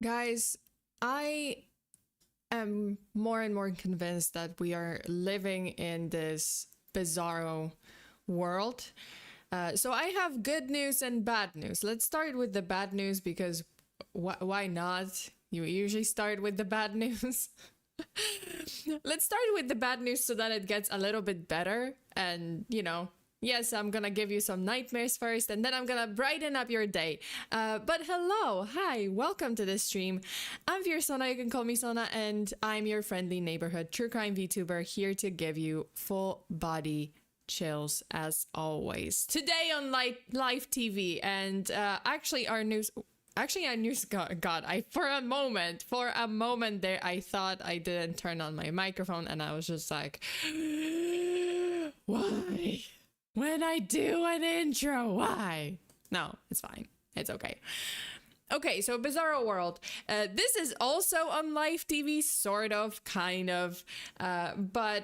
Guys, I am more and more convinced that we are living in this bizarro world. So I have good news and bad news. Let's start with the bad news because why not? You usually start with the bad news. Let's start with the bad news so that it gets a little bit better. And, yes, I'm gonna give you some nightmares first, and then I'm gonna brighten up your day. But hello, hi, welcome to this stream. I'm Fearsona, you can call me Sona, and I'm your friendly neighborhood true crime VTuber here to give you full body chills as always. Today on live TV, and actually our news. God, for a moment there, I thought I didn't turn on my microphone, and I was just like, why? When I do an intro, why? No, it's fine. It's okay. Okay, so Bizarro World. This is also on live TV, sort of, kind of. But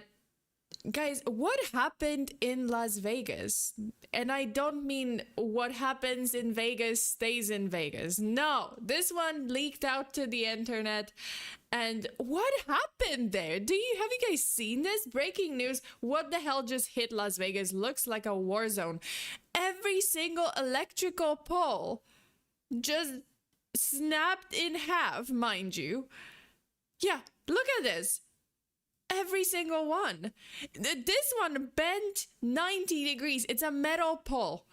guys, what happened in Las Vegas? And I don't mean what happens in Vegas stays in Vegas. No, this one leaked out to the internet. And what happened there? Have you guys seen this? Breaking news. What the hell just hit Las Vegas? Looks like a war zone. Every single electrical pole just snapped in half, mind you. Yeah, look at this. Every single one. This one bent 90 degrees. It's a metal pole.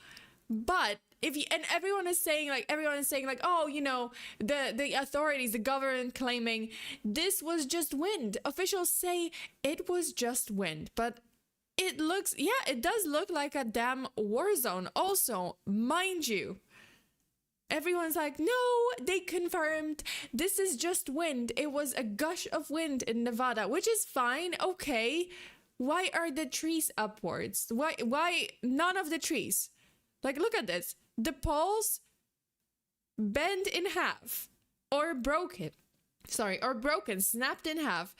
But everyone is saying like, oh, the authorities, the government claiming this was just wind. Officials say it was just wind, but it does look like a damn war zone. Also, mind you, everyone's like, no, they confirmed this is just wind. It was a gush of wind in Nevada, which is fine. Okay. Why are the trees upwards? Why none of the trees? Like, look at this. The poles bend in half or broken, snapped in half.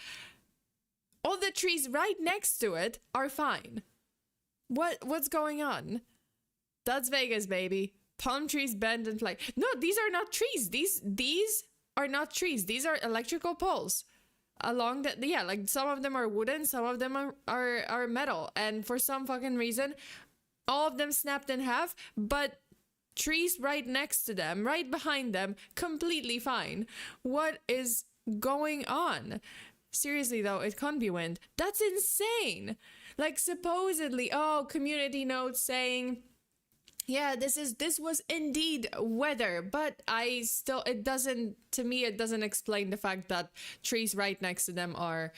All the trees right next to it are fine. What's going on? That's Vegas, baby. Palm trees bend and fly. No, these are not trees. These are not trees. These are electrical poles. Along the like some of them are wooden, some of them are metal, and for some fucking reason, all of them snapped in half. But trees right next to them, right behind them, completely fine. What is going on? Seriously though, it can't be wind. That's insane. Like supposedly, community notes saying, yeah, this was indeed weather, but it doesn't explain the fact that trees right next to them are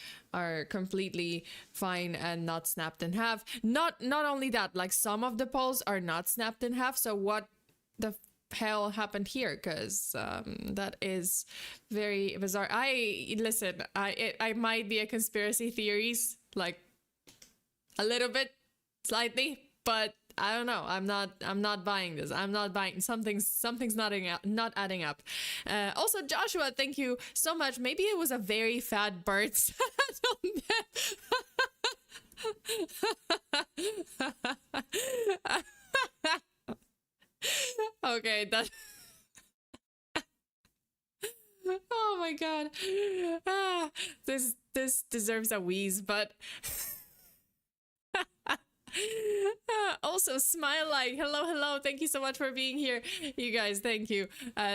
completely fine and not snapped in half. Not only that, like some of the poles are not snapped in half. So what the hell happened here? Because that is very bizarre. I might be a conspiracy theories, like a little bit, slightly, but I don't know. I'm not buying this. I'm not buying something's not adding up. Also, Joshua, thank you so much. Maybe it was a very fat bird sat on that. Okay, that. Oh my god. This deserves a wheeze, but. Also, Smile Like, hello, thank you so much for being here, you guys. Thank you.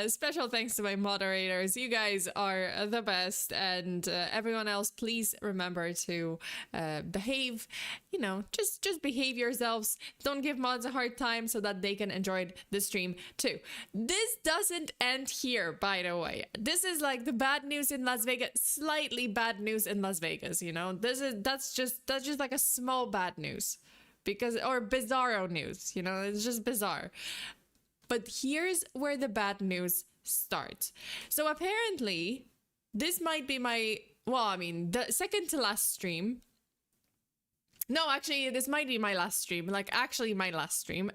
Special thanks to my moderators. You guys are the best, and everyone else, please remember to behave. Just behave yourselves. Don't give mods a hard time so that they can enjoy the stream too. This doesn't end here, by the way. This is like the bad news in Las Vegas, slightly bad news in Las Vegas. That's just like a small bad news. Or bizarro news, it's just bizarre. But here's where the bad news starts. So apparently, this might be the second to last stream. No, actually, this might be my last stream. My last stream.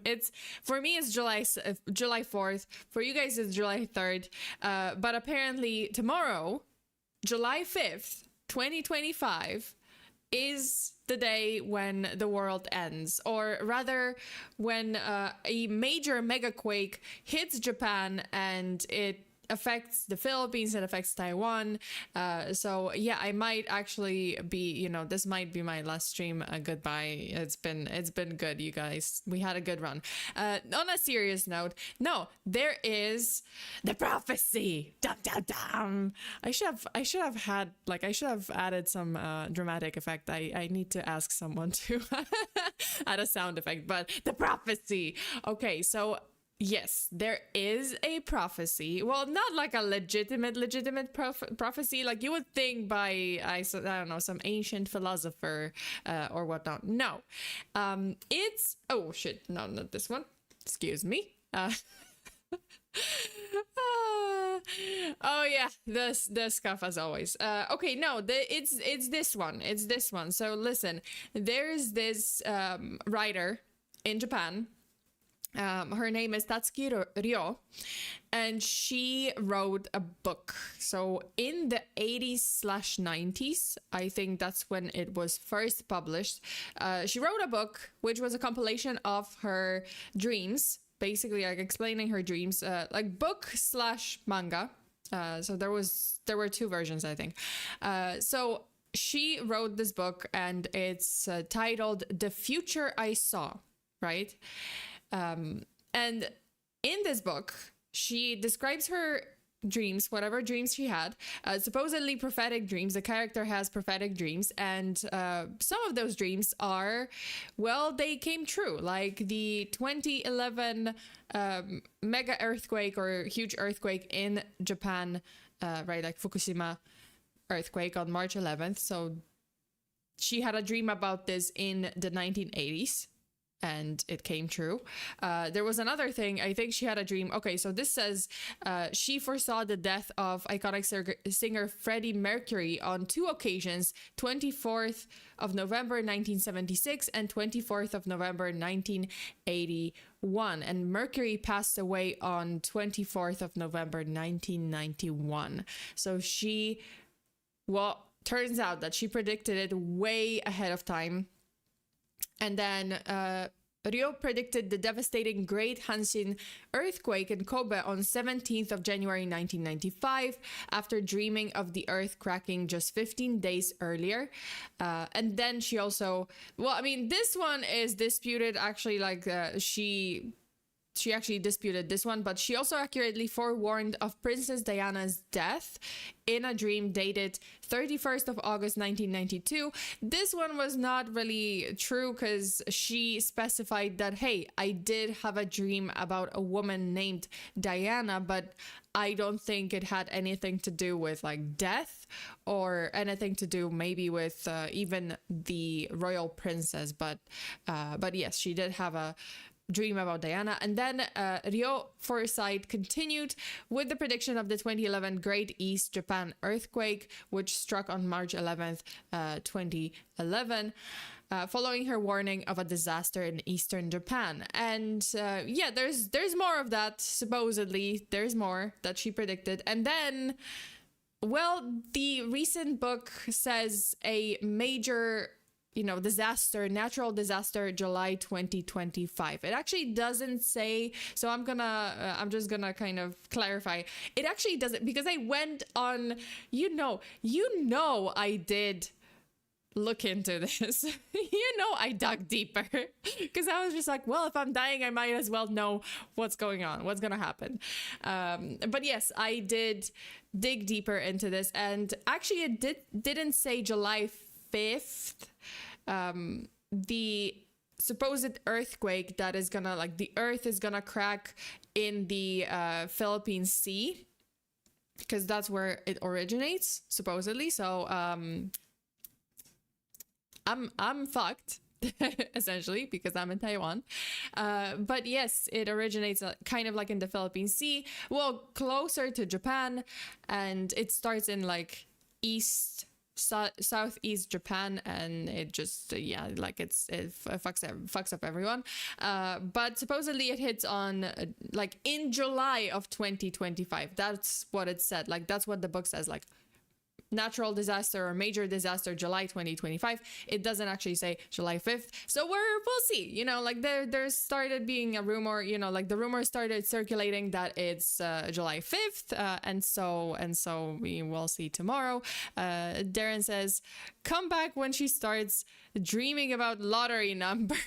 For me, it's July 4th. For you guys, it's July 3rd. But apparently, tomorrow, July 5th, 2025, is the day when the world ends, or rather when a major megaquake hits Japan and it affects the Philippines, it affects Taiwan. So yeah, I might actually be, this might be my last stream. Goodbye. It's been good, you guys. We had a good run. On a serious note, no, there is the prophecy. Dum dum dum. I should have added some dramatic effect. I need to ask someone to add a sound effect, but the prophecy. Okay, so yes, there is a prophecy. Well, not like a legitimate prophecy, like you would think by I don't know, some ancient philosopher or whatnot. No, it's oh shit, no, not this one. Excuse me. Oh yeah, the scuff as always. Okay, no, it's this one. It's this one. So listen, there's this writer in Japan. Her name is Tatsuki Ryo, and she wrote a book. So in the 80s/90s, I think that's when it was first published. She wrote a book, which was a compilation of her dreams, basically like explaining her dreams, like book/manga. So there were two versions, I think. So she wrote this book, and it's titled "The Future I Saw," right? And in this book, she describes her dreams, whatever dreams she had, supposedly prophetic dreams. The character has prophetic dreams, and some of those dreams are, well, they came true. Like the 2011 mega earthquake or huge earthquake in Japan, right? Like Fukushima earthquake on March 11th. So she had a dream about this in the 1980s. And it came true. There was another thing. I think she had a dream. Okay, so this says she foresaw the death of iconic singer Freddie Mercury on two occasions, 24th of November 1976 and 24th of November 1981. And Mercury passed away on 24th of November 1991. So turns out that she predicted it way ahead of time. And then Ryo predicted the devastating Great Hanshin earthquake in Kobe on 17th of January 1995 after dreaming of the earth cracking just 15 days earlier. And then she also, this one is disputed actually, like she actually disputed this one, but she also accurately forewarned of Princess Diana's death in a dream dated 31st of August 1992. This one was not really true because she specified that, hey, I did have a dream about a woman named Diana, but I don't think it had anything to do with like death or anything to do maybe with even the royal princess. But yes, she did have a dream about Diana. And then Ryo foresight continued with the prediction of the 2011 Great East Japan earthquake, which struck on March 11th, 2011, following her warning of a disaster in eastern Japan. And there's more of that. Supposedly there's more that she predicted. And then, well, the recent book says a major natural disaster, July 2025. It actually doesn't say, so I'm just gonna kind of clarify. It actually doesn't, because I went on, I did look into this. I dug deeper because I was just like, well, if I'm dying, I might as well know what's going on, what's gonna happen. But yes, I did dig deeper into this, and actually it didn't say July 5th. The supposed earthquake that is gonna, like, the earth is gonna crack in the Philippine Sea, because that's where it originates supposedly. So I'm fucked essentially, because I'm in Taiwan. But yes, it originates kind of like in the Philippine Sea, well, closer to Japan, and it starts in like southeast Japan, and it just it fucks up everyone. But supposedly it hits on like in July of 2025. That's what it said. Like, that's what the book says. Like, natural disaster or major disaster July 2025. It doesn't actually say July 5th. So we'll see. You know, like there started being a rumor, you know, like the rumor started circulating that it's July 5th. And so we will see tomorrow. Darren says, come back when she starts dreaming about lottery numbers.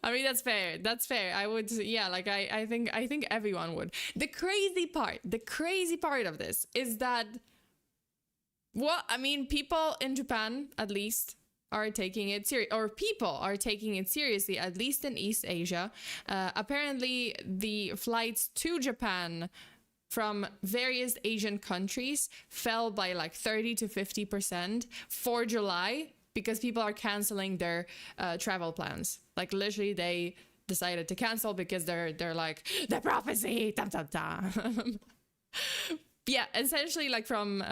I mean, that's fair. That's fair. I would, yeah, like I think everyone would. The crazy part of this is that, well, I mean, people in Japan, at least, are taking it serious, or people are taking it seriously, at least in East Asia. Apparently, the flights to Japan from various Asian countries fell by like 30 to 50% for July, because people are canceling their travel plans. Like literally they decided to cancel because they're like, the prophecy, dum, dum, dum. Yeah, essentially like from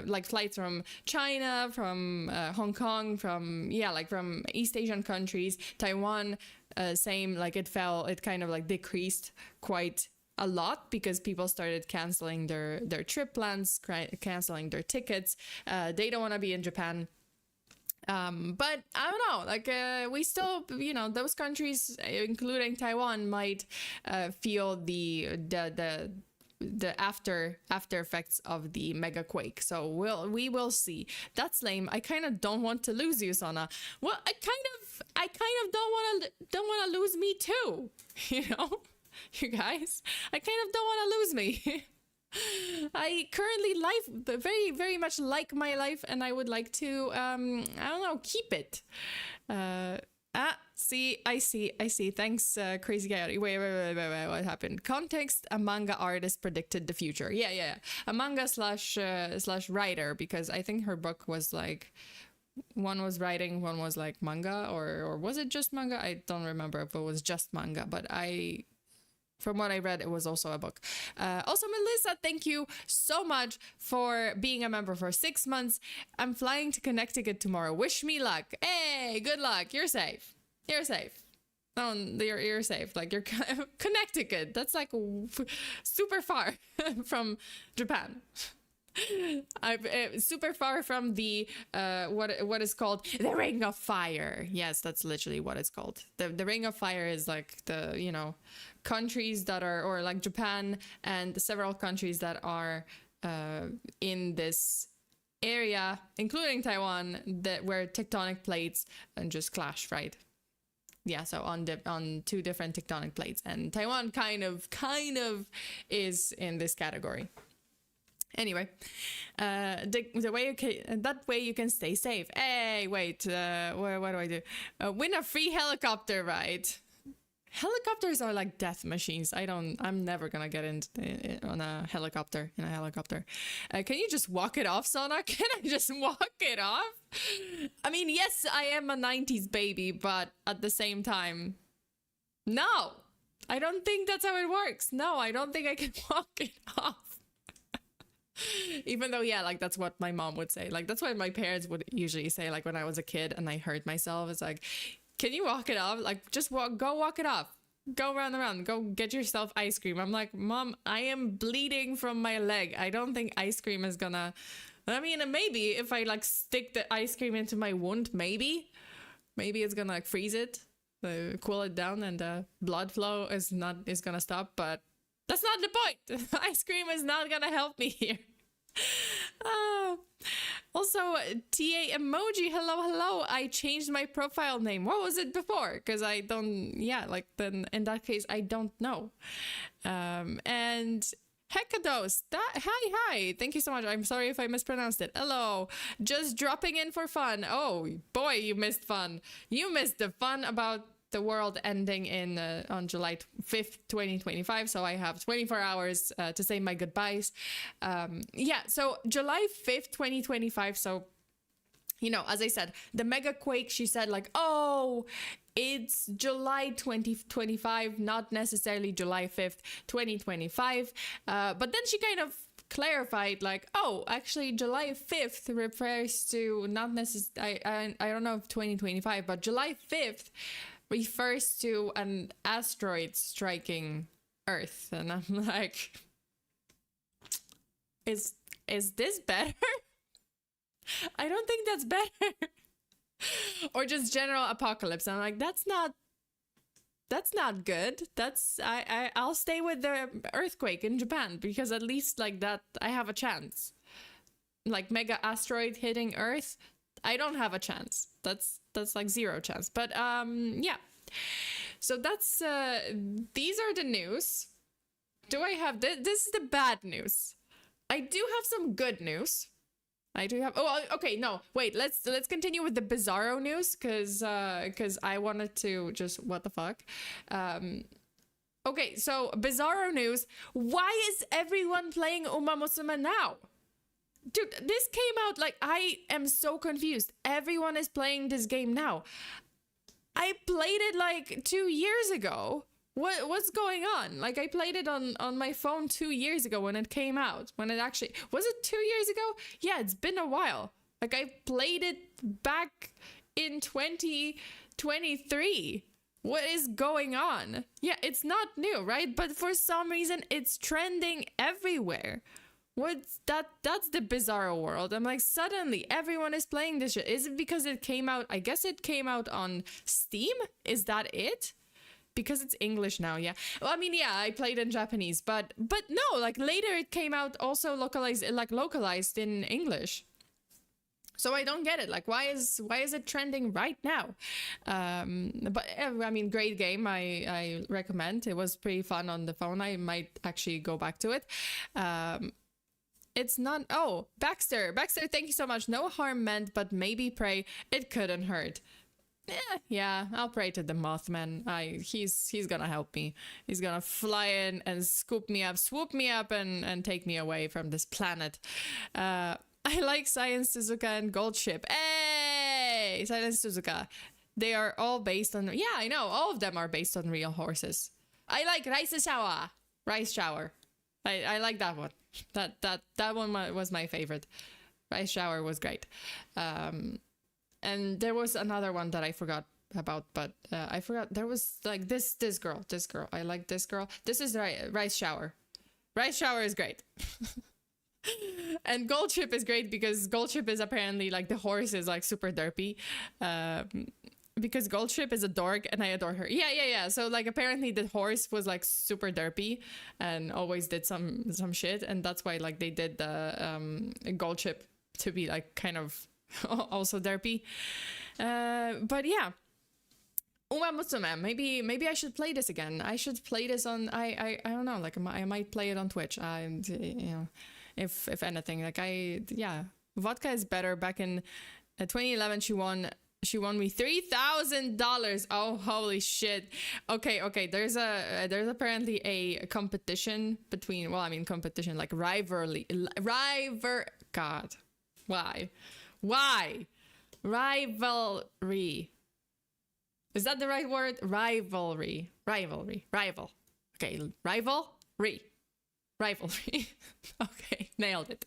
like flights from China, from Hong Kong, from East Asian countries, Taiwan, same, like it kind of like decreased quite a lot because people started canceling their trip plans, canceling their tickets. They don't want to be in Japan. But I don't know, like we still, you know, those countries, including Taiwan, might feel the after effects of the mega quake. So we will see. That's lame. I kind of don't want to lose you, Sona. Well, I kind of don't want to lose me too. You know, you guys, I kind of don't want to lose me. I currently very, very much like my life, and I would like to, I don't know, keep it. I see. Thanks, Crazy Coyote. Wait, what happened? Context, a manga artist predicted the future. Yeah. A manga slash writer, because I think her book was like, one was writing, one was like manga, or was it just manga? I don't remember if it was just manga, but from what I read, it was also a book. Also, Melissa, thank you so much for being a member for 6 months. I'm flying to Connecticut tomorrow. Wish me luck. Hey, good luck. You're safe. You're safe. No, you're safe. Like, you're Connecticut. That's like super far from Japan. Super far from the what is called the Ring of Fire. Yes, that's literally what it's called. The Ring of Fire is like the, you know, countries that are, or like Japan and several countries that are in this area, including Taiwan, that where tectonic plates and just clash, right? Yeah, so on two different tectonic plates, and Taiwan kind of is in this category. Anyway, the way you can, that way you can stay safe. Hey, wait, what do I do? Win a free helicopter ride. Helicopters are like death machines. I'm never gonna get on a helicopter, Can you just walk it off, Sona? Can I just walk it off? I mean, yes, I am a 90s baby, but at the same time, no, I don't think that's how it works. No, I don't think I can walk it off. Even though, yeah, like that's what my mom would say. Like that's what my parents would usually say, like when I was a kid and I hurt myself. It's like, can you walk it off? Like just go walk it off. Go around, go get yourself ice cream. I'm like, Mom, I am bleeding from my leg. I don't think ice cream is gonna, I mean, maybe if I like stick the ice cream into my wound, maybe it's gonna like freeze it, cool it down, and blood flow is gonna stop, but that's not the point. Ice cream is not gonna help me here. Also, TA emoji, hello. I changed my profile name. What was it before? Because I don't, yeah, like then in that case, I don't know. And Hekados, hi. Thank you so much. I'm sorry if I mispronounced it. Hello. Just dropping in for fun. Oh, boy, you missed fun. You missed the fun about the world ending on July 5th, 2025. So I have 24 hours to say my goodbyes. Yeah, so July 5th, 2025. So, you know, as I said, the mega quake, she said like, oh, it's July 2025, not necessarily July 5th, 2025. But then she kind of clarified like, oh, actually July 5th refers to not necessarily, I don't know if 2025, but July 5th refers to an asteroid striking Earth. And I'm like, it's Is this better? I don't think that's better. Or just general apocalypse. I'm like, that's not good. I'll stay with the earthquake in Japan, because at least like that I have a chance. Like mega asteroid hitting Earth, I don't have a chance. That's like zero chance. But yeah. So that's these are the news. Do I have this is the bad news. I do have some good news. I do have. Oh, okay. No, wait. Let's continue with the bizarro news, because I wanted to just what the fuck. Okay, so bizarro news. Why is everyone playing Uma Musume now? Dude, this came out like I am so confused. Everyone is playing this game now. I played it like 2 years ago. What's going on? Like I played it on my phone 2 years ago when it came out. When it actually was it 2 years ago? Yeah, it's been a while. Like I played it back in 2023. What is going on? Yeah, it's not new, right? But for some reason it's trending everywhere. What's that? That's the bizarro world. I'm like, suddenly everyone is playing this shit. Is it because it came out? I guess it came out on Steam. Is that it? Because it's English now, yeah. Well, I mean, yeah, I played in Japanese, but no, like later it came out also localized in English. So I don't get it. Like, why is it trending right now? But I mean, great game. I recommend. It was pretty fun on the phone. I might actually go back to it. It's not. Oh, Baxter, thank you so much. No harm meant, but maybe pray. It couldn't hurt. Yeah, I'll pray to the Mothman. He's gonna help me. He's gonna fly in and swoop me up, and take me away from this planet. I like Science Suzuka and Gold Ship. Hey, Science Suzuka. They are all based on. Yeah, I know. All of them are based on real horses. I like Rice Shower. I like that one. That one was my favorite. Rice Shower was great. And there was another one that I forgot about, but I forgot. There was like this girl. I like this girl. This is Rice Shower. Rice Shower is great. And Gold Ship is great because Gold Ship is apparently like the horse is like super derpy. Because Gold Ship is a dork and I adore her. Yeah. So like apparently the horse was like super derpy and always did some shit, and that's why like they did the Gold Ship to be like kind of also derpy. But yeah, Uma Musume. Maybe I should play this again. I should play this on. I don't know. Like I might play it on Twitch. If anything, like Vodka is better. Back in 2011, she won me $3,000. Oh, holy shit. Okay. There's apparently a competition between. Well, I mean competition like rivalry. God, why? Rivalry. Is that the right word? Rivalry. Okay, rivalry. Okay, nailed it.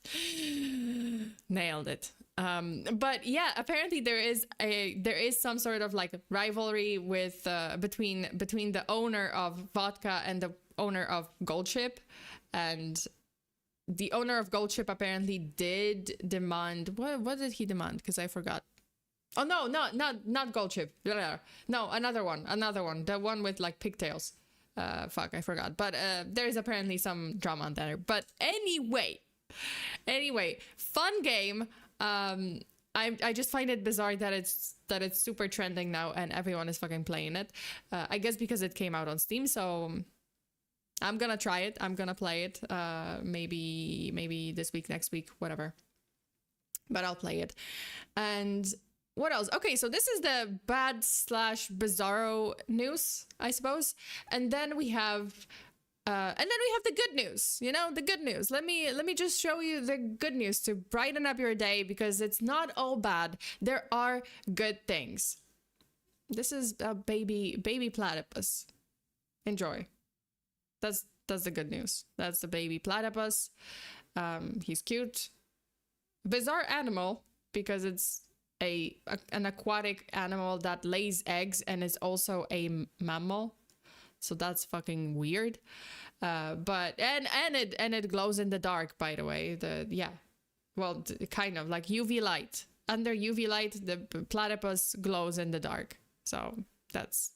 But yeah, apparently there is some sort of like rivalry with between the owner of Vodka and the owner of Gold Ship, and the owner of Gold Ship apparently did demand. What did he demand? Because I forgot. Oh no, not Gold Ship. No, another one. The one with like pigtails. Fuck, I forgot. But there's apparently some drama there. But anyway, fun game. I just find it bizarre that it's super trending now and everyone is fucking playing it. I guess because it came out on Steam, so I'm gonna try it. I'm gonna play it. Maybe this week, next week, whatever. But I'll play it. And what else? Okay, so this is the bad / bizarro news, I suppose. And then we have the good news. You know, the good news. Let me just show you the good news to brighten up your day, because it's not all bad. There are good things. This is a baby platypus. Enjoy. That's the good news. That's the baby platypus. He's cute. Bizarre animal because it's an aquatic animal that lays eggs and is also a mammal. So that's fucking weird. But it glows in the dark, by the way. well, kind of like UV light. Under UV light, the platypus glows in the dark. So that's,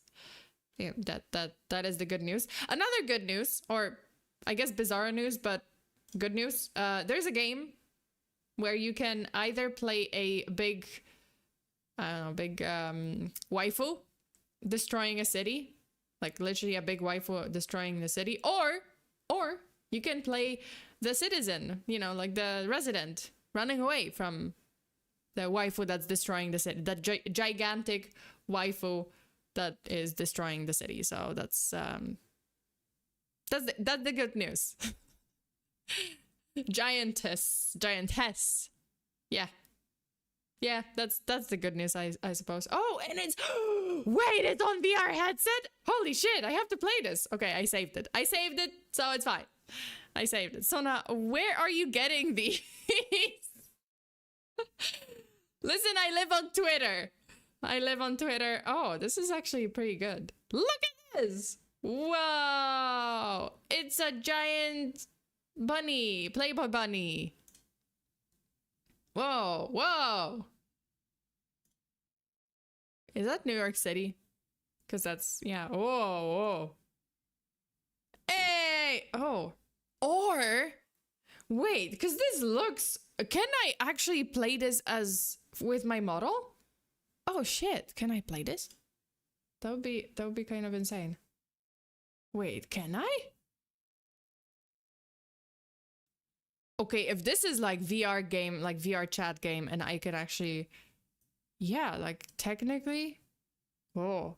yeah, that is the good news. Another good news, or I guess bizarre news, but good news. There's a game where you can either play a big, I don't know, big waifu destroying a city, like literally a big waifu destroying the city, or you can play the citizen, you know, like the resident running away from the waifu that's destroying the city, that gigantic waifu that is destroying the city. So that's the good news. Giantess. Yeah, that's the good news, I suppose. Oh, and it's wait, it's on VR headset. Holy shit, I have to play this. Okay, I saved it, so it's fine. I saved it. So now, where are you getting these? Listen, I live on Twitter. Oh, this is actually pretty good. Look at this. Whoa, it's a giant bunny, Playboy bunny. Whoa. Is that New York City? Because that's, yeah. Whoa. Hey! Oh. Or, wait, because this looks, can I actually play this as, with my model? Oh shit, can I play this? That would be kind of insane. Wait, can I? Okay, if this is like VR game, like VR chat game, and I could actually, yeah, like technically, oh,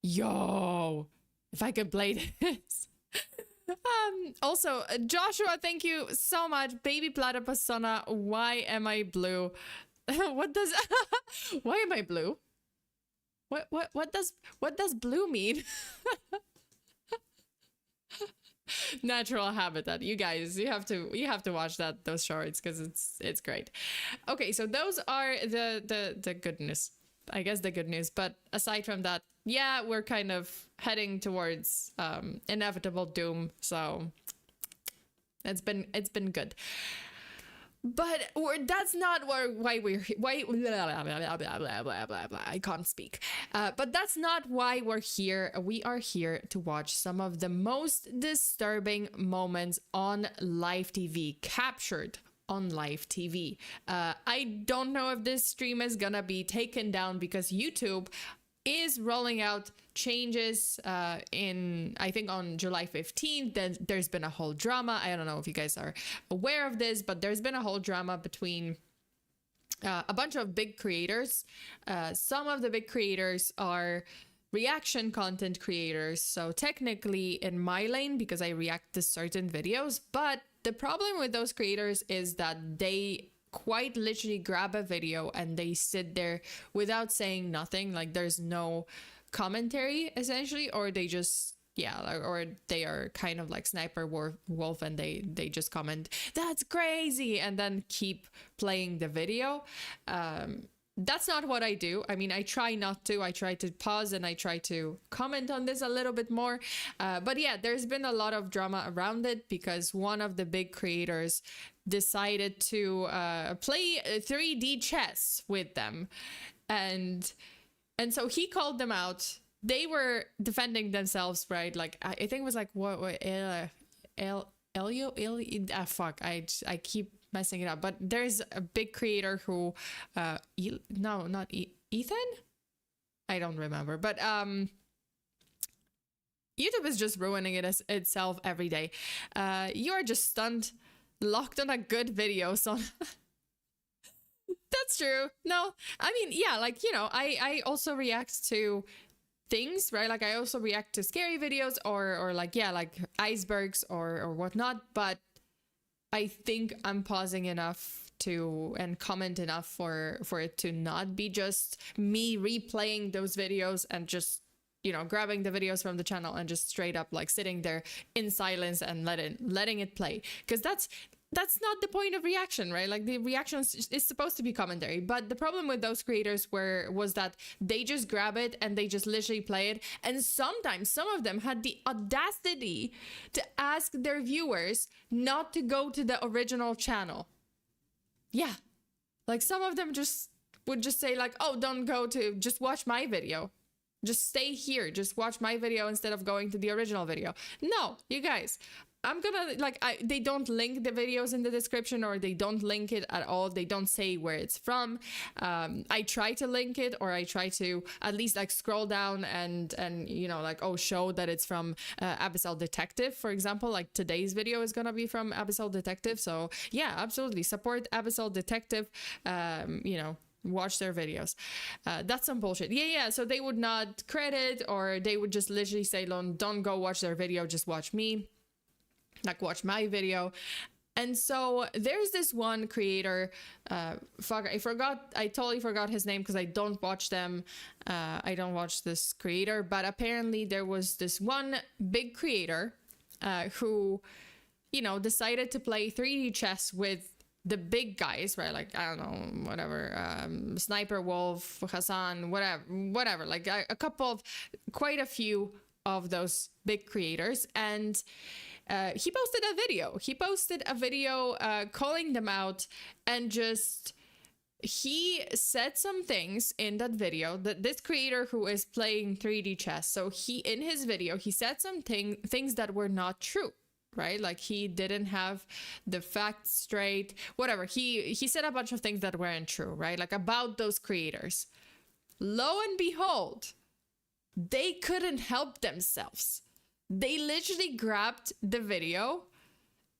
yo, if I could play this. Also, Joshua, thank you so much. Baby Platypusona, why am I blue? What does, why am I blue? What does blue mean? Natural habitat. You guys, you have to watch those shorts because it's great. Okay, so those are the good news. I guess the good news. But aside from that, yeah, we're kind of heading towards inevitable doom. So it's been good. But that's not why we're why blah, blah, blah, blah, I can't speak. But that's not why we're here. We are here to watch some of the most disturbing moments on live TV, captured on live TV. I don't know if this stream is gonna be taken down because YouTube is rolling out changes I think on July 15th. Then there's been a whole drama. I don't know if you guys are aware of this, but there's been a whole drama between a bunch of big creators. Some of the big creators are reaction content creators, so technically in my lane because I react to certain videos, but the problem with those creators is that they quite literally grab a video and they sit there without saying nothing, like there's no commentary essentially, or they just, yeah, or they are kind of like Sniper Wolf and they just comment, that's crazy, and then keep playing the video. That's not what I do. I mean, I try not to. I try to pause and I try to comment on this a little bit more. But yeah, there's been a lot of drama around it because one of the big creators decided to play 3D chess with them. And so he called them out. They were defending themselves, right? Like, I think it was like, fuck, I keep messing it up, but there's a big creator who no, not Ethan, I don't remember, but YouTube is just ruining it itself every day. You're just stunned, locked on a good video, so that's true. No, I mean, yeah, like, you know, I also react to things, right? Like I also react to scary videos or like, yeah, like icebergs or whatnot, but I think I'm pausing enough to and comment enough for it to not be just me replaying those videos and just, you know, grabbing the videos from the channel and just straight up like sitting there in silence and letting it play. Because that's that's not the point of reaction, right? Like the reaction is supposed to be commentary. But the problem with those creators was that they just grab it and they just literally play it. And sometimes some of them had the audacity to ask their viewers not to go to the original channel. Yeah. Like some of them would just say like, oh, don't go to, just watch my video. Just stay here. Just watch my video instead of going to the original video. No, you guys, I'm gonna, like, they don't link the videos in the description, or they don't link it at all. They don't say where it's from. I try to link it, or I try to at least like scroll down and you know, like, oh, show that it's from Abyssal Detective, for example. Like today's video is gonna be from Abyssal Detective. So yeah, absolutely support Abyssal Detective. You know, watch their videos. That's some bullshit. Yeah. So they would not credit, or they would just literally say, don't go watch their video, just watch me. Like watch my video. And so there's this one creator, I totally forgot his name because I don't watch them. I don't watch this creator, but apparently there was this one big creator who, you know, decided to play 3D chess with the big guys, right? Like, I don't know, whatever, Sniper Wolf, Hassan, whatever, like quite a few of those big creators. And he posted a video calling them out, and just, he said some things in that video, that this creator who is playing 3D chess, so in his video he said some things that were not true, right? Like he didn't have the facts straight, whatever. He said a bunch of things that weren't true, right? Like about those creators. Lo and behold, they couldn't help themselves. They literally grabbed the video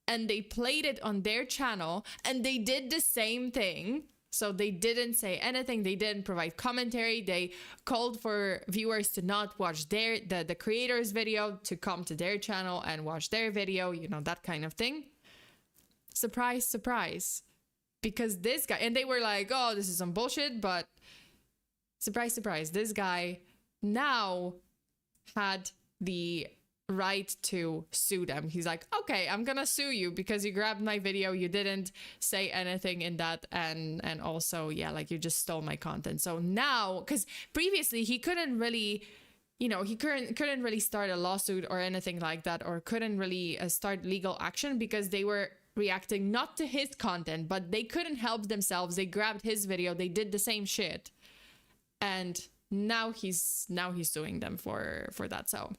and they played it on their channel, and they did the same thing. So they didn't say anything. They didn't provide commentary. They called for viewers to not watch the creator's video, to come to their channel and watch their video, you know, that kind of thing. Surprise, surprise. Because this guy, and they were like, oh, this is some bullshit, but surprise, surprise, this guy now had the right to sue them. He's like, okay, I'm gonna sue you because you grabbed my video, you didn't say anything in that, and also, yeah, like you just stole my content. So now, because previously he couldn't really, you know, he couldn't really start a lawsuit or anything like that, or couldn't really start legal action, because they were reacting not to his content, but they couldn't help themselves. They grabbed his video, they did the same shit, and now he's suing them for that. So,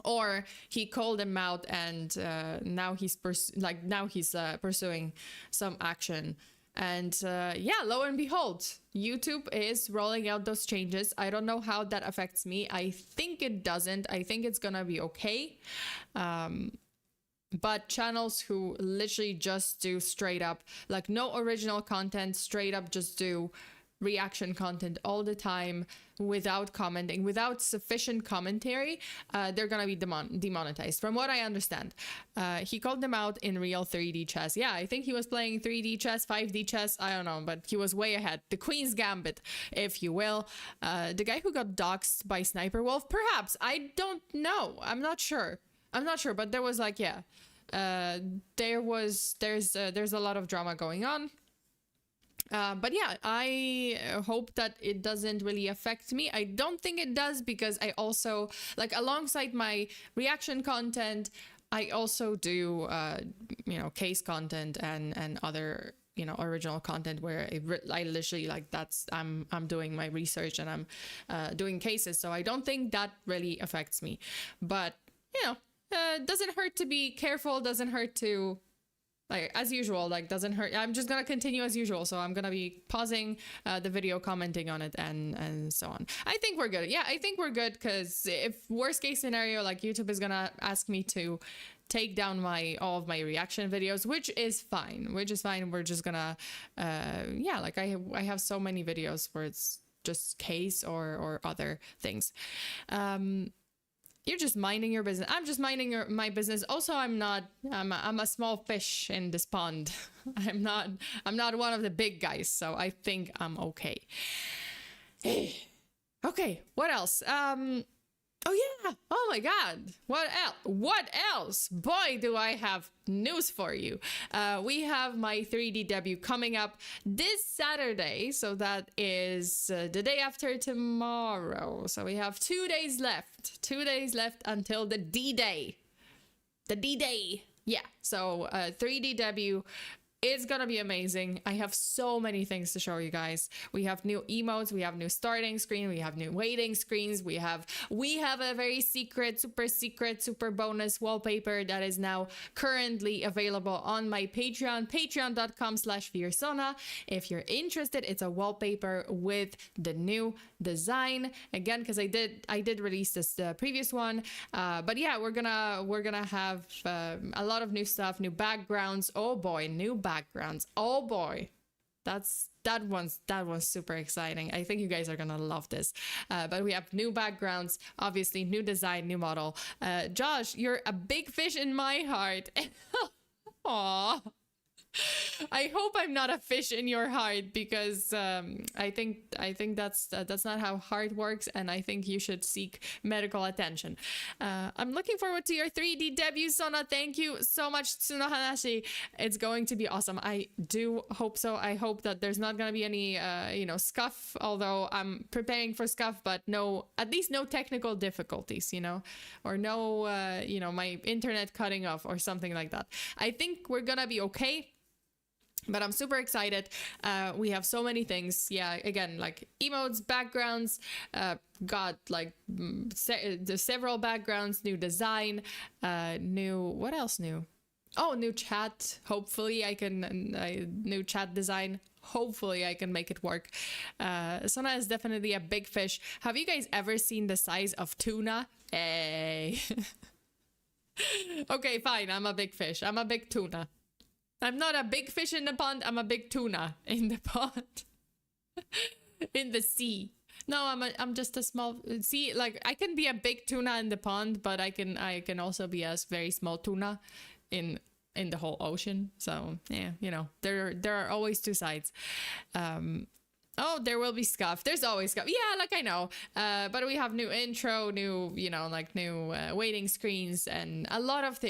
or he called them out, and now he's pursuing some action. And yeah, lo and behold, YouTube is rolling out those changes. I don't know how that affects me. I think it doesn't. I think it's gonna be okay. But channels who literally just do straight up, like no original content, straight up just do reaction content all the time without commenting, without sufficient commentary, they're gonna be demonetized, from what I understand. He called them out in real 3D chess. Yeah, I think he was playing 3D chess, 5D chess, I don't know, but he was way ahead. The Queen's Gambit, if you will. The guy who got doxxed by Sniper Wolf, perhaps, I don't know, I'm not sure, but there was like, yeah, there's a lot of drama going on. But yeah, I hope that it doesn't really affect me. I don't think it does, because I also, like, alongside my reaction content, I also do, you know, case content and other, you know, original content where I literally, like, I'm doing my research and I'm doing cases. So I don't think that really affects me. But, you know, doesn't hurt to be careful, doesn't hurt to, like, as usual, like, doesn't hurt. I'm just gonna continue as usual. So I'm gonna be pausing the video, commenting on it, and so on. I think we're good. Yeah, I think we're good, because if worst case scenario, like, YouTube is gonna ask me to take down all of my reaction videos, which is fine. We're just gonna, yeah, like, I have so many videos where it's just case or other things. You're just minding your business. I'm just minding my business. Also, I'm a small fish in this pond. I'm not one of the big guys, so I think I'm okay. Okay, what else? Oh yeah. Oh my god. What else? What else? Boy, do I have news for you. We have my 3D debut coming up this Saturday. So that is the day after tomorrow. So we have 2 days left. 2 days left until the D-Day. The D-Day. Yeah. So 3D debut. It's gonna be amazing. I have so many things to show you guys. We have new emotes, we have new starting screen, we have new waiting screens, we have a very secret, super bonus wallpaper that is now currently available on my Patreon, patreon.com/Fearsona. If you're interested, it's a wallpaper with the new design. Again, because I did release this the previous one. But yeah, we're gonna have a lot of new stuff, new backgrounds. Oh boy, new backgrounds. Oh boy, that one's super exciting. I think you guys are gonna love this. But we have new backgrounds, obviously new design, new model. Josh, you're a big fish in my heart. Aww. I hope I'm not a fish in your heart, because I think that's not how heart works, and I think you should seek medical attention. I'm looking forward to your 3D debut, Sona. Thank you so much, Tsunohanashi. It's going to be awesome. I do hope so. I hope that there's not gonna be any scuff, although I'm preparing for scuff, but at least no technical difficulties, or no my internet cutting off or something like that. I think we're gonna be okay. But I'm super excited. We have so many things. Yeah, again, like emotes, backgrounds, several backgrounds, new design, what else new? Oh, new chat. Hopefully new chat design. Hopefully I can make it work. Sona is definitely a big fish. Have you guys ever seen the size of tuna? Hey. Okay, fine. I'm a big fish. I'm a big tuna. I'm not a big fish in the pond. I'm a big tuna in the pond. In the sea. No, I'm just a small. See, like I can be a big tuna in the pond, but I can also be a very small tuna in the whole ocean. So yeah, there are always two sides. Oh, there will be scuff. There's always scuff. Yeah, like I know. But we have new intro, new, new waiting screens, and a lot of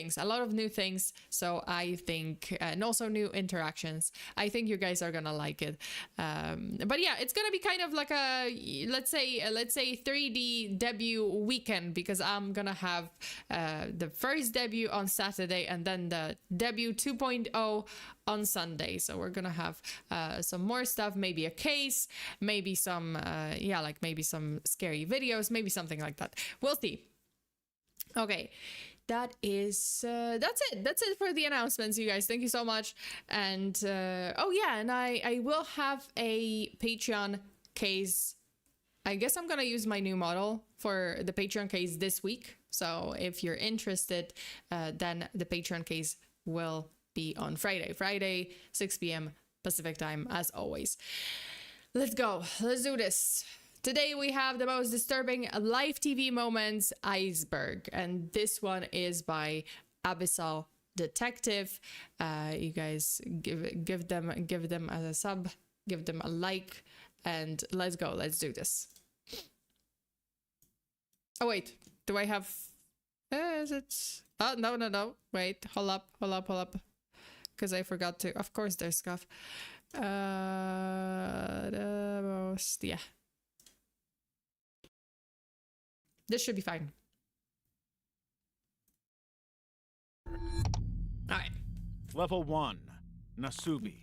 new things. So I think, and also new interactions. I think you guys are gonna like it. But yeah, it's gonna be kind of like let's say 3D debut weekend, because I'm gonna have the first debut on Saturday and then the debut 2.0 on Sunday. So we're gonna have some more stuff, maybe a case, maybe some maybe some scary videos, maybe something like that. We'll see. Okay, that's it for the announcements, you guys. Thank you so much. And and I will have a Patreon case. I guess I'm gonna use my new model for the Patreon case this week. So if you're interested, then the Patreon case will be on Friday, 6 p.m. Pacific time, as always. Let's go. Let's do this. Today we have the most disturbing live TV moments, Iceberg, and this one is by Abyssal Detective. You guys give them a sub, give them a like, and let's go. Let's do this. Oh wait, do I have? Is it? Oh no. Wait, hold up. Because I forgot to. Of course, there's scuff. The most, yeah. This should be fine. All right. Level 1, Nasubi.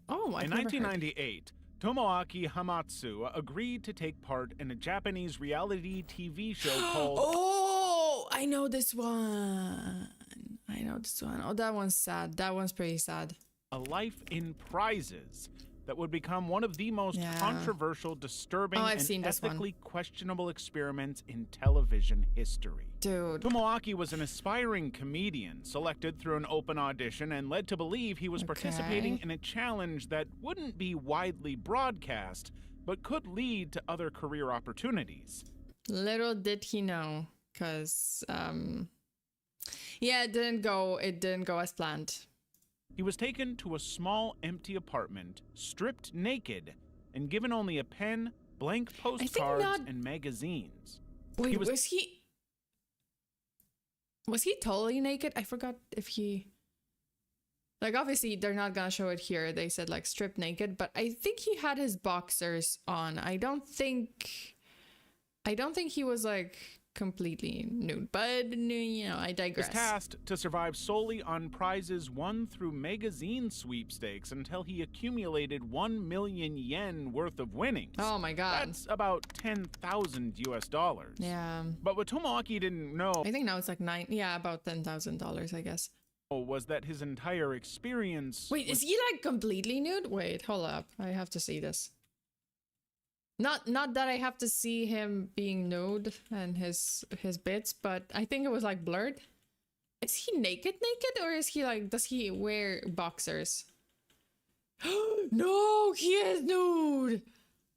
Oh, in 1998, Tomoaki Hamatsu agreed to take part in a Japanese reality TV show called... Oh, I know this one. Oh, that one's sad. That one's pretty sad. A Life in Prizes, that would become one of the most controversial, disturbing, and ethically questionable experiments in television history. Dude. Tomoaki was an aspiring comedian, selected through an open audition and led to believe he was participating in a challenge that wouldn't be widely broadcast, but could lead to other career opportunities. Little did he know, because, yeah, it didn't go as planned. He was taken to a small, empty apartment, stripped naked, and given only a pen, blank postcards, and magazines. Wait, was he... Was he totally naked? I forgot if he... Like, obviously, they're not gonna show it here. They said, like, strip naked. But I think he had his boxers on. I don't think he was, like, completely nude. But, you know, I digress. Was tasked to survive solely on prizes won through magazine sweepstakes until he accumulated 1 million yen worth of winnings. Oh my god. That's about 10,000 US dollars. Yeah. But what Tomoaki didn't know, I think now it's like about $10,000, I guess. was that his entire experience... Wait, is he like completely nude? Wait, hold up. I have to see this. Not that I have to see him being nude and his bits, but I think it was like blurred. Is he naked, or is he like, does he wear boxers? No, he is nude.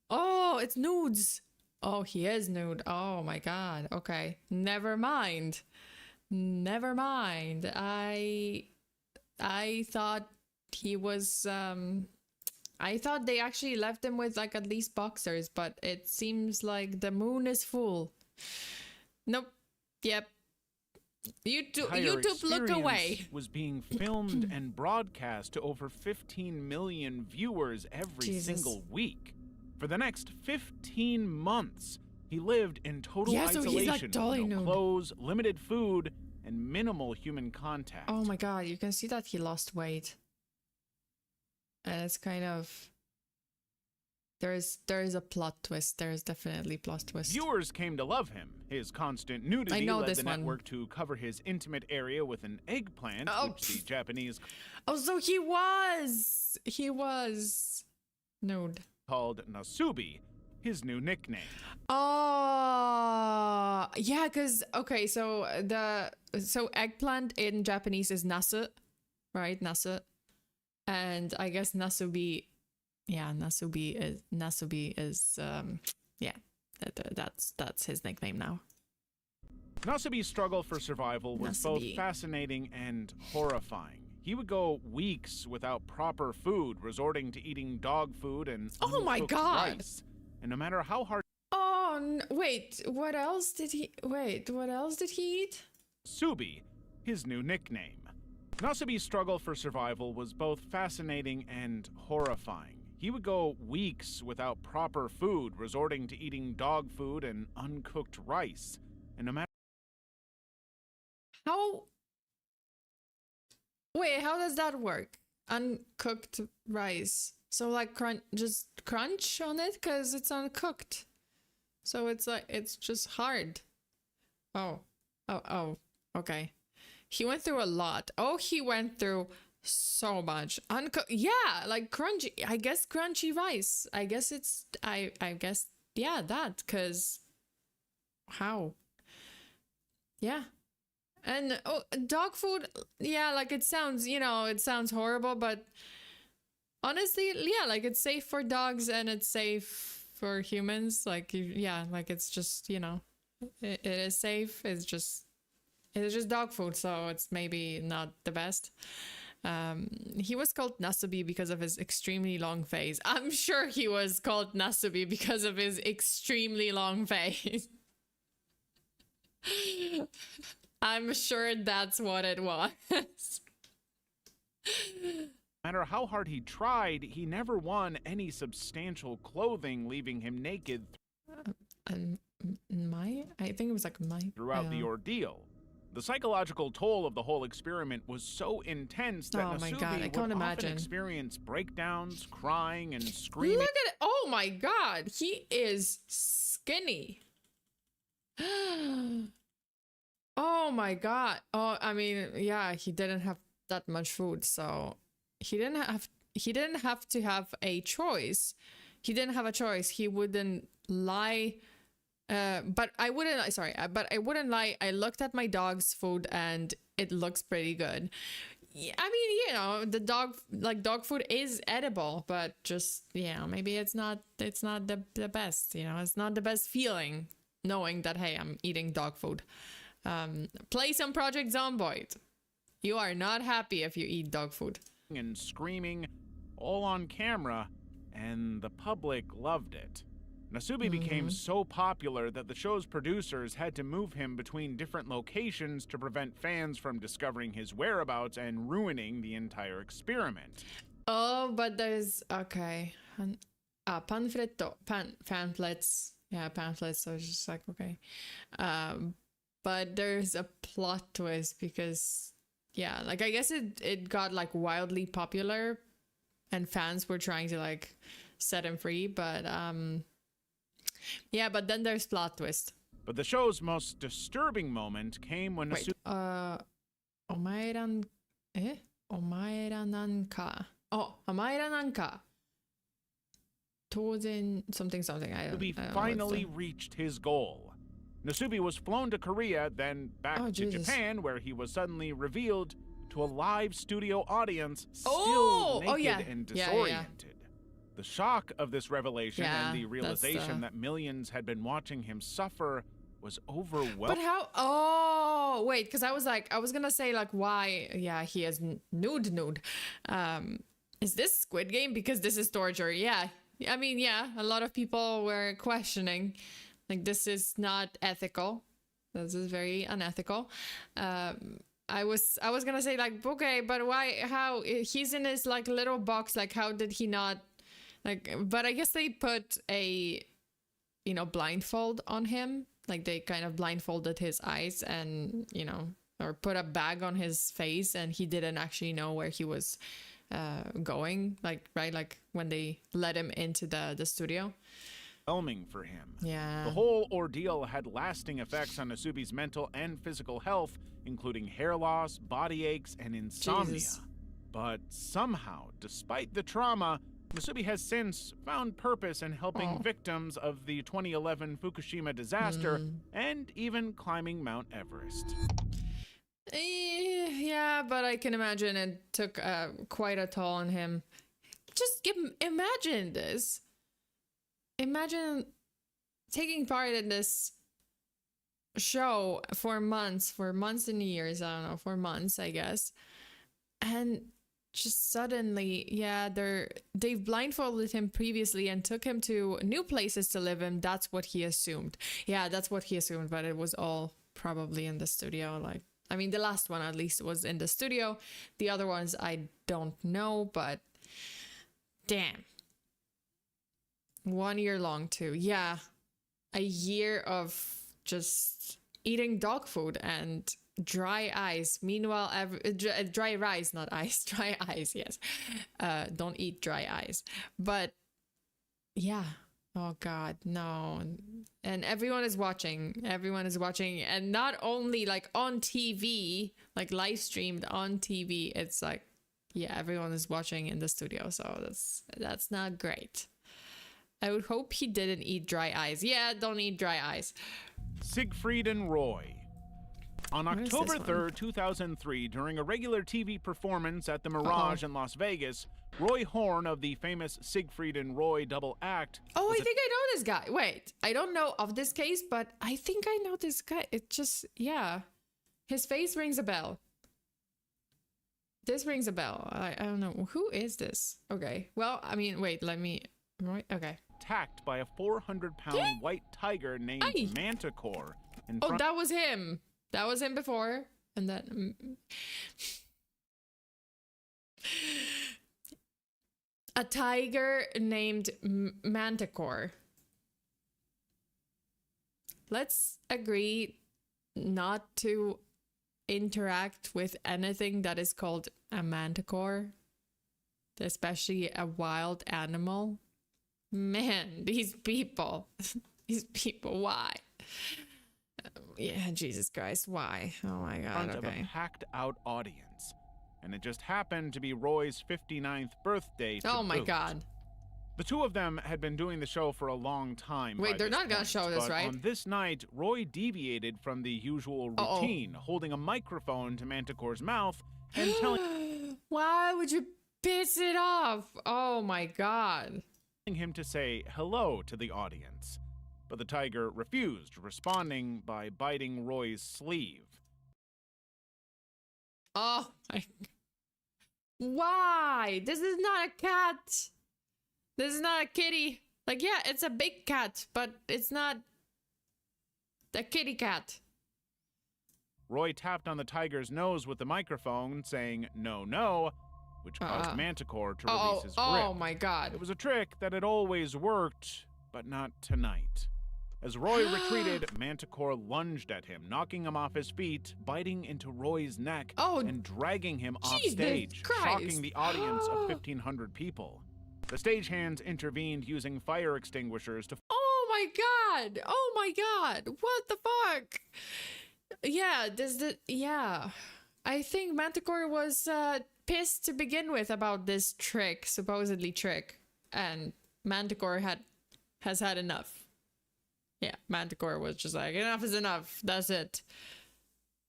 Oh, it's nudes. Oh, he is nude. Oh my god. Okay, never mind. I thought he was I thought they actually left him with like at least boxers, but it seems like the moon is full. Nope. Yep. YouTube, look away. Was being filmed and broadcast to over 15 million viewers every single week. For the next 15 months, he lived in total isolation, so he's like totally no nude. clothes, limited food, and minimal human contact. Oh my god, you can see that he lost weight. And it's kind of... There is a plot twist. There is definitely plot twist. Viewers came to love him. His constant nudity led the network to cover his intimate area with an eggplant, which the Japanese... Oh, so he was nude. Called Nasubi, his new nickname. Oh, yeah, because, okay, so eggplant in Japanese is nasu, right? Nasu. And I guess Nasubi is that's his nickname now. Nasubi's struggle for survival was both fascinating and horrifying. He would go weeks without proper food, resorting to eating dog food and uncooked rice. And no matter how hard... Oh, wait, what else did he eat? Subi, his new nickname. Nasubi's struggle for survival was both fascinating and horrifying. He would go weeks without proper food, resorting to eating dog food and uncooked rice. And no matter... How does that work? Uncooked rice. So like just crunch on it because it's uncooked. So it's like, it's just hard. Oh, okay. He went through a lot. Oh, he went through so much. Yeah, like crunchy. I guess crunchy rice. I guess it's, I guess, yeah, that, because how? Yeah. And dog food, yeah, like it sounds, it sounds horrible, but honestly, yeah, like it's safe for dogs and it's safe for humans. Like, yeah, like it's just, it is safe. It's just dog food, so it's maybe not the best. He was called Nasubi because of his extremely long face. I'm sure he was called Nasubi because of his extremely long face. I'm sure that's what it was. No matter how hard he tried, he never won any substantial clothing, leaving him naked I think it was like throughout the ordeal. The psychological toll of the whole experiment was so intense that Nasubi would often experience breakdowns, crying, and screaming. Look at it! Oh my god, he is skinny. Oh my god. Oh, I mean, yeah, he didn't have that much food, so he didn't have to have a choice. He didn't have a choice. He wouldn't lie. But I wouldn't lie. I looked at my dog's food and it looks pretty good. Yeah, I mean, the dog food is edible, but just, maybe it's not the best, it's not the best feeling knowing that, hey, I'm eating dog food. Play some Project Zomboid. You are not happy if you eat dog food. And screaming all on camera, and the public loved it. Nasubi became so popular that the show's producers had to move him between different locations to prevent fans from discovering his whereabouts and ruining the entire experiment. Oh, but there's okay. Pamphlets. Yeah, pamphlets. So it's just like okay. But there's a plot twist because yeah, like I guess it got like wildly popular, and fans were trying to like set him free, but yeah, but then there's plot twist. But the show's most disturbing moment came when Wait, Omairan Omairananka. Oh, Omairananka. Tozen something. Nasubi finally reached his goal. Nasubi was flown to Korea, then back to Japan, where he was suddenly revealed to a live studio audience, still naked and disoriented. The shock of this revelation and the realization that millions had been watching him suffer was overwhelming. But how? Oh, wait, because I was gonna say like, why? Yeah, he is nude. Is this Squid Game? Because this is torture. Yeah, I mean, yeah, a lot of people were questioning, like, this is not ethical. This is very unethical. I was gonna say like, okay, but why? How? He's in his like little box. Like, how did he not? Like, but I guess they put a, blindfold on him. Like they kind of blindfolded his eyes and, or put a bag on his face, and he didn't actually know where he was going. Like, right? Like when they let him into the studio. Overwhelming for him. Yeah. The whole ordeal had lasting effects on Nasubi's mental and physical health, including hair loss, body aches, and insomnia. Jesus. But somehow, despite the trauma, Nasubi has since found purpose in helping victims of the 2011 Fukushima disaster and even climbing Mount Everest. Yeah, but I can imagine it took quite a toll on him. Imagine this. Imagine taking part in this show for months and years. I don't know, for months, I guess. And just suddenly, they've blindfolded him previously and took him to new places to live in. That's what he assumed. Yeah, that's what he assumed, but it was all probably in the studio. Like, I mean, the last one at least was in the studio. The other ones, I don't know, but damn. 1 year long too. Yeah. A year of just eating dog food and dry ice. Meanwhile, dry rice, not ice. Dry ice, yes. Don't eat dry ice. But yeah. Oh God, no. And everyone is watching. And not only like on TV, like live streamed on TV. It's like, yeah, everyone is watching in the studio. So that's not great. I would hope he didn't eat dry ice. Yeah, don't eat dry ice. Siegfried and Roy. On October 3rd, 2003, during a regular TV performance at the Mirage in Las Vegas, Roy Horn of the famous Siegfried and Roy double act... Oh, I think I know this guy. Wait, I don't know of this case, but I think I know this guy. It just, yeah. His face rings a bell. This rings a bell. I don't know. Who is this? Okay. Well, I mean, wait, let me... Right, okay. Attacked by a 400-pound white tiger named Manticore. That was him. That was him before. And then... A tiger named Manticore. Let's agree not to interact with anything that is called a manticore. Especially a wild animal. Man, these people, why? Yeah, Jesus Christ, why? Oh my God, front of a packed-out audience, and it just happened to be Roy's 59th birthday. Oh my God! The two of them had been doing the show for a long time. Wait, they're not gonna show this, right? On this night, Roy deviated from the usual routine, holding a microphone to Manticore's mouth and telling. Why would you piss it off? Oh my God! Him to say hello to the audience, but the tiger refused, responding by biting Roy's sleeve. Oh my... Why? This is not a cat. This is not a kitty. Like, yeah, it's a big cat, but it's not the kitty cat. Roy tapped on the tiger's nose with the microphone, saying, "No, no," which caused Manticore to release his grip. Oh my god. It was a trick that had always worked, but not tonight. As Roy retreated, Manticore lunged at him, knocking him off his feet, biting into Roy's neck, and dragging him off stage, shocking the audience of 1,500 people. The stagehands intervened using fire extinguishers to... Oh my god! Oh my god! What the fuck? Yeah, I think Manticore was pissed to begin with about this trick, supposedly trick, and Manticore has had enough. Yeah, Manticore was just like, enough is enough. That's it.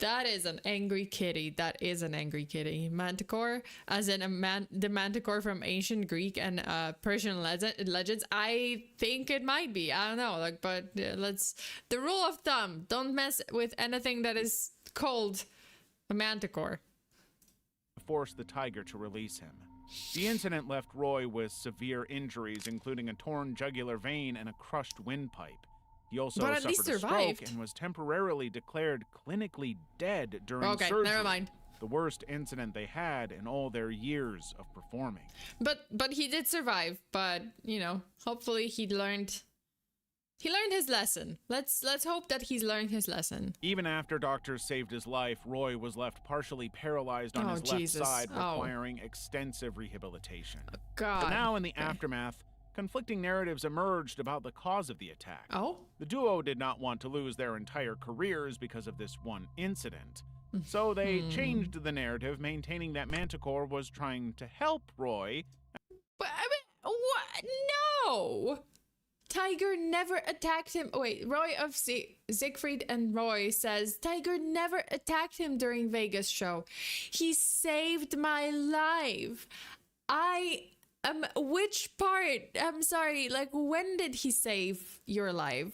That is an angry kitty. That is an angry kitty. Manticore, as in the Manticore from ancient Greek and Persian legends. I think it might be. I don't know. Like, but let's. The rule of thumb: don't mess with anything that is called a Manticore. Forced the tiger to release him. The incident left Roy with severe injuries, including a torn jugular vein and a crushed windpipe. He also suffered a stroke and was temporarily declared clinically dead during surgery. Never mind. The worst incident they had in all their years of performing. But he did survive. But you know, hopefully he learned his lesson. Let's hope that he's learned his lesson. Even after doctors saved his life, Roy was left partially paralyzed on his left side, requiring extensive rehabilitation. God. But now in the aftermath, conflicting narratives emerged about the cause of the attack. The duo did not want to lose their entire careers because of this one incident. So they changed the narrative, maintaining that Manticore was trying to help Roy. But I mean, what? No! Tiger never attacked him. Oh, wait, Roy of Siegfried and Roy says Tiger never attacked him during Vegas show. He saved my life. Which part? I'm sorry, like, when did he save your life?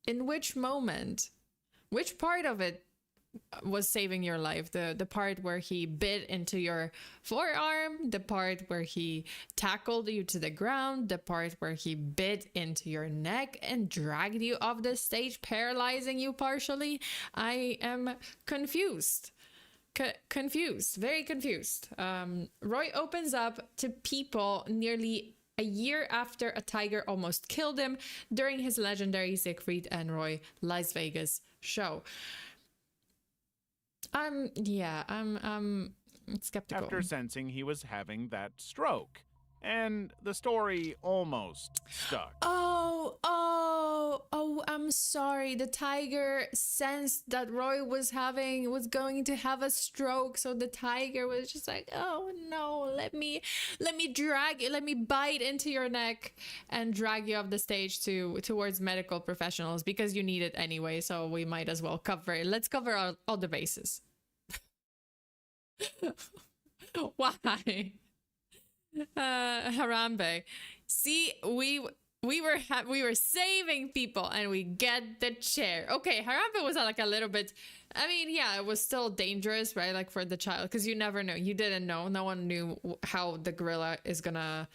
In which moment? Which part of it was saving your life? The part where he bit into your forearm, the part where he tackled you to the ground, the part where he bit into your neck and dragged you off the stage, paralyzing you partially? I am confused. Very confused. Roy opens up to people nearly a year after a tiger almost killed him during his legendary Siegfried and Roy Las Vegas show. I'm skeptical. After sensing he was having that stroke. And the story almost stuck. I'm sorry. The tiger sensed that Roy was going to have a stroke, so the tiger was just like, oh no, let me bite into your neck and drag you off the stage towards medical professionals because you need it anyway, so we might as well cover it. Let's cover all the bases. Why? Harambe. See, we were saving people and we get the chair. Okay, Harambe was like a little bit, I mean, yeah, it was still dangerous, right? Like for the child, because you never know. You didn't know. No one knew how the gorilla is gonna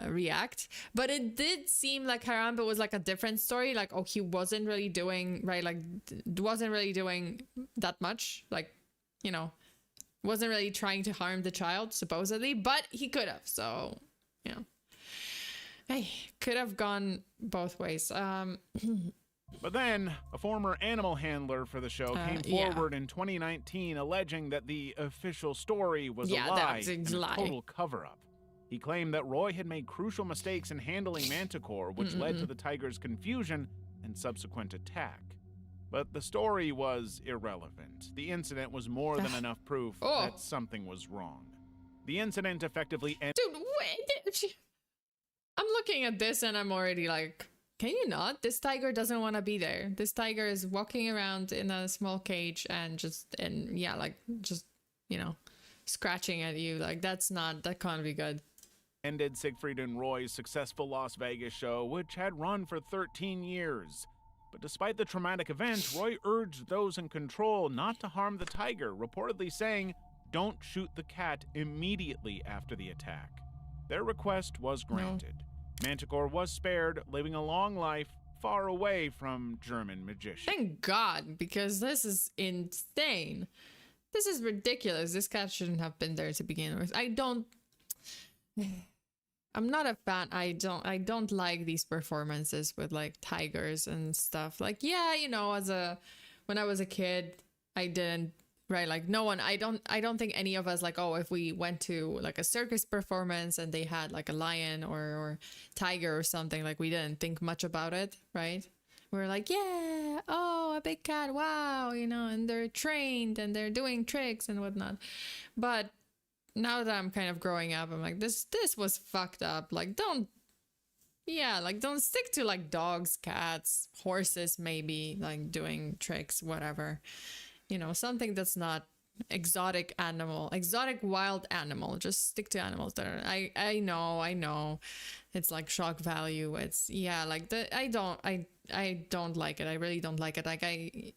react. But it did seem like Harambe was like a different story. Like, oh, he wasn't really doing, right? Like, wasn't really doing that much. Like, you know, wasn't really trying to harm the child, supposedly, but he could have. So, you know, hey, could have gone both ways. But then, a former animal handler for the show came forward in 2019 alleging that the official story was a lie and a total cover-up. He claimed that Roy had made crucial mistakes in handling Manticore, which led to the tiger's confusion and subsequent attack. But the story was irrelevant. The incident was more than enough proof that something was wrong. The incident effectively ended... Dude, wait. I'm looking at this and I'm already like, can you not? This tiger doesn't want to be there. This tiger is walking around in a small cage and just, you know, scratching at you. Like, that can't be good. Ended Siegfried and Roy's successful Las Vegas show, which had run for 13 years. But despite the traumatic event, Roy urged those in control not to harm the tiger, reportedly saying, "Don't shoot the cat immediately after the attack." Their request was granted. Manticore was spared, living a long life far away from German magicians. Thank God, because this is insane. This is ridiculous. This cat shouldn't have been there to begin with. I'm not a fan. I don't like these performances with like tigers and stuff. Like, yeah, you know, when I was a kid, I didn't, right? Like no one, I don't think any of us, like, oh, if we went to like a circus performance and they had like a lion or tiger or something, like we didn't think much about it, right? We're like, yeah, oh, a big cat, wow, you know, and they're trained and they're doing tricks and whatnot. But now that I'm kind of growing up, I'm like, this was fucked up. Like, don't stick to like dogs, cats, horses, maybe like doing tricks, whatever. You know, something that's not exotic wild animal. Just stick to animals that are, I know it's like shock value. It's, yeah, like I don't like it. I really don't like it. Like I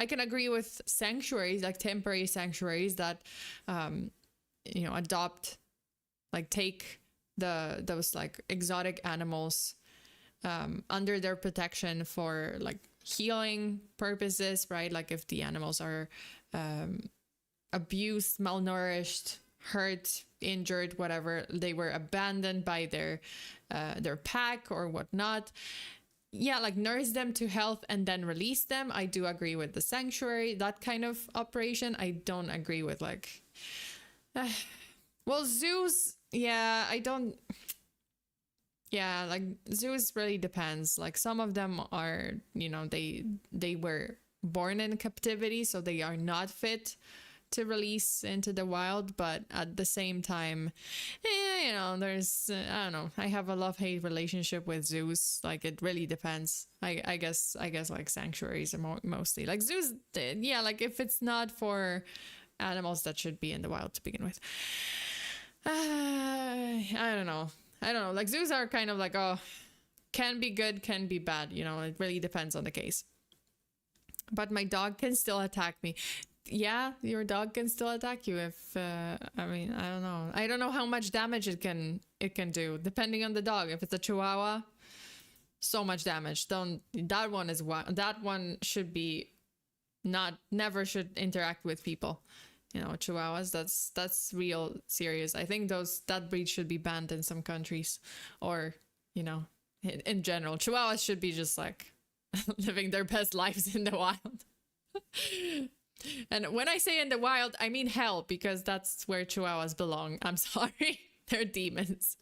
can agree with sanctuaries, like temporary sanctuaries that adopt, like take those like exotic animals under their protection for like healing purposes, right? Like if the animals are abused, malnourished, hurt, injured, whatever, they were abandoned by their pack or whatnot. Yeah, like nurse them to health and then release them. I do agree with the sanctuary, that kind of operation. I don't agree with like well, zoos, yeah, I don't. Yeah, like zoos really depends. Like some of them are, you know, they were born in captivity, so they are not fit to release into the wild. But at the same time, you know, there's I don't know. I have a love-hate relationship with zoos. Like it really depends. I guess like sanctuaries are mostly like zoos. Yeah, like if it's not for animals that should be in the wild to begin with. I don't know. Like zoos are kind of like, oh, can be good, can be bad. You know, it really depends on the case. But my dog can still attack me. Yeah, your dog can still attack you if, I mean, I don't know how much damage it can do, depending on the dog. If it's a Chihuahua, so much damage. That one should be never should interact with people. You know, Chihuahuas, that's real serious. I think that breed should be banned in some countries, or, you know, in general. Chihuahuas should be just like living their best lives in the wild. And when I say in the wild, I mean hell, because that's where Chihuahuas belong. I'm sorry. They're demons.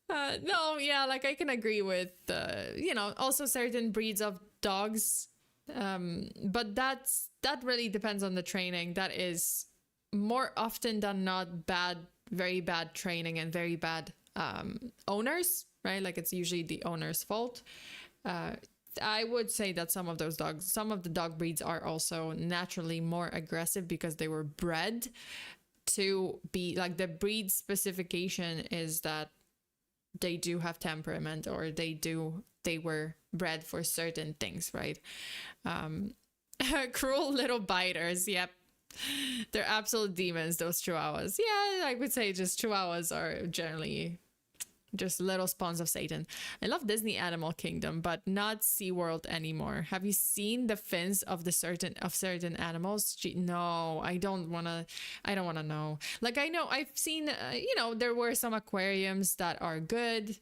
No, yeah, like I can agree with, you know, also certain breeds of dogs. But that really depends on the training. That is more often than not very bad training and very bad owners, right? Like it's usually the owner's fault. I would say that some of the dog breeds are also naturally more aggressive because they were bred to be like, the breed specification is that they do have temperament, or they were bred for certain things, right? Cruel little biters. Yep. They're absolute demons, those Chihuahuas. Yeah, I would say just Chihuahuas are generally just little spawns of Satan. I love Disney Animal Kingdom, but not SeaWorld anymore. Have you seen the fins of certain animals? No, I don't want to know. Like, I know I've seen, you know, there were some aquariums that are good.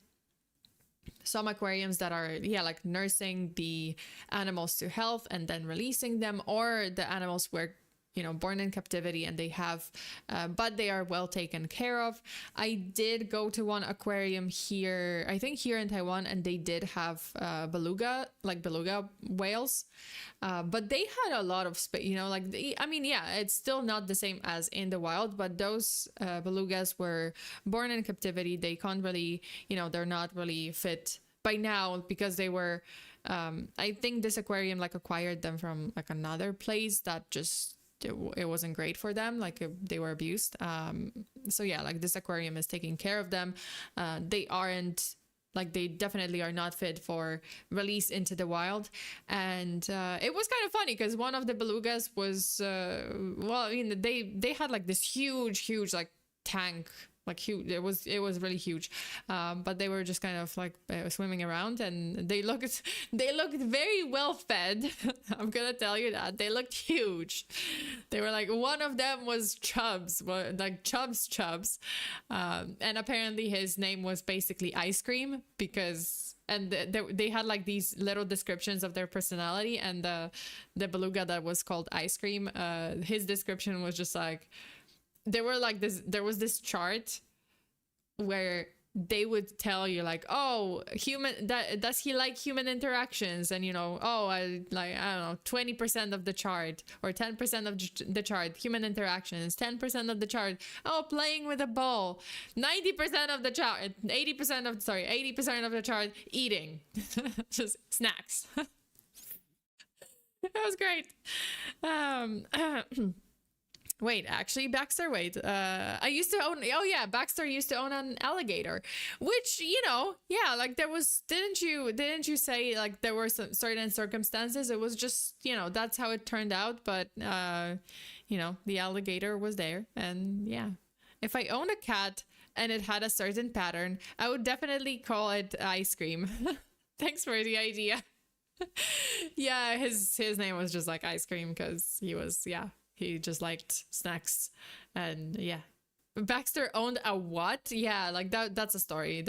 Some aquariums that are, yeah, like nursing the animals to health and then releasing them, or the animals were, you know, born in captivity and they have, but they are well taken care of. I did go to one aquarium here, I think here in Taiwan, and they did have beluga whales, but they had a lot of space, you know, like, I mean, yeah, it's still not the same as in the wild, but those belugas were born in captivity. They can't really, you know, they're not really fit by now because they were, I think this aquarium like acquired them from like another place that just, it wasn't great for them, like they were abused. So yeah, like this aquarium is taking care of them. They aren't, like, they definitely are not fit for release into the wild. And it was kind of funny because one of the belugas was well, I mean, they had like this huge like tank, like huge. It was really huge, but they were just kind of like swimming around, and they looked very well fed. I'm gonna tell you that they looked huge. They were like, one of them was Chubbs, like Chubbs, and apparently his name was basically Ice Cream because. And they had like these little descriptions of their personality, and the beluga that was called Ice Cream, his description was just like, there was this chart where they would tell you like, oh, does he like human interactions, and oh, I don't know, 20% of the chart or 10% of the chart human interactions, 10% of the chart, oh, playing with a ball, 90% of the chart, 80% of the chart eating, just snacks. That was great. Wait, actually, Baxter, I used to own, Baxter used to own an alligator, which, yeah, like there was, didn't you say like there were some certain circumstances? It was just, that's how it turned out. But, the alligator was there, and yeah, if I owned a cat and it had a certain pattern, I would definitely call it Ice Cream. Thanks for the idea. Yeah, his name was just like Ice Cream because he just liked snacks. And yeah, Baxter owned a what? Yeah, like that's a story.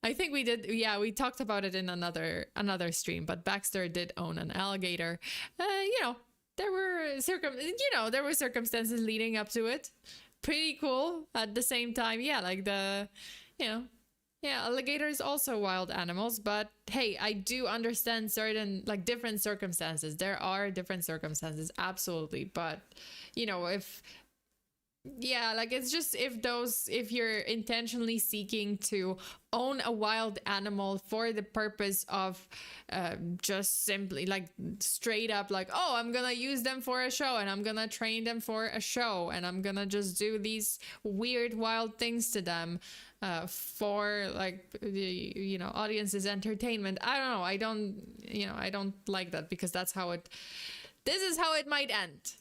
I think we did. Yeah, we talked about it in another stream, but Baxter did own an alligator. There were circumstances leading up to it. Pretty cool at the same time. Yeah, like yeah, alligators also wild animals, but hey, I do understand certain, like, different circumstances. There are different circumstances, absolutely. But, it's just if you're intentionally seeking to own a wild animal for the purpose of just simply, like, straight up, like, oh, I'm gonna use them for a show, and I'm gonna train them for a show, and I'm gonna just do these weird, wild things to them. For like the audience's entertainment. I don't know. I don't like that because this is how it might end.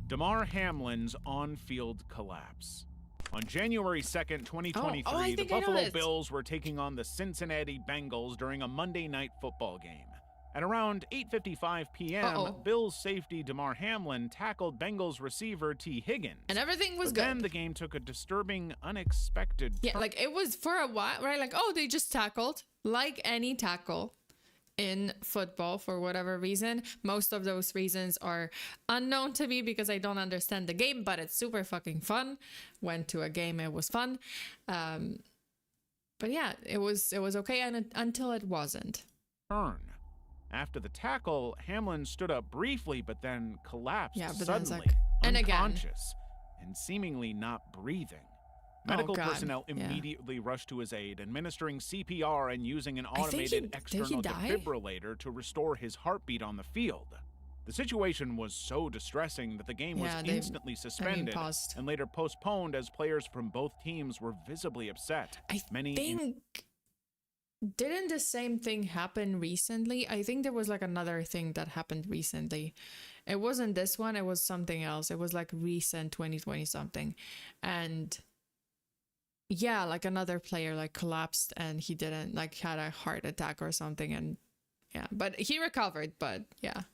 Damar Hamlin's on-field collapse. On January 2nd, 2023, the Buffalo Bills were taking on the Cincinnati Bengals during a Monday Night Football game. At around 8:55 p.m., Bills safety Damar Hamlin tackled Bengals receiver T. Higgins. And everything was good. Then the game took a disturbing, unexpected turn. Yeah, like it was for a while, right? Like, oh, they just tackled, like any tackle in football for whatever reason. Most of those reasons are unknown to me because I don't understand the game, but it's super fucking fun. Went to a game, it was fun. But yeah, it was okay until it wasn't. After the tackle, Hamlin stood up briefly, but then collapsed suddenly, and unconscious, and seemingly not breathing. Medical personnel immediately rushed to his aid, administering CPR and using an automated external defibrillator to restore his heartbeat on the field. The situation was so distressing that the game was instantly suspended and later postponed as players from both teams were visibly upset. Didn't the same thing happen recently? I think there was like another thing that happened recently. It wasn't this one, it was something else. It was like recent 2020 something. And yeah, like another player like collapsed and he didn't, like, had a heart attack or something. And yeah, but he recovered, but yeah.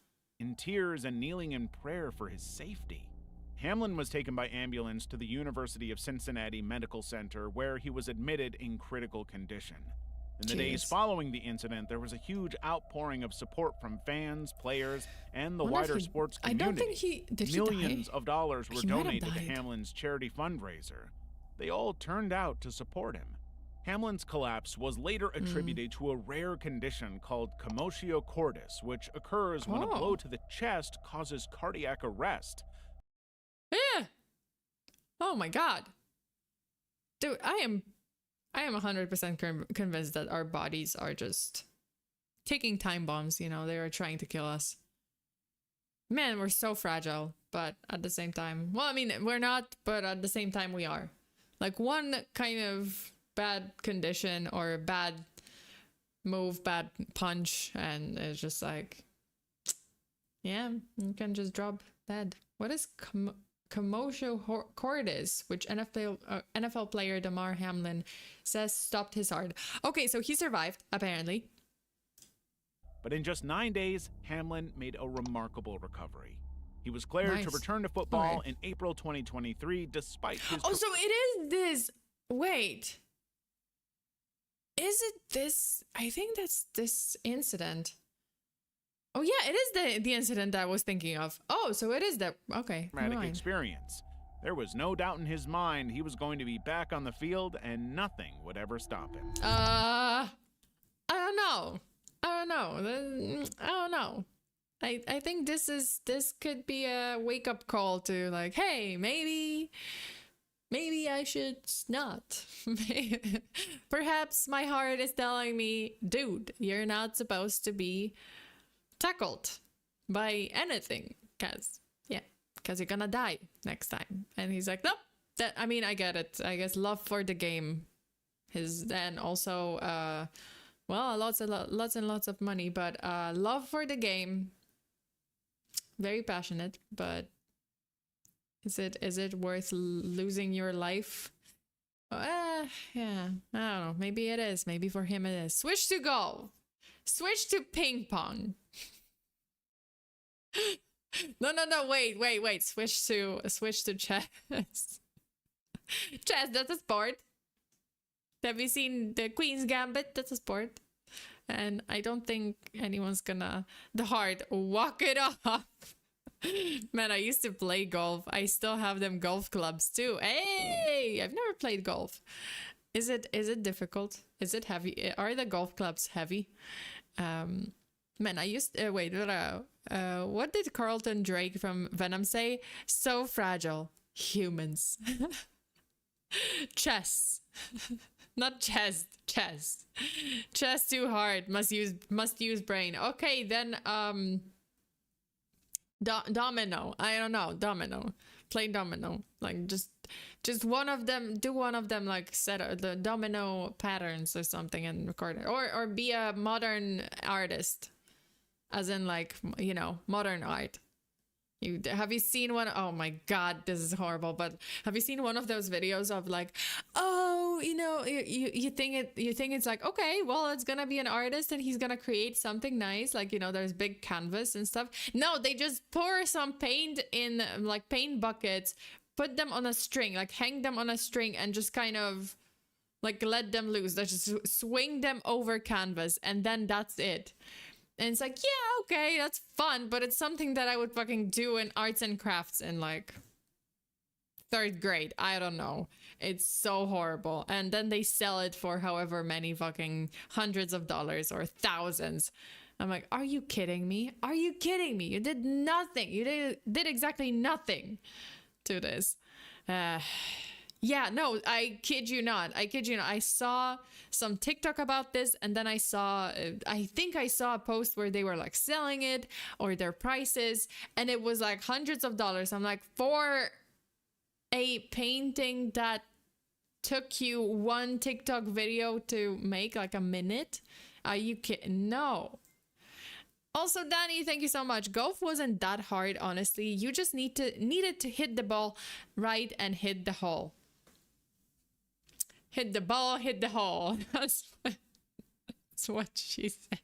In tears and kneeling in prayer for his safety. Hamlin was taken by ambulance to the University of Cincinnati Medical Center where he was admitted in critical condition. In the days following the incident, there was a huge outpouring of support from fans, players, and the wider sports community. I don't think Millions of dollars were donated to Hamlin's charity fundraiser. They all turned out to support him. Hamlin's collapse was later attributed to a rare condition called commotio cordis, which occurs when a blow to the chest causes cardiac arrest. Yeah. Oh my God. Dude, I am 100% convinced that our bodies are just ticking time bombs, they are trying to kill us. Man, we're so fragile, but at the same time, well, I mean, we're not, but at the same time we are. Like one kind of bad condition or bad move, bad punch, and it's just like, yeah, you can just drop dead. What is cordis, which NFL player Damar Hamlin says stopped his heart. Okay, so he survived, apparently. But in just 9 days, Hamlin made a remarkable recovery. He was cleared to return to football in April 2023 despite his... Oh, so it is this... Wait. Is it this? I think that's this incident. Oh yeah, it is the incident I was thinking of. Oh, so it is that. Okay. Traumatic experience. There was no doubt in his mind he was going to be back on the field and nothing would ever stop him. I don't know. I don't know. I think this could be a wake-up call to like, hey, maybe I should not. Perhaps my heart is telling me, dude, you're not supposed to be tackled by anything, because you're gonna die next time. And he's like, nope. I get it. I guess love for the game and also lots and lots of money, but love for the game, very passionate, but is it worth losing your life? Yeah, I don't know. Maybe it is. Maybe for him it is. Switch to golf. Switch to ping pong. No. Wait. Switch to chess. Chess, that's a sport. Have you seen the Queen's Gambit? That's a sport. And I don't think anyone's gonna walk it off. Man, I used to play golf. I still have them golf clubs too. Hey, I've never played golf. Is it difficult? Is it heavy? Are the golf clubs heavy? Man, I used to, what did Carlton Drake from Venom say? So fragile. Humans. Chess. Not chess. Chess too hard. Must use brain. Okay, then domino. I don't know. Domino. Play domino. Like just one of them. Do one of them. Like set the domino patterns or something and record it. Or be a modern artist, as in like modern art. Have you seen one? Oh my god, this is horrible. But have you seen one of those videos of like, oh, you think it's like, okay, well, it's gonna be an artist and he's gonna create something nice, like there's big canvas and stuff. No, they just pour some paint in like paint buckets, put them on a string, like hang them on a string, and just kind of like let them loose. They just swing them over canvas, and then that's it. And it's like, yeah, okay, that's fun, but it's something that I would fucking do in arts and crafts in like 3rd grade. I don't know. It's so horrible. And then they sell it for however many fucking hundreds of dollars or thousands. I'm like, are you kidding me? Are you kidding me? You did nothing. You did exactly nothing to this. Yeah, no, I kid you not. I saw some TikTok about this, and then I think I saw a post where they were like selling it or their prices, and it was like hundreds of dollars. I'm like, for a painting that took you one TikTok video to make, like a minute? Are you kidding? No. Also, Danny, thank you so much. Golf wasn't that hard, honestly. You just needed to hit the ball right and hit the hole. Hit the ball, hit the hole. That's what she said.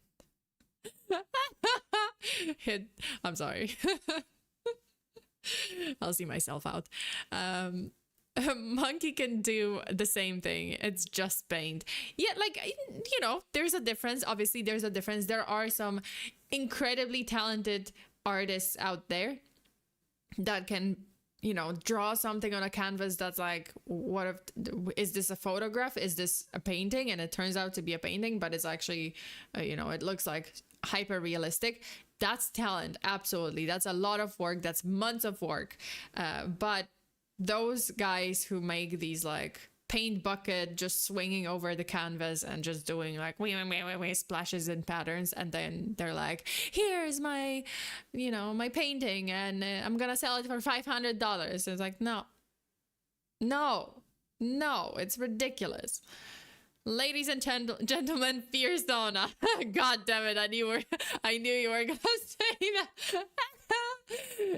I'm sorry. I'll see myself out. Monkey can do the same thing. It's just paint. Yeah, like, there's a difference. Obviously, there's a difference. There are some incredibly talented artists out there that can draw something on a canvas that's like, is this a photograph? Is this a painting? And it turns out to be a painting, but it's actually, it looks like hyper realistic. That's talent. Absolutely. That's a lot of work. That's months of work. But those guys who make these like paint bucket just swinging over the canvas and just doing like splashes and patterns, and then they're like, here's my my painting, and I'm gonna sell it for $500. It's like, no, it's ridiculous. Ladies and gentlemen, Fearsona. God damn it, I knew you were gonna say that.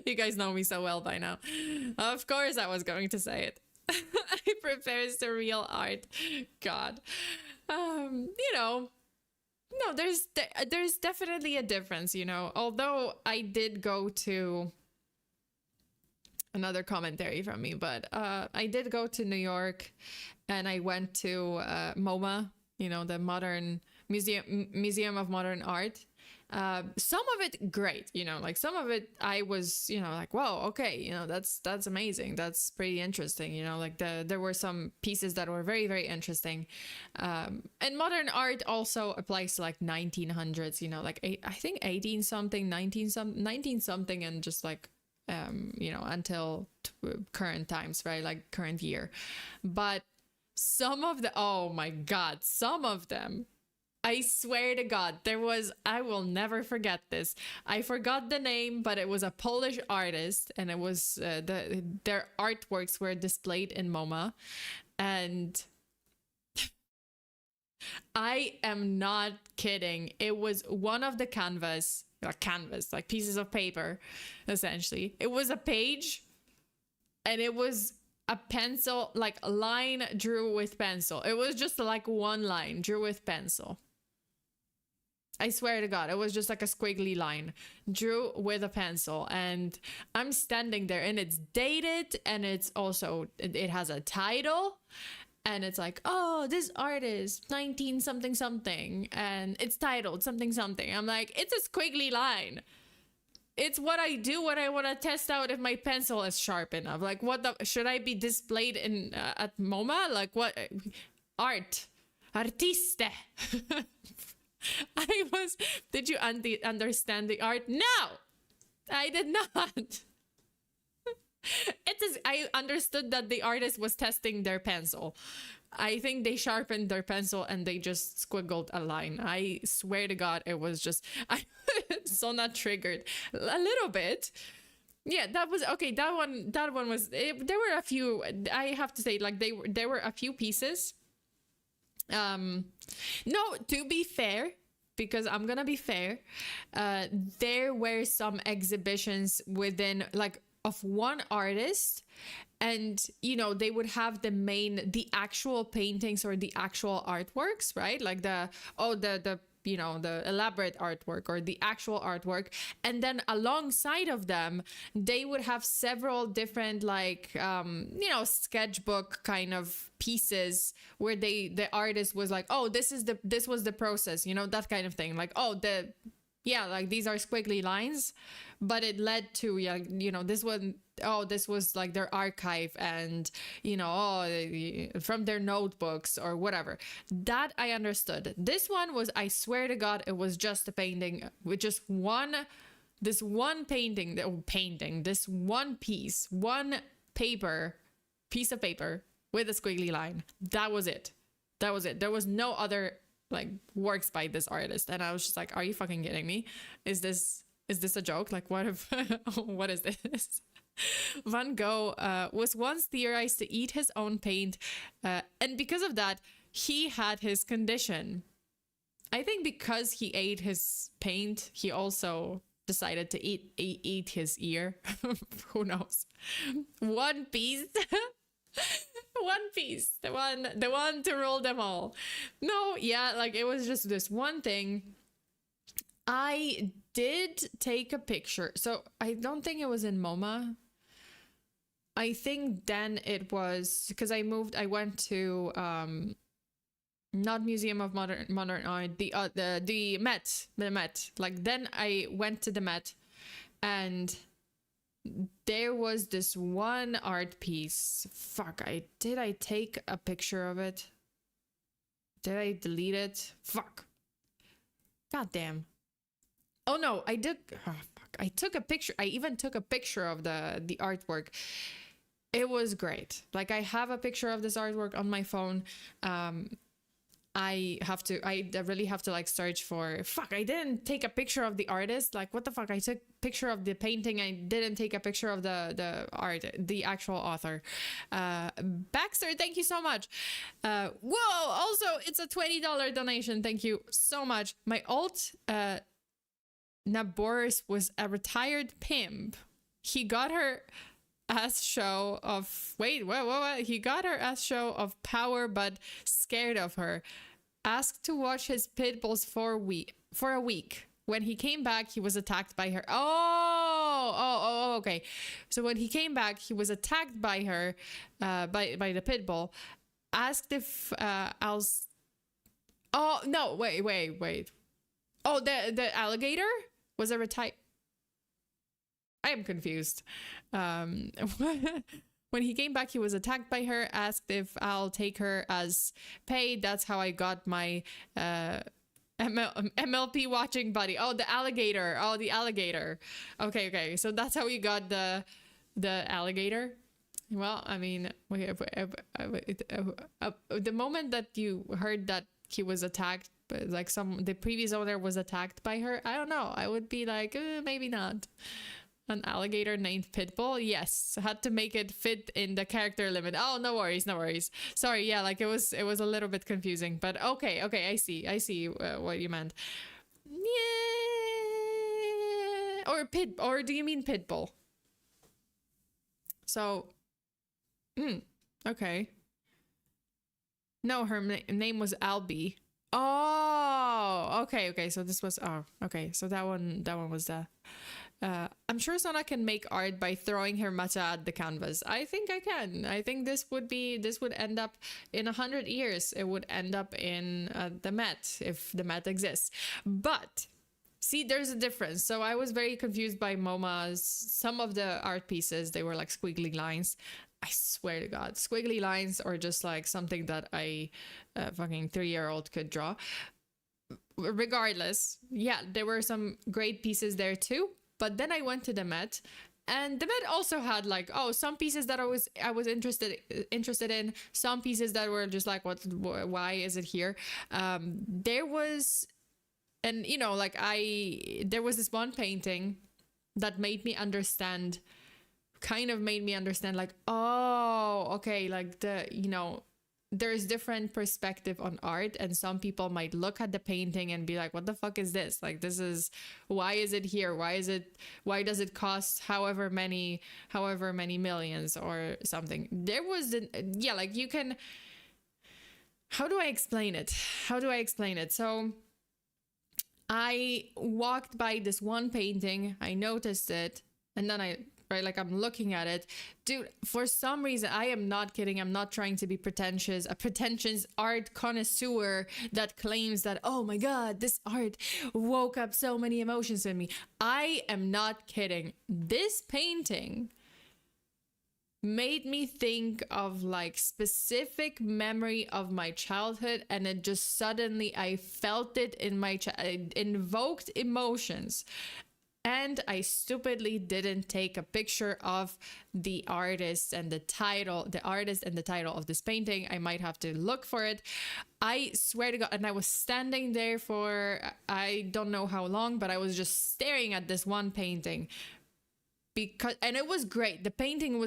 You guys know me so well by now. Of course I was going to say it. I prefer surreal art. God. You know, no, there's definitely a difference, you know. Although I did go to another commentary from me, but I did go to New York and I went to MoMA, you know, the modern museum of modern art. Some of it great, you know, like some of it I was, you know, like, whoa, okay, you know, that's amazing, that's pretty interesting, you know, like there were some pieces that were very, very interesting. And modern art also applies to like 1900s, you know, like I think 18 something, 19 something, and just like you know, until current times, right, like current year. But some of the, oh my god, some of them, I swear to God, there was, I will never forget this. I forgot the name, but it was a Polish artist, and it was their artworks were displayed in MoMA, and I am not kidding. It was one of the canvas, like pieces of paper, essentially. It was a page, and it was a pencil, like a line drew with pencil. It was just like one line drew with pencil. I swear to God, it was just like a squiggly line drew with a pencil, and I'm standing there, and it's dated, and it's also, it has a title, and it's like, oh, this artist 19 something something, and it's titled something something. I'm like, it's a squiggly line. It's what I do when I want to test out if my pencil is sharp enough. Like, what the, should I be displayed in at MoMA? Like, what? Art, artiste. I was, did you understand the art? No, I did not. I understood that the artist was testing their pencil. I think they sharpened their pencil and they just squiggled a line. I swear to God, it was just, so not triggered a little bit. Yeah, that was okay. That one was, there were a few, I have to say, like there were a few pieces. No, to be fair, because I'm gonna be fair, there were some exhibitions within, like, of one artist, and you know, they would have the actual paintings or the actual artworks, right? Like the you know, the elaborate artwork or the actual artwork, and then alongside of them they would have several different, like, you know, sketchbook kind of pieces where the artist was like, oh, this was the process, you know, that kind of thing, like, oh, yeah, like these are squiggly lines, but it led to, yeah, you know, this one, oh, this was like their archive, and you know, oh, from their notebooks or whatever. That I understood. This one was, I swear to God, it was just a painting with just this one piece of paper with a squiggly line. That was it. There was no other, like, works by this artist, and I was just like, are you fucking kidding me? Is this a joke? Like, what if what is this? Van Gogh was once theorized to eat his own paint, and because of that, he had his condition. I think because he ate his paint, he also decided to eat his ear. Who knows? One Piece. One Piece, the one to rule them all. No, yeah, like, it was just this one thing. I did take a picture, so I don't think it was in MoMA. I think then it was, because I went to not Museum of Modern Art, the Met. Like, then I went to the Met, and there was this one art piece. Fuck, did I take a picture of it? Did I delete it? Fuck. God damn. Oh no, I did. Oh, fuck. I took a picture. I even took a picture of the artwork. It was great. Like, I have a picture of this artwork on my phone. I really have to, like, search for, fuck, I didn't take a picture of the artist. Like, what the fuck? I took a picture of the painting. I didn't take a picture of the art, the actual author. Baxter, thank you so much. Whoa, also, it's a $20 donation. Thank you so much. My alt, Naboris, was a retired pimp he got her ass show of what? He got her ass show of power, but scared of her. Asked to watch his pit bulls for a week. When he came back, he was attacked by her. Okay. So when he came back, he was attacked by her, by the pit bull. Asked if Oh no! Wait. Oh, the alligator was a retired. I am confused. When he came back, he was attacked by her. Asked if I'll take her as paid. That's how I got my MLP watching buddy. Oh, the alligator. Okay. So that's how we got the alligator. Well, I mean, the moment that you heard that he was attacked, like the previous owner was attacked by her, I don't know. I would be like, maybe not. An alligator named Pitbull? Yes, had to make it fit in the character limit. Oh, no worries. Sorry, yeah, like it was a little bit confusing, but okay, I see what you meant. Yeah, or do you mean Pitbull? So, okay. No, her name was Albie. Oh, okay. So this was okay. So that one was the. I'm sure Sona can make art by throwing her matcha at the canvas. I think I can. I think this would end up in 100 years. It would end up in the Met, if the Met exists. But see, there's a difference. So I was very confused by MoMA's. Some of the art pieces, they were like squiggly lines. I swear to God, squiggly lines or just like something that a fucking 3-year-old could draw. Regardless, yeah, there were some great pieces there too. But then I went to the Met, and the Met also had like, some pieces that I was interested in, some pieces that were just like, why is it here? There was, and you know, like there was this one painting that made me understand like, oh, okay, like there's different perspective on art, and some people might look at the painting and be like, what the fuck is this? Like, why is it here? Why does it cost however many millions or something? There was like you can, how do I explain it? So I walked by this one painting, I noticed it, and then like I'm looking at it, dude, for some reason, I am not kidding, I'm not trying to be pretentious, a pretentious art connoisseur that claims that, oh my God, this art woke up so many emotions in me. I am not kidding. This painting made me think of like specific memory of my childhood, and it just suddenly, I felt it in my it invoked emotions. And I stupidly didn't take a picture of the artist and the title of this painting. I might have to look for it. I swear to God. And I was standing there for, I don't know how long, but I was just staring at this one painting and it was great. The painting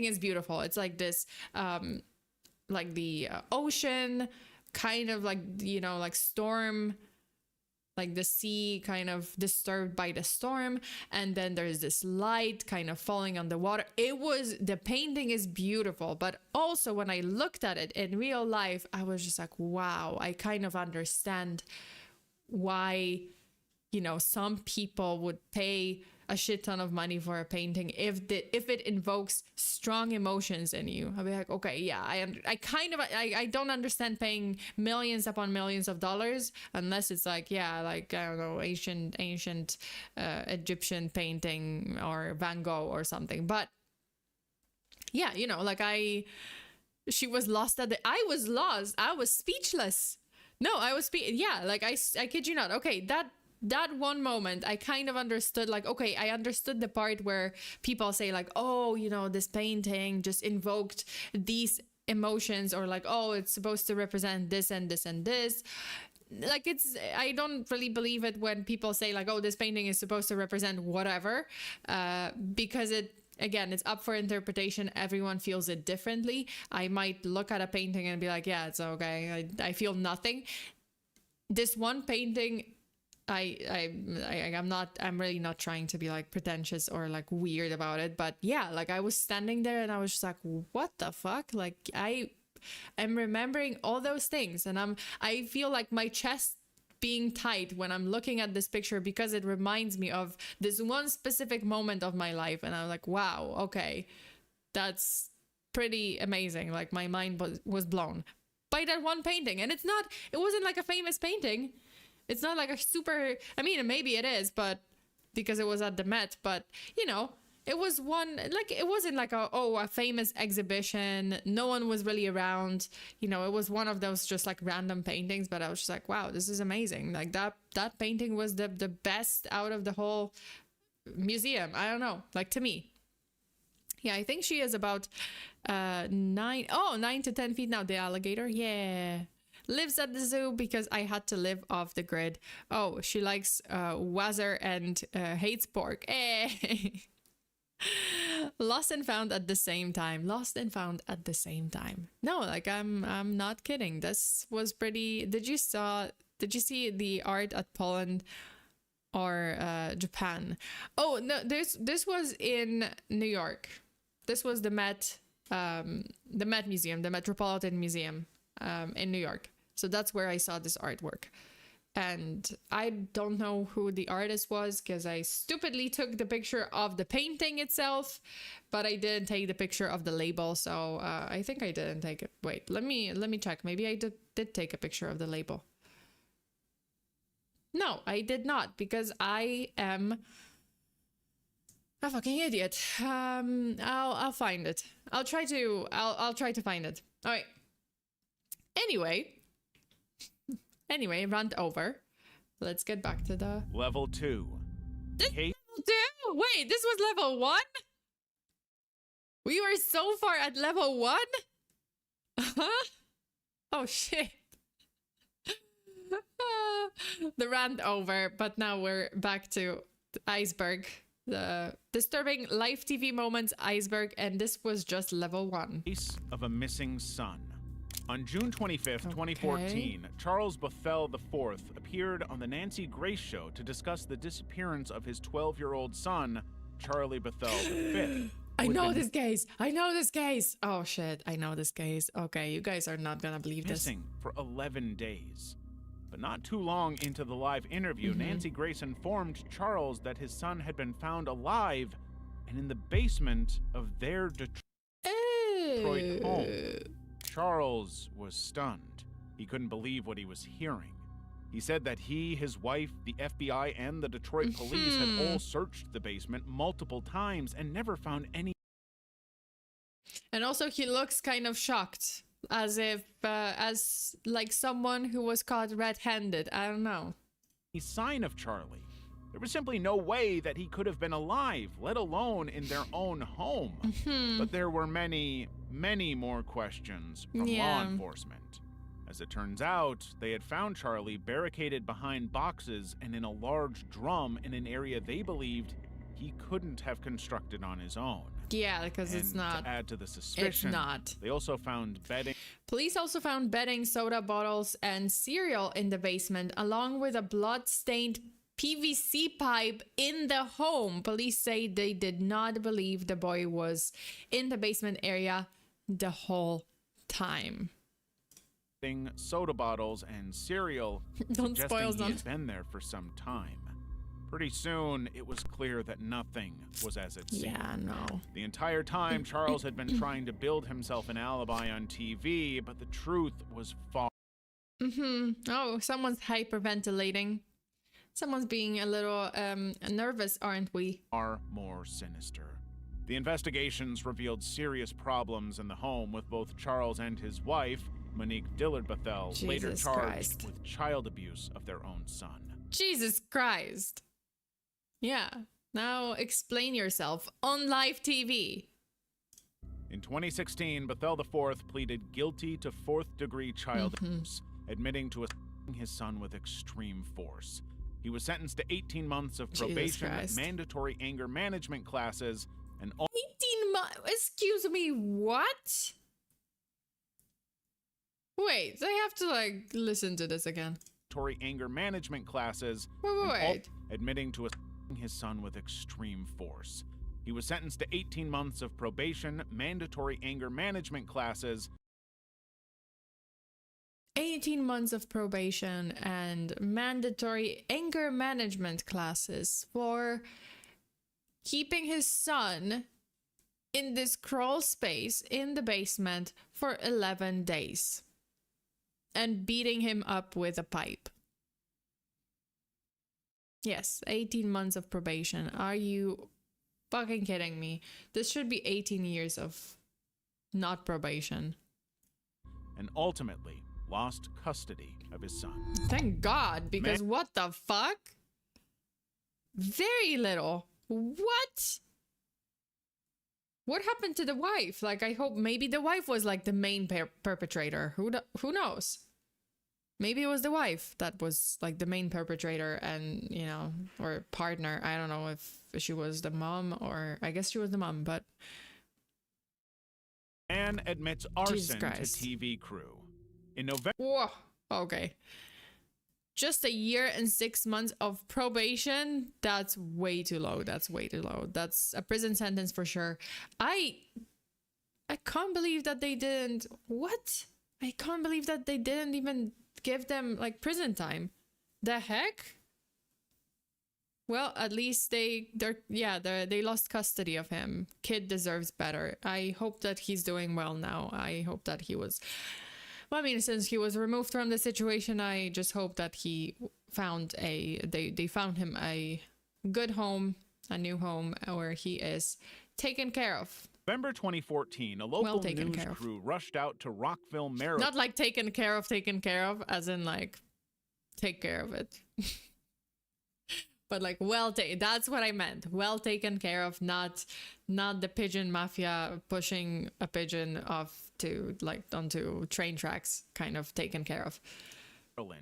is beautiful. It's like this, like the ocean, kind of like, like storm, like the sea kind of disturbed by the storm, and then there's this light kind of falling on the water. The painting is beautiful, but also when I looked at it in real life, I was just like, wow, I kind of understand why, some people would pay a shit ton of money for a painting if it invokes strong emotions in you. I'll be like, okay, yeah, I don't understand paying millions upon millions of dollars unless it's like, yeah, like, I don't know, ancient Egyptian painting or Van Gogh or something. But yeah, like she was lost I was lost. I was speechless. No, I was like I kid you not. Okay, that one moment, I kind of understood, like, okay, I understood the part where people say like, oh, this painting just invoked these emotions, or like, oh, it's supposed to represent this and this and this. Like, I don't really believe it when people say like, oh, this painting is supposed to represent whatever, because again, it's up for interpretation. Everyone feels it differently. I might look at a painting and be like, yeah, it's okay. I feel nothing. This one painting, I'm really not trying to be like pretentious or like weird about it, but yeah, like I was standing there and I was just like, what the fuck? Like I'm remembering all those things, and I feel like my chest being tight when I'm looking at this picture because it reminds me of this one specific moment of my life, and I'm like, wow, okay, that's pretty amazing. Like my mind was blown by that one painting, and it wasn't like a famous painting. It's not like a super, I mean, maybe it is, but because it was at the Met, but you know, it was one, like, it wasn't like a famous exhibition. No one was really around. You know, it was one of those just like random paintings, but I was just like, wow, this is amazing. Like that painting was the best out of the whole museum. I don't know, like to me. Yeah, I think she is about 9 to 10 feet now. The alligator, yeah. Lives at the zoo because I had to live off the grid. Oh, she likes Wazzer and hates pork. Eh. Lost and found at the same time. Lost and found at the same time. No, like I'm not kidding. This was pretty. Did you see the art at Poland or Japan? Oh no, this was in New York. This was the Met Museum, the Metropolitan Museum in New York. So that's where I saw this artwork. And I don't know who the artist was because I stupidly took the picture of the painting itself, but I didn't take the picture of the label. So I think I didn't take it. Wait, let me check. Maybe I did take a picture of the label. No, I did not, because I am a fucking idiot. I'll find it. I'll try to find it. All right. Anyway, rant over. Let's get back to the Level 2. Level 2? Wait, this was level 1? We were so far at level 1? Oh shit. The rant over, but now we're back to the iceberg. The disturbing live TV moments iceberg, and this was just level 1. Case of a missing son. On June 25th, 2014, Charles Bethel IV appeared on the Nancy Grace Show to discuss the disappearance of his 12-year-old son, Charlie Bethel V. I know this case. Oh shit, I know this case. Okay, you guys are not gonna believe this. Missing for 11 days. But not too long into the live interview, Nancy Grace informed Charles that his son had been found alive and in the basement of their Detroit home. Charles was stunned. He couldn't believe what he was hearing. He said that he, his wife, the FBI, and the Detroit police had all searched the basement multiple times and never found any. And also he looks kind of shocked, as if, as like someone who was caught red-handed. I don't know. Any sign of Charlie. There was simply no way that he could have been alive, let alone in their own home. But there were many, many more questions from law enforcement. As it turns out, they had found Charlie barricaded behind boxes and in a large drum in an area they believed he couldn't have constructed on his own. Yeah, because it's not. To add to the suspicion, it's not. They also found bedding. Police also found bedding, soda bottles, and cereal in the basement, along with a blood-stained PVC pipe in the home. Police say they did not believe the boy was in the basement area the whole time. Soda bottles and cereal, Don't spoil suggesting he had been there for some time. Pretty soon, it was clear that nothing was as it seemed. Yeah, no. The entire time, Charles had been trying to build himself an alibi on TV, but the truth was far. Oh, someone's hyperventilating. Someone's being a little nervous, aren't we? Far more sinister. The investigations revealed serious problems in the home with both Charles and his wife, Monique Dillard Bethel, later charged with child abuse of their own son. Jesus Christ. Yeah. Now explain yourself on live TV. In 2016, Bethel IV pleaded guilty to fourth-degree child abuse, admitting to assaulting his son with extreme force. He was sentenced to 18 months of probation, mandatory anger management classes, and 18 months? Excuse me, what? Wait, I have to, like, listen to this again. mandatory anger management classes, Wait. admitting to assaulting his son with extreme force. He was sentenced to 18 months of probation, mandatory anger management classes, 18 months of probation and mandatory anger management classes for keeping his son in this crawl space in the basement for 11 days and beating him up with a pipe. Yes, 18 months of probation. Are you fucking kidding me? This should be 18 years of not probation. and ultimately lost custody of his son. Thank God, because what the fuck? Very little. What? What happened to the wife? Like, I hope maybe the wife was like the main perpetrator. Who knows? Maybe it was the wife that was like the main perpetrator and, you know, or partner. I don't know if she was the mom or I guess she was the mom, but. Man admits arson to TV crew. In November. Whoa. Okay. Just a year and 6 months of probation. That's way too low. That's way too low. That's a prison sentence for sure. I can't believe that they didn't. What? I can't believe that they didn't even give them like prison time. The heck? Well, at least they lost custody of him. Kid deserves better. I hope that he's doing well now. I hope that he was. Well, I mean, since he was removed from the situation, I just hope that he found they found him a good home, a new home where he is taken care of. November 2014, a local news crew rushed out to Rockville, Maryland. Not like taken care of, as in like take care of it. But like that's what I meant. Well taken care of, not the pigeon mafia pushing a pigeon off to like onto train tracks, kind of taken care of.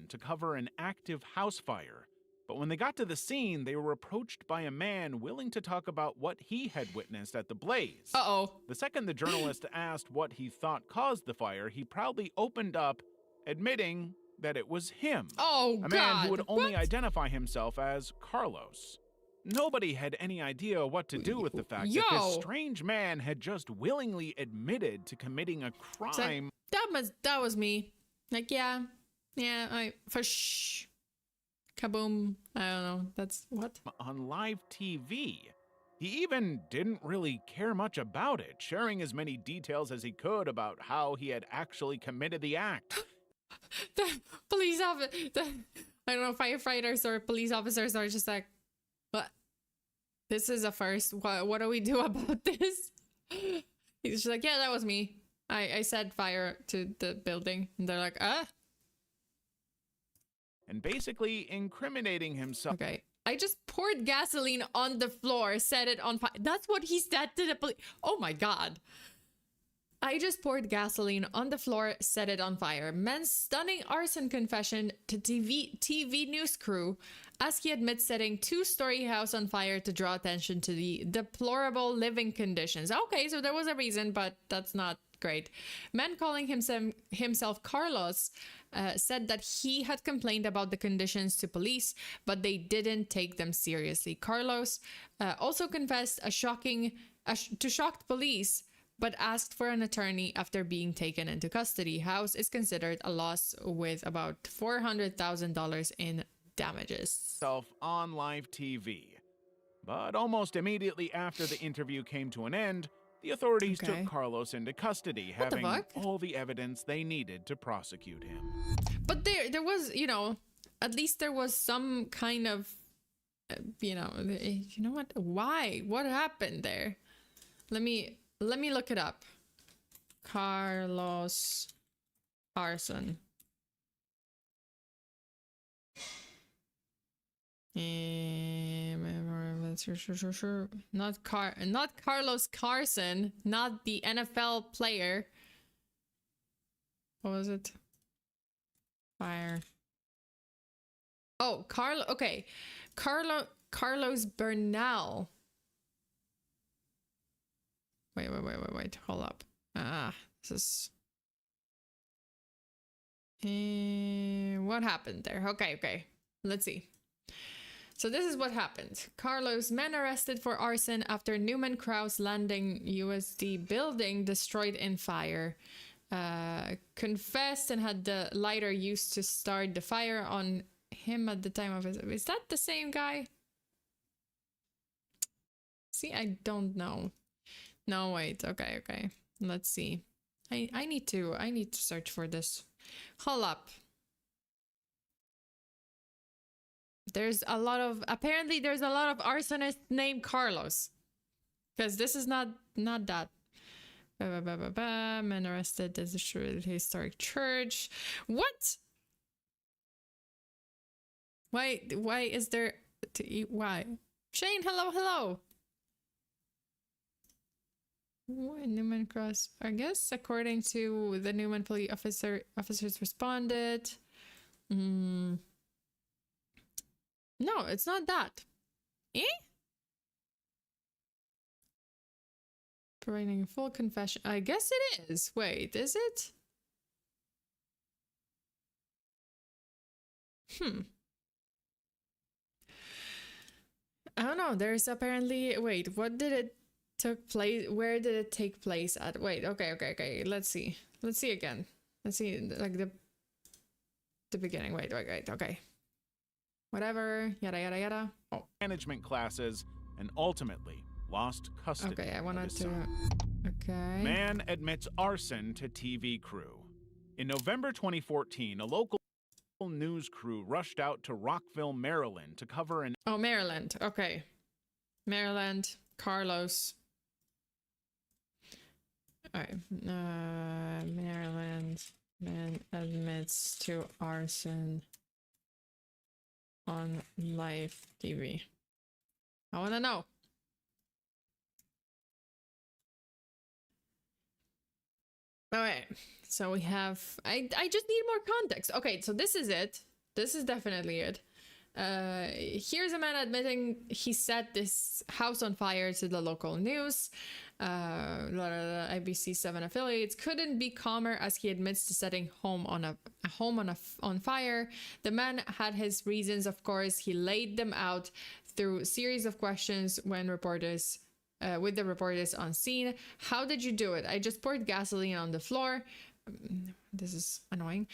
To cover an active house fire. But when they got to the scene, they were approached by a man willing to talk about what he had witnessed at the blaze. Uh-oh. The second the journalist asked what he thought caused the fire, he proudly opened up, admitting that it was him. Oh, God. A man who would only identify himself as Carlos. Nobody had any idea what to do with the fact that this strange man had just willingly admitted to committing a crime. That was me. Like, yeah, kaboom. I don't know. That's what? On live TV. He even didn't really care much about it, sharing as many details as he could about how he had actually committed the act. The police officer, I don't know, firefighters or police officers are just like, what? This is a first. What do we do about this? He's just like, yeah, that was me. I set fire to the building. And they're like, And basically incriminating himself. Okay. I just poured gasoline on the floor, set it on fire. That's what he said to the police. Oh my God. I just poured gasoline on the floor, set it on fire. Man's stunning arson confession to TV news crew as he admits setting two-story house on fire to draw attention to the deplorable living conditions. Okay, so there was a reason, but that's not great. Man calling himself Carlos said that he had complained about the conditions to police, but they didn't take them seriously. Carlos also confessed to shocked police, but asked for an attorney after being taken into custody. House is considered a loss with about $400,000 in damages. On live TV. But almost immediately after the interview came to an end, the authorities took Carlos into custody, having all the evidence they needed to prosecute him. But there was, you know, at least there was some kind of, you know what? Why? What happened there? Let me look it up. Carlos arson. Not Carlos Carson, not the NFL player. What was it? Fire. Oh, Carlos Bernal. Wait. Hold up. This is. What happened there? Okay. Let's see. So this is what happened. Carlos, men arrested for arson after Newman Krause landing USD building destroyed in fire. Confessed and had the lighter used to start the fire on him at the time of his... Is that the same guy? See, I don't know. No, wait. Okay. Let's see. I need to search for this. Hold up. Apparently there's a lot of arsonists named Carlos. Because this is not that. Men arrested, destroyed historic church. What? Why is there why? Shane, hello. Newman Cross. I guess according to the Newman police officers responded. No, it's not that. Eh? Providing a full confession. I guess it is. Wait, is it? I don't know. There's apparently... Wait, what did it took place? Where did it take place at? Wait, okay. Let's see again. Let's see, like the beginning. Wait, okay. Whatever, yada. Oh. Management classes and ultimately lost custody. Okay, I wanted to... Okay. Man admits arson to TV crew. In November 2014, a local news crew rushed out to Rockville, Maryland to cover an... Oh, Maryland. Okay. Maryland. Carlos. All right. Maryland. Man admits to arson on live TV. I want to know. All right. So we have... I just need more context. Okay, so this is it. This is definitely it. Here's a man admitting he set this house on fire to the local news. IBC 7 affiliates couldn't be calmer as he admits to setting a home on fire. The man had his reasons, of course. He laid them out through a series of questions when reporters with the reporters on scene. How did you do it? I just poured gasoline on the floor. This is annoying.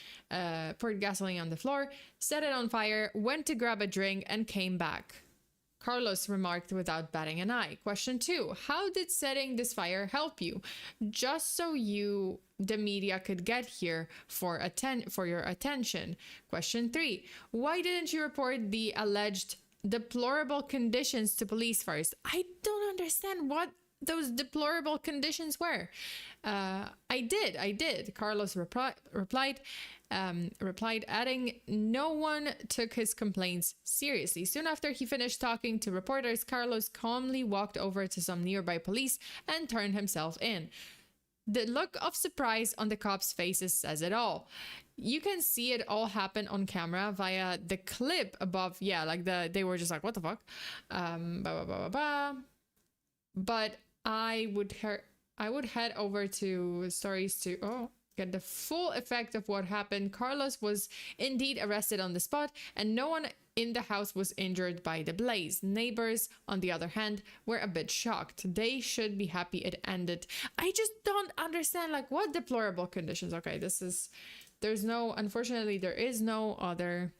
Poured gasoline on the floor, set it on fire, went to grab a drink, and came back. Carlos remarked without batting an eye. Question 2. How did setting this fire help you? Just so the media could get here for your attention. Question 3. Why didn't you report the alleged deplorable conditions to police first? I don't understand what those deplorable conditions were. I did. Carlos replied, adding, no one took his complaints seriously. Soon after he finished talking to reporters, Carlos calmly walked over to some nearby police and turned himself in. The look of surprise on the cops' faces says it all. You can see it all happen on camera via the clip above. Yeah, like they were just like, what the fuck? But I would head over to stories to get the full effect of what happened. Carlos was indeed arrested on the spot, and no one in the house was injured by the blaze. Neighbors, on the other hand, were a bit shocked. They should be happy it ended. I just don't understand, like, what deplorable conditions. Okay, unfortunately, there is no other.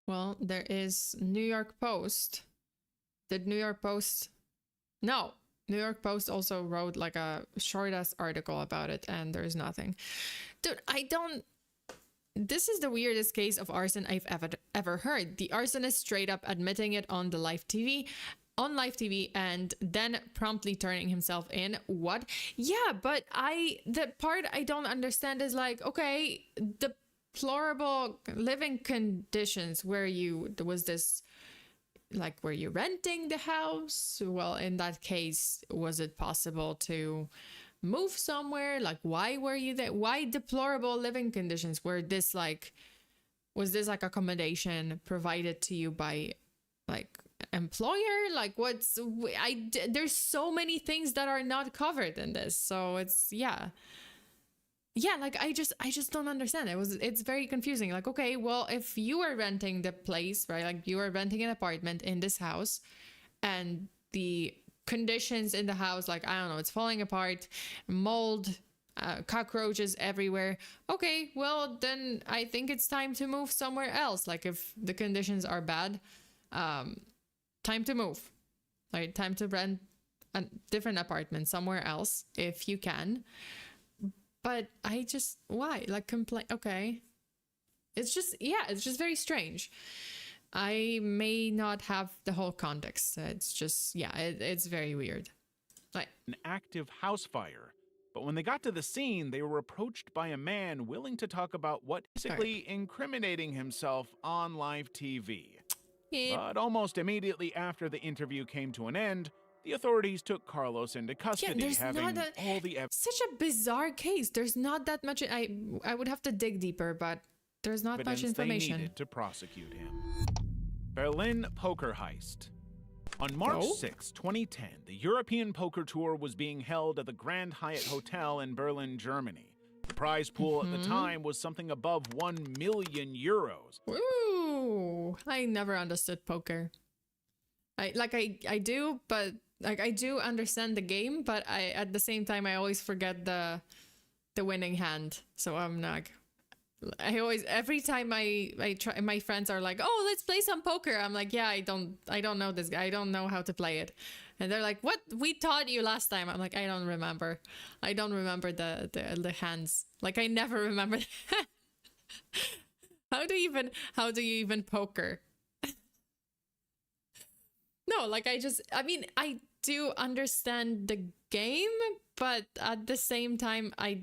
Well, there is New York Post. Did New York Post? No. New York Post also wrote like a short-ass article about it, and there's nothing. Dude, this is the weirdest case of arson I've ever heard. The arsonist straight up admitting it on live TV, and then promptly turning himself in. What? Yeah, but the part I don't understand is like, okay, deplorable living conditions where was this... Like, were you renting the house? Well, in that case, was it possible to move somewhere? Like, why were you there? Why deplorable living conditions? Was this like accommodation provided to you by like employer? Like, there's so many things that are not covered in this. So it's, yeah, yeah, like I just don't understand. It's very confusing. Like, okay, well, if you were renting the place, right? Like you were renting an apartment in this house and the conditions in the house, like, I don't know, it's falling apart, mold, cockroaches everywhere. Okay, well, then I think it's time to move somewhere else. Like if the conditions are bad, time to move. Like time to rent a different apartment somewhere else if you can. But I just, why? Like, complain. Okay. It's just, yeah, it's just very strange. I may not have the whole context. It's just, yeah, it's very weird. Like, an active house fire. But when they got to the scene, they were approached by a man willing to talk about what basically incriminating himself on live TV. But almost immediately after the interview came to an end, the authorities took Carlos into custody, having all the evidence. Such a bizarre case. There's not that much. I would have to dig deeper, but there's not much information. They needed to prosecute him. Berlin poker heist. On March 6, 2010, the European Poker Tour was being held at the Grand Hyatt Hotel in Berlin, Germany. The prize pool at the time was something above 1 million euros. Ooh, I never understood poker. I do, but like I do understand the game, but at the same time I always forget the winning hand. So I'm not. I always, every time I try, my friends are like, "Oh, let's play some poker." I'm like, "Yeah, I don't know this guy. I don't know how to play it." And they're like, "What? We taught you last time." I'm like, "I don't remember. I don't remember the hands. Like I never remember." How do you even poker? No, like I mean, I do understand the game, but at the same time, I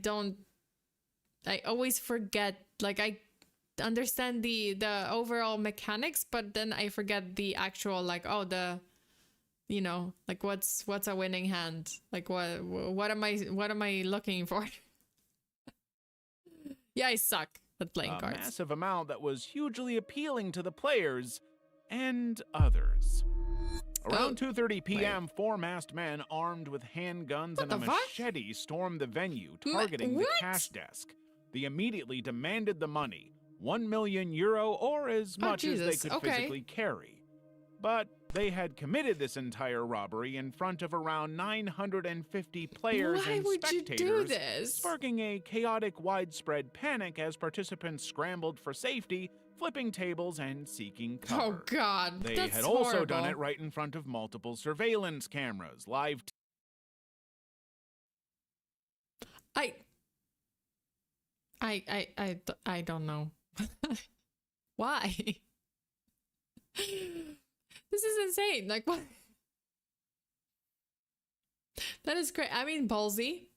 always forget. Like I understand the overall mechanics, but then I forget the actual, like, oh, like what's a winning hand? Like what am I looking for? Yeah, I suck at playing cards. A massive amount that was hugely appealing to the players and others. Around 2:30 p.m., four masked men armed with handguns and a machete stormed the venue, targeting the cash desk. They immediately demanded the money, 1 million euro or as much as they could physically carry. But they had committed this entire robbery in front of around 950 players and spectators, you do this? Sparking a chaotic, widespread panic as participants scrambled for safety, flipping tables and seeking cover. Oh God, they had also done it right in front of multiple surveillance cameras, live. I don't know. Why? This is insane. Like, what? That is great. I mean, ballsy.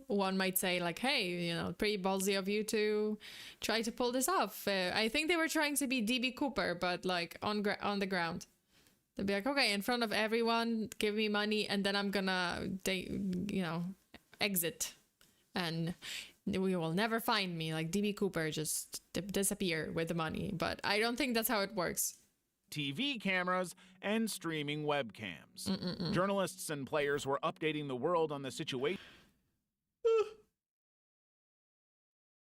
One might say like, hey, pretty ballsy of you to try to pull this off. I think they were trying to be DB Cooper, but like on the ground. They'd be like, okay, in front of everyone, give me money, and then I'm gonna, exit, and we will never find me. Like DB Cooper, just disappear with the money. But I don't think that's how it works. TV cameras and streaming webcams. Journalists and players were updating the world on the situation.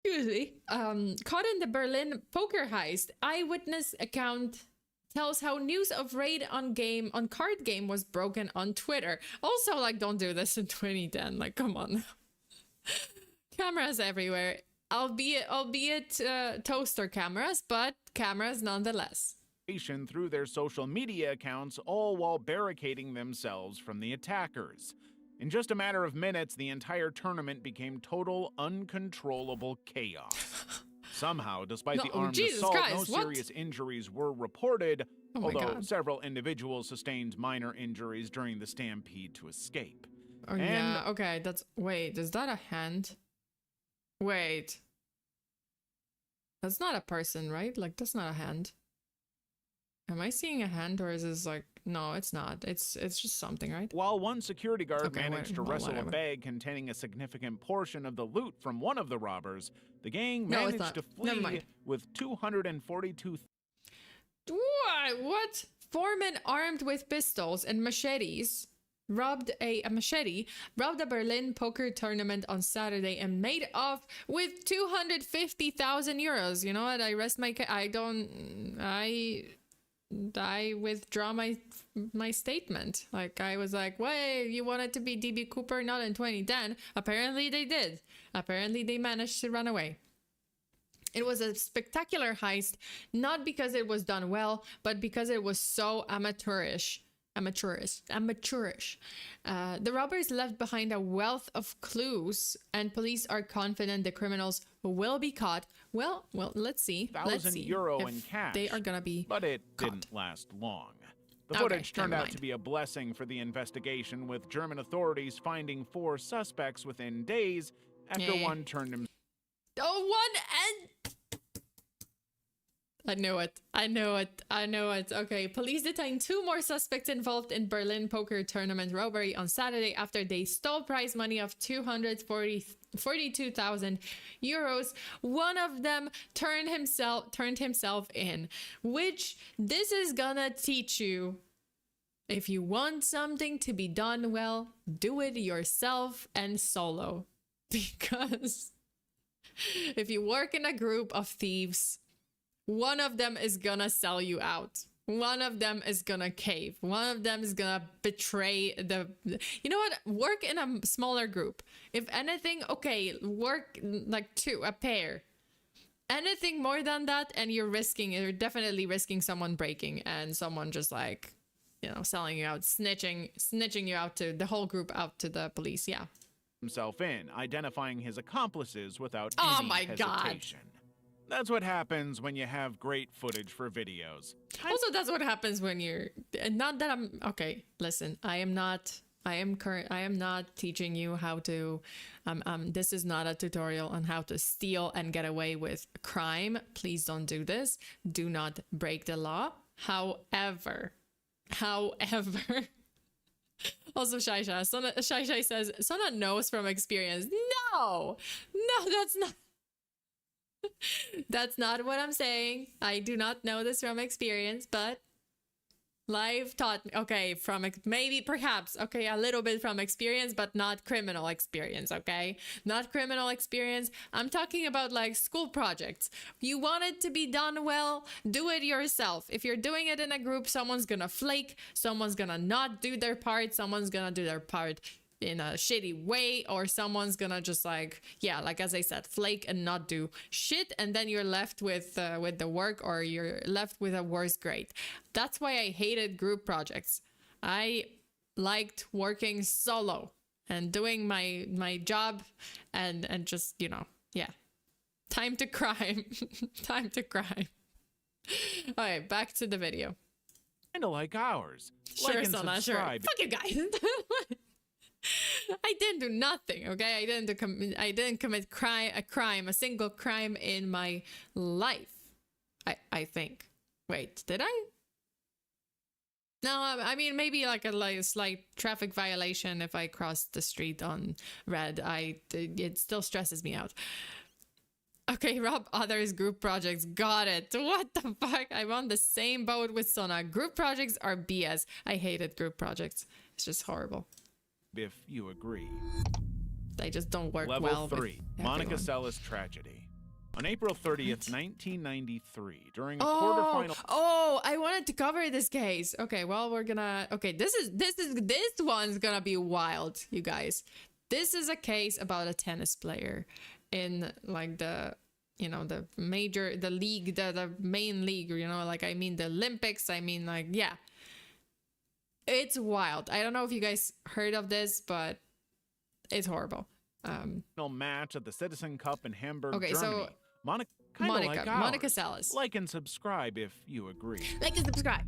Excuse me. Caught in the Berlin poker heist, eyewitness account tells how news of raid on card game was broken on Twitter. Also, like, don't do this in 2010. Like, come on. Cameras everywhere, albeit toaster cameras, but cameras nonetheless. Through their social media accounts, all while barricading themselves from the attackers. In just a matter of minutes, the entire tournament became total, uncontrollable chaos. Somehow, despite the armed assault, no serious injuries were reported, although several individuals sustained minor injuries during the stampede to escape. Oh, yeah, okay, wait, is that a hand? Wait. That's not a person, right? Like, that's not a hand. Am I seeing a hand, or is this like... No, it's not. It's just something, right? While one security guard managed to wrestle a bag containing a significant portion of the loot from one of the robbers, the gang managed to flee with 242... What? 4 men armed with pistols and machetes robbed a machete, robbed a Berlin poker tournament on Saturday and made off with 250,000 euros. You know what? I rest my I withdraw my statement. Like, I was like, wait, you wanted to be DB Cooper? Not in 2010. Apparently they did. Apparently they managed to run away. It was a spectacular heist, not because it was done well, but because it was so amateurish. The robbers left behind a wealth of clues, and police are confident the criminals will be caught. Well, let's see. Let's see €1,000 in cash. They are gonna be But it caught. didn't last long. The footage turned never out mind. to be a blessing for the investigation, with German authorities finding 4 suspects within days after Eh. one turned himself. Oh, one and... I knew it. Okay, police detained 2 more suspects involved in Berlin poker tournament robbery on Saturday after they stole prize money of 242,000 euros. One of them turned himself in, which this is gonna teach you. If you want something to be done well, do it yourself and solo. Because if you work in a group of thieves, one of them is gonna sell you out. One of them is gonna cave. One of them is gonna betray the... You know what? Work in a smaller group. If anything, okay, work like a pair. Anything more than that, and you're definitely risking someone breaking and someone just like, you know, selling you out, snitching you out to the whole group, out to the police. Yeah. Himself in, identifying his accomplices without Oh any my God. hesitation. That's what happens when you have great footage for videos. Also, that's what happens when you're not that I'm okay. Listen, I am not teaching you how to this is not a tutorial on how to steal and get away with crime. Please don't do this. Do not break the law. However, also Shai says Sona knows from experience. No, that's not. That's not what I'm saying. I do not know this from experience, but life taught me. Okay, perhaps, a little bit from experience, but not criminal experience, okay? Not criminal experience. I'm talking about like school projects. You want it to be done well, do it yourself. If you're doing it in a group, someone's gonna flake, someone's gonna not do their part, someone's gonna do their part in a shitty way, or someone's gonna just like as I said, flake and not do shit, and then you're left with the work, or you're left with a worse grade. That's why I hated group projects. I liked working solo and doing my job and just, you know, yeah. Time to crime. Time to crime. All right, back to the video. Kinda like ours. Sure, Like and Sona, sure. subscribe. Fuck you guys. I didn't do nothing, okay? I didn't commit a single crime in my life. I think. Wait, did I? No, I mean, maybe like a slight traffic violation if I crossed the street on red. It still stresses me out. Okay, rob others, group projects. Got it. What the fuck? I'm on the same boat with Sona. Group projects are BS. I hated group projects. It's just horrible. If you agree. They just don't work Level well. 3, with Monica everyone. Seles tragedy. On April 30th, 1993, during a Oh, quarterfinal... I wanted to cover this case. Okay, well, we're gonna... Okay, this one's gonna be wild, you guys. This is a case about a tennis player in, like, the league, the main league, you know, like, I mean, the Olympics, I mean, like, yeah. It's wild. I don't know if you guys heard of this, but it's horrible. match at the Citizen Cup in Hamburg, Okay, Germany. so Monica Seles. Like and subscribe if you agree. Like and subscribe.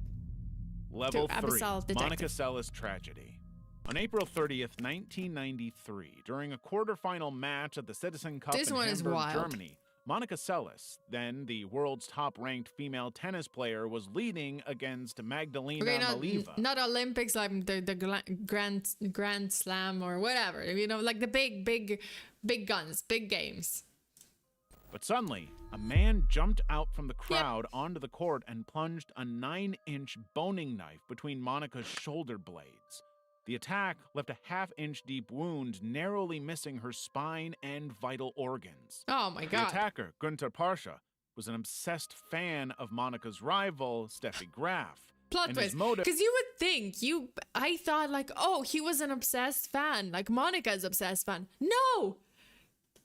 Level to 3, Abyssal Detective. Monica Seles tragedy. On April 30th, 1993, during a quarterfinal match at the Citizen Cup This in one is Hamburg, wild. Germany, Monica Seles, then the world's top-ranked female tennis player, was leading against Magdalena Okay, Malieva. not Olympics, like the Grand Slam or whatever. You know, like the big guns, big games. But suddenly, a man jumped out from the crowd onto the court and plunged a 9-inch boning knife between Monica's shoulder blades. The attack left a half-inch deep wound narrowly missing her spine and vital organs. Oh my The god. attacker, Gunter Parsha, was an obsessed fan of Monica's rival, Steffi Graf. Plot and his twist. motive- Because you would think, I thought like, oh, he was an obsessed fan, like Monica's obsessed fan. No!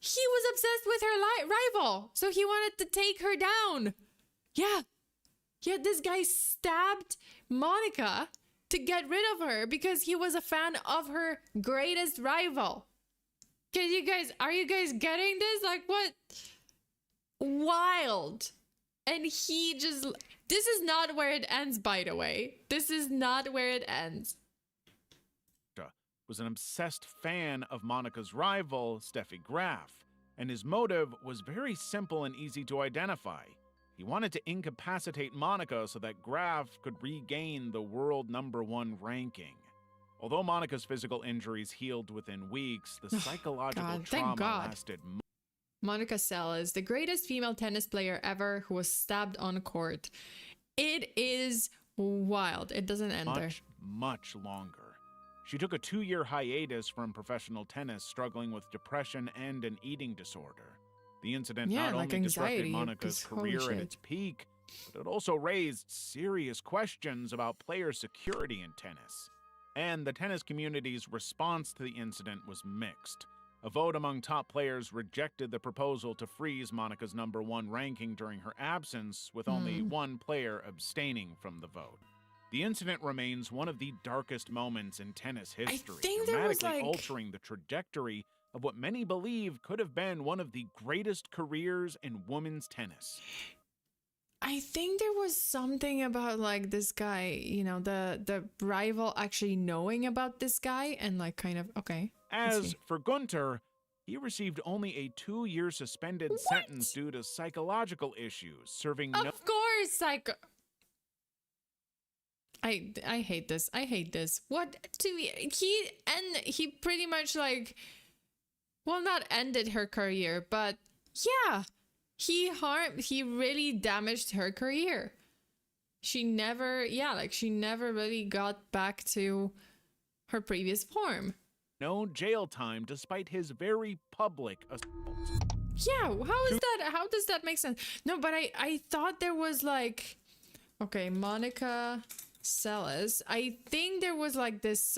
He was obsessed with her rival, so he wanted to take her down. Yeah. Yeah, this guy stabbed Monica to get rid of her because he was a fan of her greatest rival. Are you guys getting this? Like, what? Wild. And he just, this is not where it ends, by the way. This is not where it ends. Was an obsessed fan of Monica's rival, Steffi Graf, and his motive was very simple and easy to identify. He wanted to incapacitate Monica so that Graf could regain the world #1 ranking. Although Monica's physical injuries healed within weeks, the psychological trauma lasted months. Monica Seles, the greatest female tennis player ever who was stabbed on court. It is wild. It doesn't end there. Much longer. She took a 2-year hiatus from professional tennis, struggling with depression and an eating disorder. The incident not only disrupted Monica's career at its peak, but it also raised serious questions about player security in tennis. And the tennis community's response to the incident was mixed. A vote among top players rejected the proposal to freeze Monica's #1 ranking during her absence, with only one player abstaining from the vote. The incident remains one of the darkest moments in tennis history, dramatically altering the trajectory of what many believe could have been one of the greatest careers in women's tennis. I think there was something about like this guy, you know, the rival actually knowing about this guy and like kind of, okay. As for Gunter, he received only a 2-year suspended sentence due to psychological issues, serving Of course, I hate this. I hate this. What he pretty much like, well, not ended her career, but yeah, he really damaged her career. She never really got back to her previous form. No jail time despite his very public assault. Yeah, how does that make sense? No, but I thought there was like, okay, Monica Seles, I think there was like this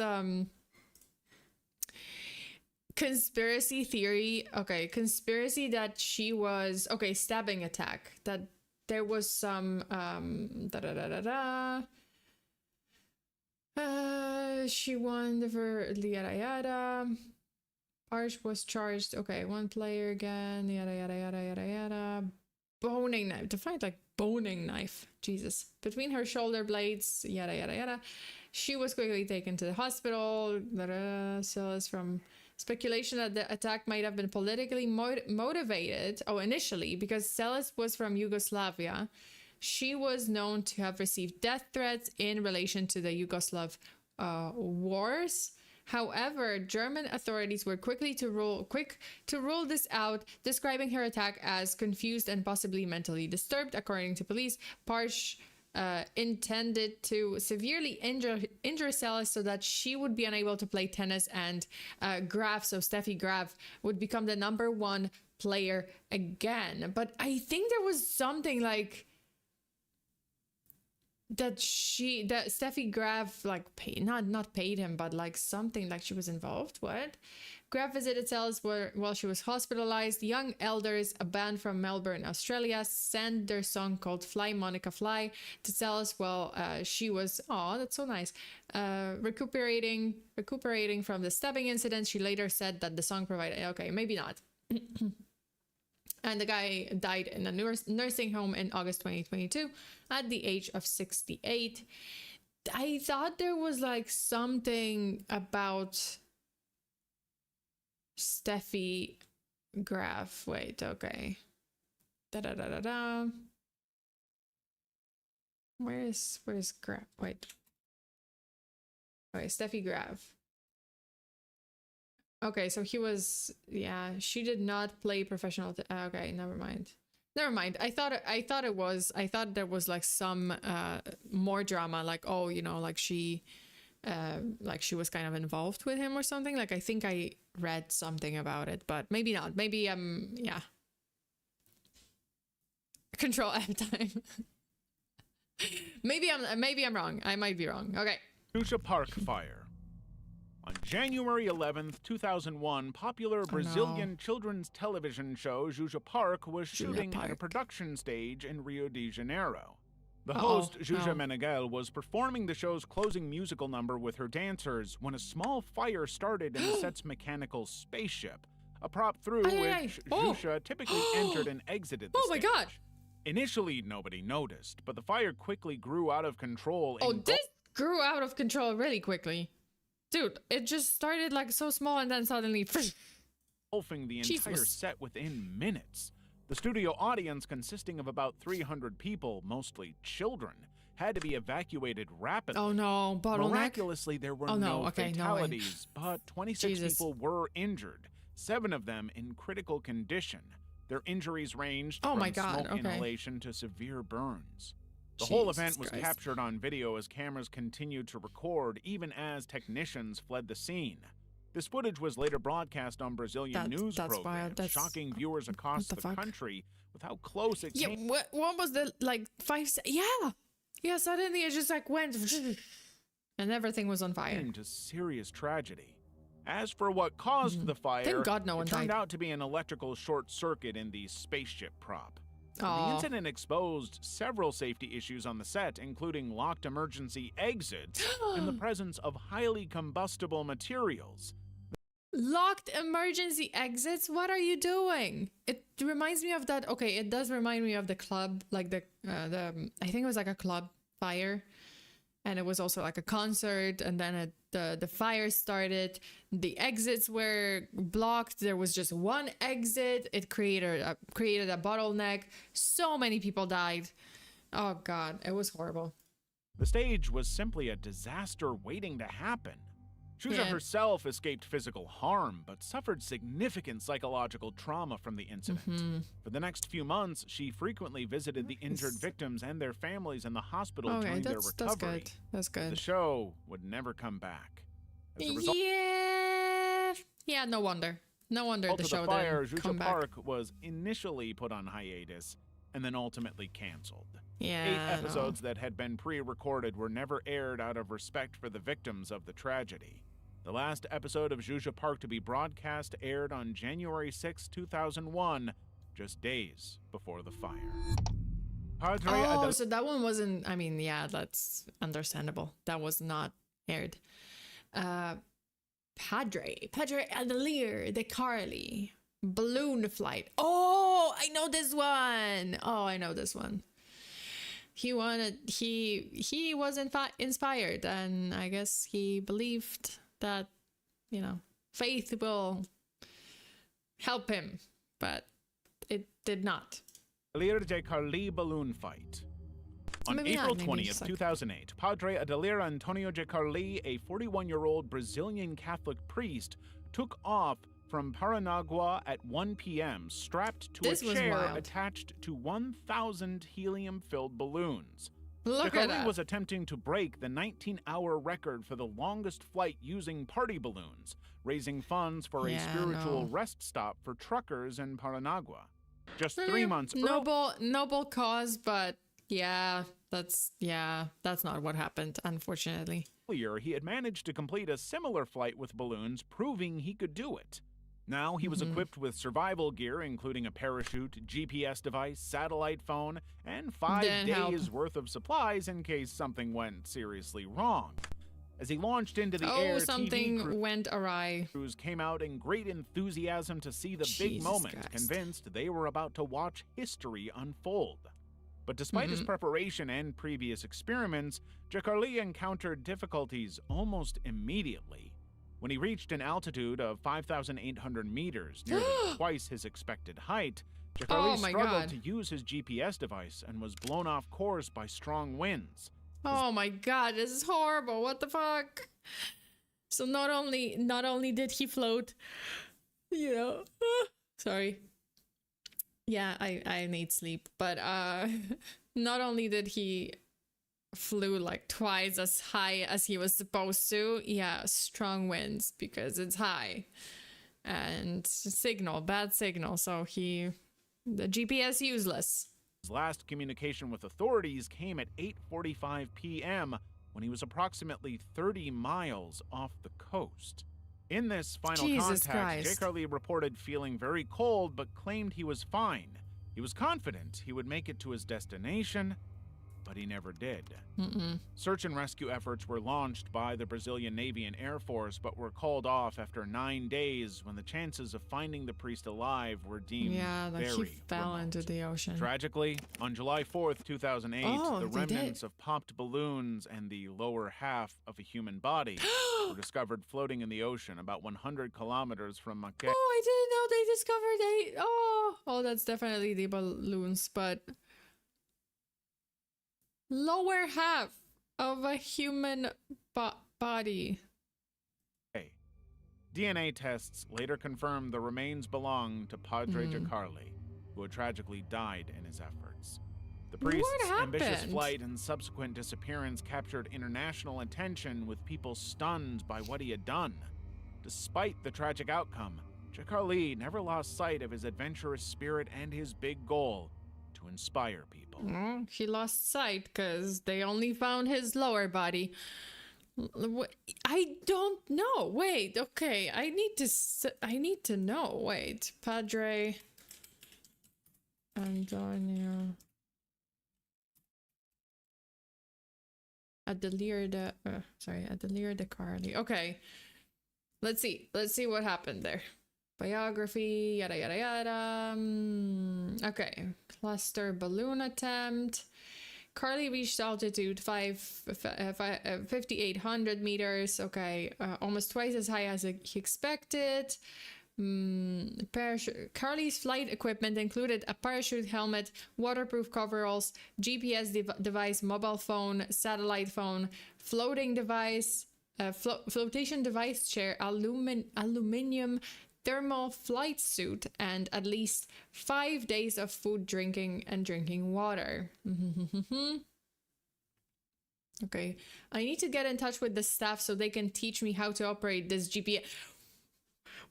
conspiracy theory, conspiracy that she was, stabbing attack, that there was some she won the yada yada. Arch was charged, one player again, yada yada yada yada yada. Boning knife, to find like boning knife, Jesus, between her shoulder blades, yada yada yada. She was quickly taken to the hospital. Seles, from speculation that the attack might have been politically motivated. Initially, because Seles was from Yugoslavia, she was known to have received death threats in relation to the Yugoslav wars. However, German authorities were quick to rule this out, describing her attack as confused and possibly mentally disturbed. According to police, Parsh intended to severely injure Seles so that she would be unable to play tennis, and Graf, so Steffi Graf, would become the #1 player again. But I think there was something like that Steffi Graf like paid, not paid him, but like something like she was involved. What? Graf visited Seles while she was hospitalized. Young Elders, a band from Melbourne, Australia, sent their song called "Fly Monica Fly" to Seles while she was, that's so nice, recuperating from the stabbing incident. She later said that the song provided, maybe not. And the guy died in a nursing home in August 2022 at the age of 68. I thought there was like something about Steffi Graf. Wait, okay. Da-da-da-da-da. Where's Graf? Wait. Okay, Steffi Graf. Okay, so he was, she did not play professional. Okay, never mind. I thought there was like some more drama, like, like she like she was kind of involved with him or something. Like I think I read something about it, but maybe not. Maybe yeah. Control F time. maybe I'm wrong. I might be wrong. Okay. Shusha Park fire. On January 11th, 2001, popular Brazilian children's television show Shusha Park was shooting at a production stage in Rio de Janeiro. The host, Juja Meneghel, was performing the show's closing musical number with her dancers when a small fire started in the set's mechanical spaceship, a prop through which Jusha typically entered and exited the stage. My god! Initially, nobody noticed, but the fire quickly grew out of control. This grew out of control really quickly. Dude, it just started like so small and then suddenly... engulfing the entire set within minutes. The studio audience, consisting of about 300 people, mostly children, had to be evacuated rapidly. Oh no, bottleneck? Miraculously, there were no fatalities, but 26 people were injured, 7 of them in critical condition. Their injuries ranged from smoke inhalation to severe burns. The whole event was captured on video as cameras continued to record, even as technicians fled the scene. This footage was later broadcast on Brazilian news programs, shocking viewers across the country with how close it came. What was the, like, 5 seconds? Yeah, suddenly it just, like, went, and everything was on fire. To serious tragedy. As for what caused the fire, thank God no one it turned out to be an electrical short circuit in the spaceship prop. The incident exposed several safety issues on the set, including locked emergency exits in the presence of highly combustible materials. Locked emergency exits? What are you doing? It reminds me of that. Okay, it does remind me of the club, like the I think it was like a club fire, and it was also like a concert, and then the fire started. The exits were blocked. There was just one exit. It created a bottleneck. So many people died. Oh God, it was horrible. The stage was simply a disaster waiting to happen. Shusha herself escaped physical harm, but suffered significant psychological trauma from the incident. For the next few months, she frequently visited the injured victims and their families in the hospital during their recovery. That's good. The show would never come back. As a result, no wonder. No wonder the show didn't come back. Park was initially put on hiatus and then ultimately canceled. 8 episodes that had been pre-recorded were never aired out of respect for the victims of the tragedy. The last episode of Shusha Park to be broadcast aired on January 6, 2001, just days before the fire. So that one wasn't, I mean, yeah, that's understandable. That was not aired. Padre Adelier de Carli, balloon flight. Oh, I know this one. He was inspired, and I guess he believed that, faith will help him, but it did not. Adelier de Carli balloon fight. On April 20th, 2008, Padre Adelier Antonio de Carli, a 41-year-old Brazilian Catholic priest, took off from Paranagua at 1 p.m., strapped to a chair attached to 1,000 helium-filled balloons. De Carli was attempting to break the 19-hour record for the longest flight using party balloons, raising funds for a spiritual rest stop for truckers in Paranagua. Just 3 months earlier. Noble cause, but that's not what happened, unfortunately. Earlier, he had managed to complete a similar flight with balloons, proving he could do it. Now he was equipped with survival gear, including a parachute, GPS device, satellite phone, and 5 days worth of supplies in case something went seriously wrong. As he launched into the air, something went awry. Crews came out in great enthusiasm to see the big moment, convinced they were about to watch history unfold. But despite his preparation and previous experiments, de Carli encountered difficulties almost immediately. When he reached an altitude of 5,800 meters, nearly twice his expected height, de Carli struggled to use his GPS device and was blown off course by strong winds. Oh my God, this is horrible. What the fuck? So not only did he float, sorry. Yeah, I need sleep, but not only did he flew like twice as high as he was supposed to. Yeah, strong winds because it's high. And bad signal. So the GPS useless. His last communication with authorities came at 8:45 p.m. when he was approximately 30 miles off the coast. In this final Jesus contact, Christ. Jake Harley reported feeling very cold but claimed he was fine. He was confident he would make it to his destination, but he never did. Search and rescue efforts were launched by the Brazilian Navy and Air Force, but were called off after 9 days when the chances of finding the priest alive were deemed like very he fell remote. into the ocean. Tragically, on July 4th, 2008, the remnants of popped balloons and the lower half of a human body were discovered floating in the ocean about 100 kilometers from Macaé. Oh, I didn't know they discovered Oh, that's definitely the balloons, but lower half of a human body. DNA tests later confirmed the remains belonged to Padre Jacarli, who had tragically died in his efforts. The priest's ambitious flight and subsequent disappearance captured international attention, with people stunned by what he had done. Despite the tragic outcome, Jacarli never lost sight of his adventurous spirit and his big goal: to inspire people. He lost sight because they only found his lower body. I don't know. Wait, okay. I need to know. Wait, Padre Antonio Adelier de Carli. Okay, let's see what happened there. Biography, yada yada yada. Okay, cluster balloon attempt. Carly reached altitude 5,800 meters. Okay, almost twice as high as he expected. Carly's flight equipment included a parachute helmet, waterproof coveralls, GPS device, mobile phone, satellite phone, floating device, flotation device chair, aluminium thermal flight suit, and at least 5 days of food, drinking water. Okay, I need to get in touch with the staff so they can teach me how to operate this GPS.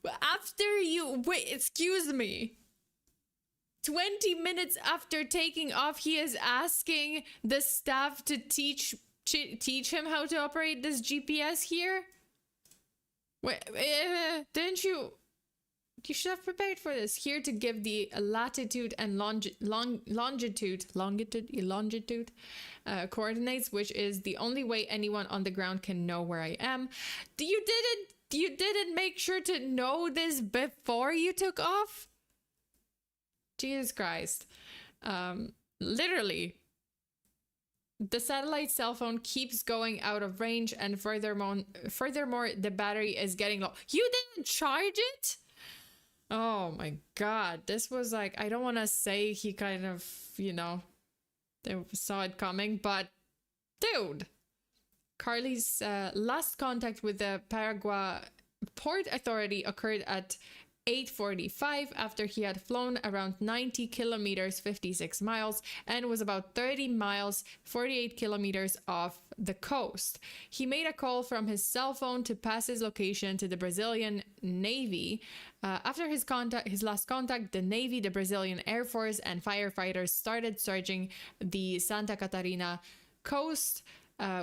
Wait, excuse me. 20 minutes after taking off, he is asking the staff to teach him how to operate this GPS here? Wait, didn't you... You should have prepared for this. Here to give the latitude and longitude coordinates, which is the only way anyone on the ground can know where I am. You didn't make sure to know this before you took off? Jesus Christ. Literally. The satellite cell phone keeps going out of range, and furthermore, the battery is getting low. You didn't charge it? Oh my god, this was like, I don't want to say he kind of, they saw it coming, but dude. Carly's last contact with the Paraguay Port Authority occurred at 8:45 after he had flown around 90 kilometers, 56 miles, and was about 30 miles, 48 kilometers off the coast. He made a call from his cell phone to pass his location to the Brazilian Navy. After his last contact, the Navy, the Brazilian Air Force, and firefighters started searching the Santa Catarina coast.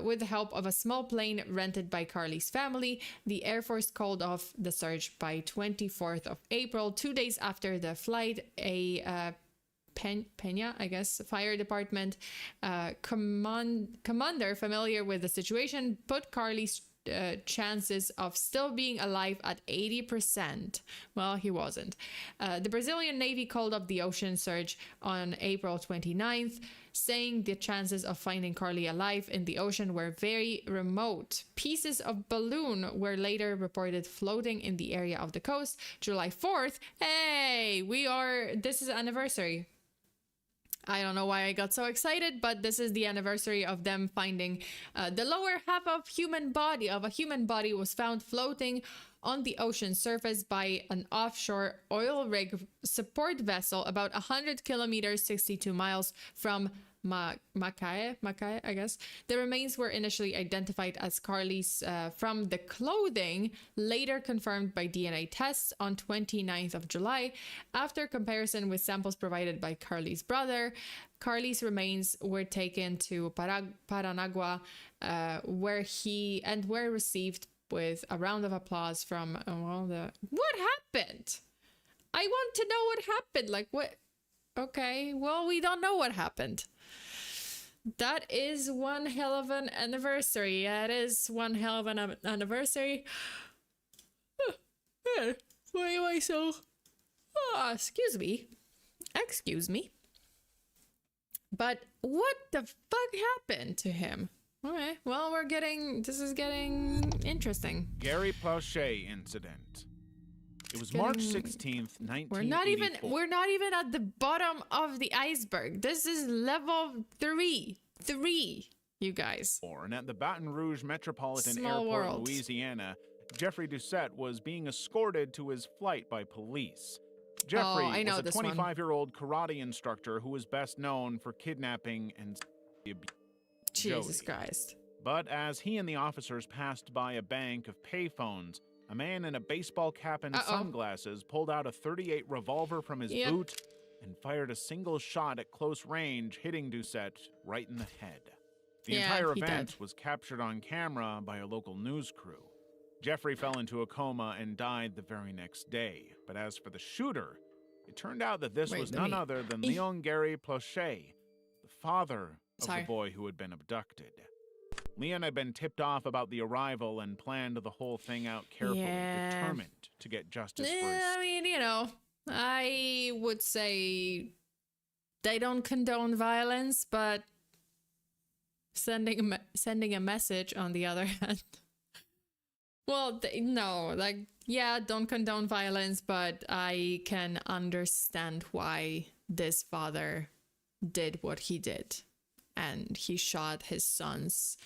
With the help of a small plane rented by Carly's family. The Air Force called off the search by 24th of April, 2 days after the flight. A Peña, I guess, fire department commander familiar with the situation put Carly's chances of still being alive at 80%. Well, he wasn't. The Brazilian Navy called up the ocean search on April 29th, saying the chances of finding Carly alive in the ocean were very remote. Pieces of balloon were later reported floating in the area of the coast. July 4th, hey, this is anniversary. I don't know why I got so excited, but this is the anniversary of them finding the lower half of a human body was found floating on the ocean surface by an offshore oil rig support vessel about 100 kilometers, 62 miles from Mackay, I guess. The remains were initially identified as Carly's from the clothing, later confirmed by DNA tests on 29th of July. After comparison with samples provided by Carly's brother, Carly's remains were taken to Paranagua, where were received with a round of applause from What happened? I want to know what happened. Like, what? Okay, well, we don't know what happened. That is one hell of an anniversary. Yeah, it is one hell of an anniversary. Why am I so... Oh, excuse me. Excuse me. But what the fuck happened to him? Okay, well, this is getting interesting. Gary Plauché incident. It was March 16th, 1984. We're not even at the bottom of the iceberg. This is level 3. 3, you guys. And at the Baton Rouge Metropolitan Small Airport, world. Louisiana, Jeffrey Doucette was being escorted to his flight by police. Jeffrey was a 25-year-old karate instructor who was best known for kidnapping and abuse. Jesus Christ. But as he and the officers passed by a bank of payphones, a man in a baseball cap and sunglasses pulled out a .38 revolver from his boot and fired a single shot at close range, hitting Doucette right in the head. The entire event was captured on camera by a local news crew. Jeffrey fell into a coma and died the very next day. But as for the shooter, it turned out that this was none other than Leon Gary Plauché, the father of the boy who had been abducted. Leon had been tipped off about the arrival and planned the whole thing out carefully, determined to get justice for his... I mean, I would say they don't condone violence, but sending a message on the other hand. Well, don't condone violence, but I can understand why this father did what he did. And he shot his son's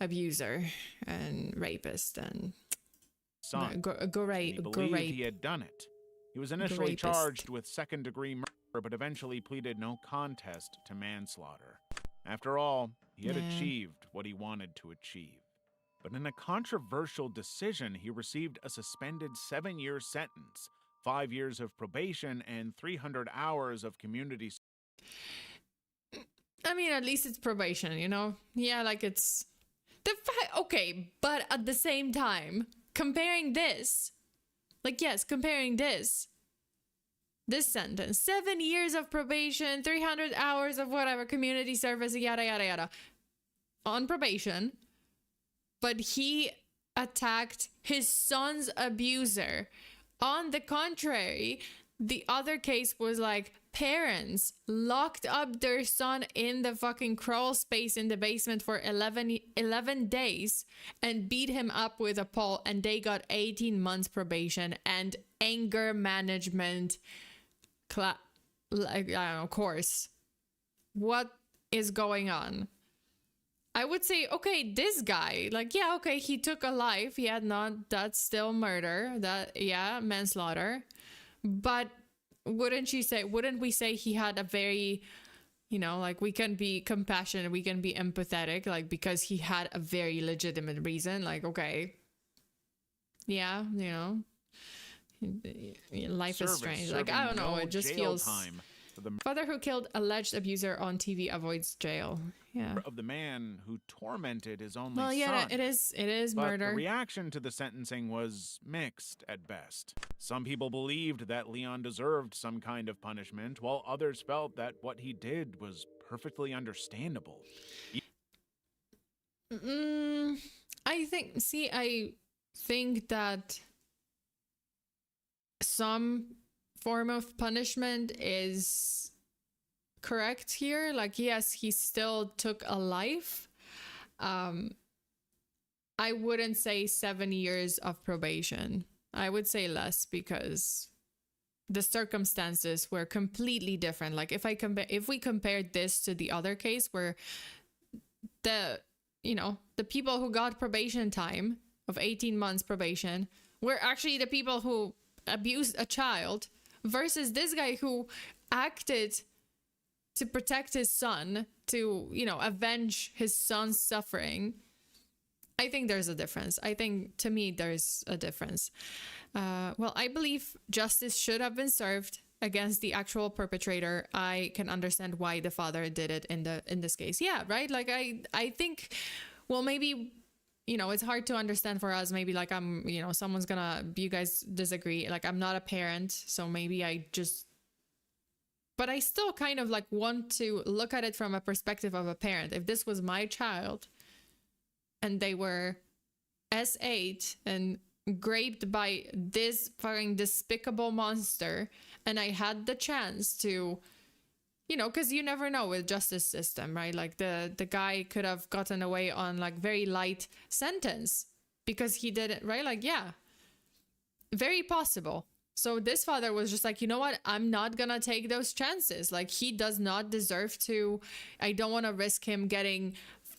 abuser and rapist and son. He believed he had done it. He was initially charged with second-degree murder, but eventually pleaded no contest to manslaughter. After all, he had achieved what he wanted to achieve. But in a controversial decision, he received a suspended 7-year sentence, 5 years of probation, and 300 hours of community. I mean, at least it's probation, Yeah, like it's... Okay, but at the same time, comparing this sentence, 7 years of probation, 300 hours of whatever, community service, yada, yada, yada, on probation, but he attacked his son's abuser. On the contrary, the other case was like parents locked up their son in the fucking crawl space in the basement for 11 days and beat him up with a pole, and they got 18 months probation and anger management course. What is going on? I would say, okay, this guy, he took a life. That's still murder. Manslaughter. But wouldn't we say he had a very, we can be compassionate, we can be empathetic, because he had a very legitimate reason, okay. Yeah, life is strange. I don't know, it just feels... Father who killed alleged abuser on TV avoids jail. Yeah. Of the man who tormented his only son. Well, yeah, it is murder. The reaction to the sentencing was mixed at best. Some people believed that Leon deserved some kind of punishment, while others felt that what he did was perfectly understandable. I think that some form of punishment is correct here. Yes, he still took a life. I wouldn't say 7 years of probation. I would say less, because the circumstances were completely different. If we compared this to the other case where the people who got probation time of 18 months probation were actually the people who abused a child, versus this guy who acted to protect his son, to, you know, avenge his son's suffering, I think there's a difference. I think, to me, there's a difference. Well, I believe justice should have been served against the actual perpetrator. I can understand why the father did it in this case. Yeah, right? Like, I think, well, maybe, you know, it's hard to understand for us. Maybe like you know, you guys disagree. Like, I'm not a parent, so maybe but I still kind of like want to look at it from a perspective of a parent. If this was my child and they were S8 and raped by this fucking despicable monster, and I had the chance to, you know, because you never know with justice system, right? Like the guy could have gotten away on like very light sentence because he did it, right? Like, yeah, very possible. So this father was just like, you know what? I'm not gonna take those chances. Like, he does not deserve to. I don't want to risk him getting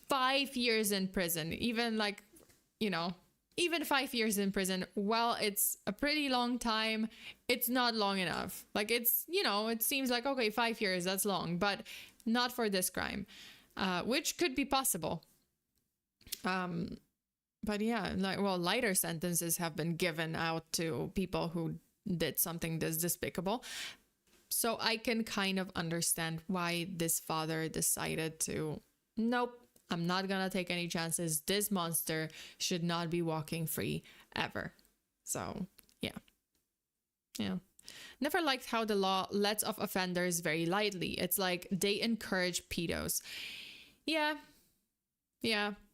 5 years in prison. Even like, you know, even 5 years in prison. Well, it's a pretty long time. It's not long enough. Like, it's, you know, it seems like, okay, 5 years, that's long, but not for this crime, which could be possible. But yeah, like, well, lighter sentences have been given out to people who did something this despicable. So I can kind of understand why this father decided to, nope, I'm not gonna take any chances. This monster should not be walking free ever. So yeah. Never liked how the law lets off offenders very lightly. It's like they encourage pedos. Yeah,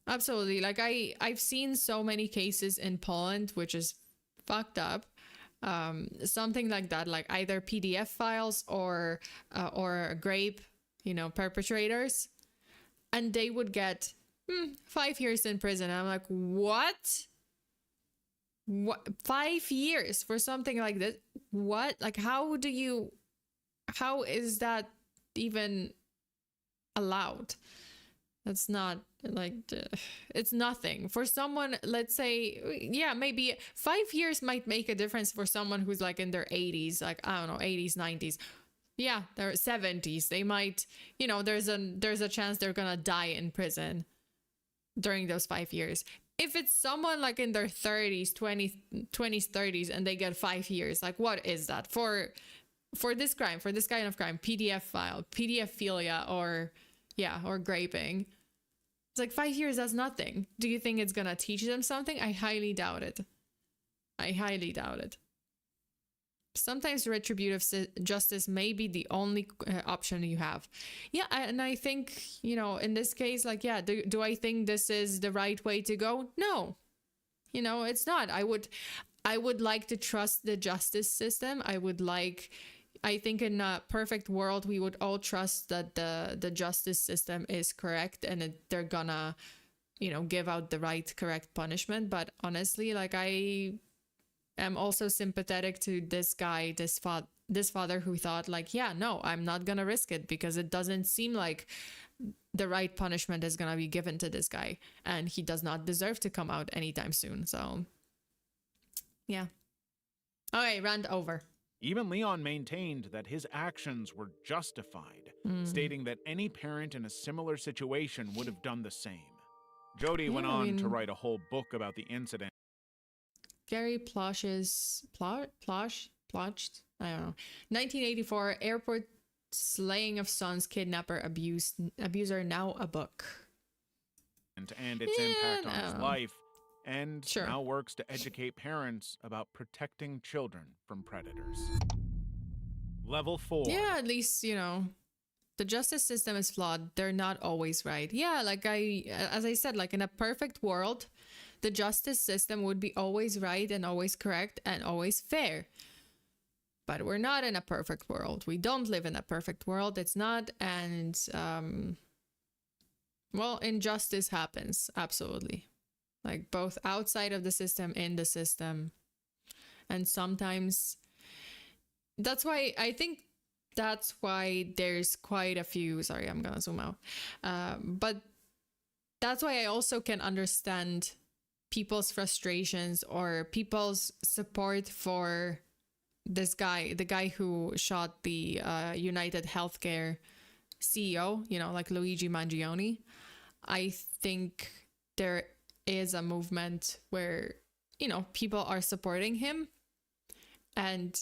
absolutely. Like, I've seen so many cases in Poland, which is fucked up. Something like that, like either PDF files or grape, you know, perpetrators, and they would get 5 years in prison. I'm like, what? 5 years for something like this? What? Like, how is that even allowed? That's not like, it's nothing for someone. Let's say, yeah, maybe 5 years might make a difference for someone who's like in their 80s, like, I don't know, 80s, 90s. Yeah, they're 70s. They might, you know, there's a chance they're gonna die in prison during those 5 years. If it's someone like in their 30s, 20s, 30s, and they get 5 years, like, what is that for this crime, for this kind of crime? PDF file, PDF-philia, or graping. It's like 5 years, that's nothing. Do you think it's gonna teach them something? I highly doubt it. Sometimes retributive justice may be the only option you have. Yeah, and I think, you know, in this case, like, yeah, do I think this is the right way to go? No. You know, it's not. I would like to trust the justice system. I think in a perfect world, we would all trust that the justice system is correct and they're gonna, you know, give out the right, correct punishment. But honestly, like, I am also sympathetic to this guy, this father who thought like, yeah, no, I'm not gonna risk it because it doesn't seem like the right punishment is gonna be given to this guy, and he does not deserve to come out anytime soon. So, yeah. Okay, rant over. Even Leon maintained that his actions were justified, stating that any parent in a similar situation would have done the same. Jody went on to write a whole book about the incident. Gary Plosh's I don't know. 1984 airport slaying of sons, kidnapper, abuser, now a book. And its impact on his life. And now works to educate parents about protecting children from predators. Level 4. Yeah, at least, you know, the justice system is flawed. They're not always right. Yeah, like as I said, like in a perfect world, the justice system would be always right and always correct and always fair. But we're not in a perfect world. We don't live in a perfect world. It's not. And, well, injustice happens. Absolutely. Like both outside of the system, in the system. And sometimes that's why there's quite a few, sorry, I'm going to zoom out. But that's why I also can understand people's frustrations or people's support for this guy, the guy who shot the United Healthcare CEO, you know, like Luigi Mangione. I think there is a movement where, you know, people are supporting him. And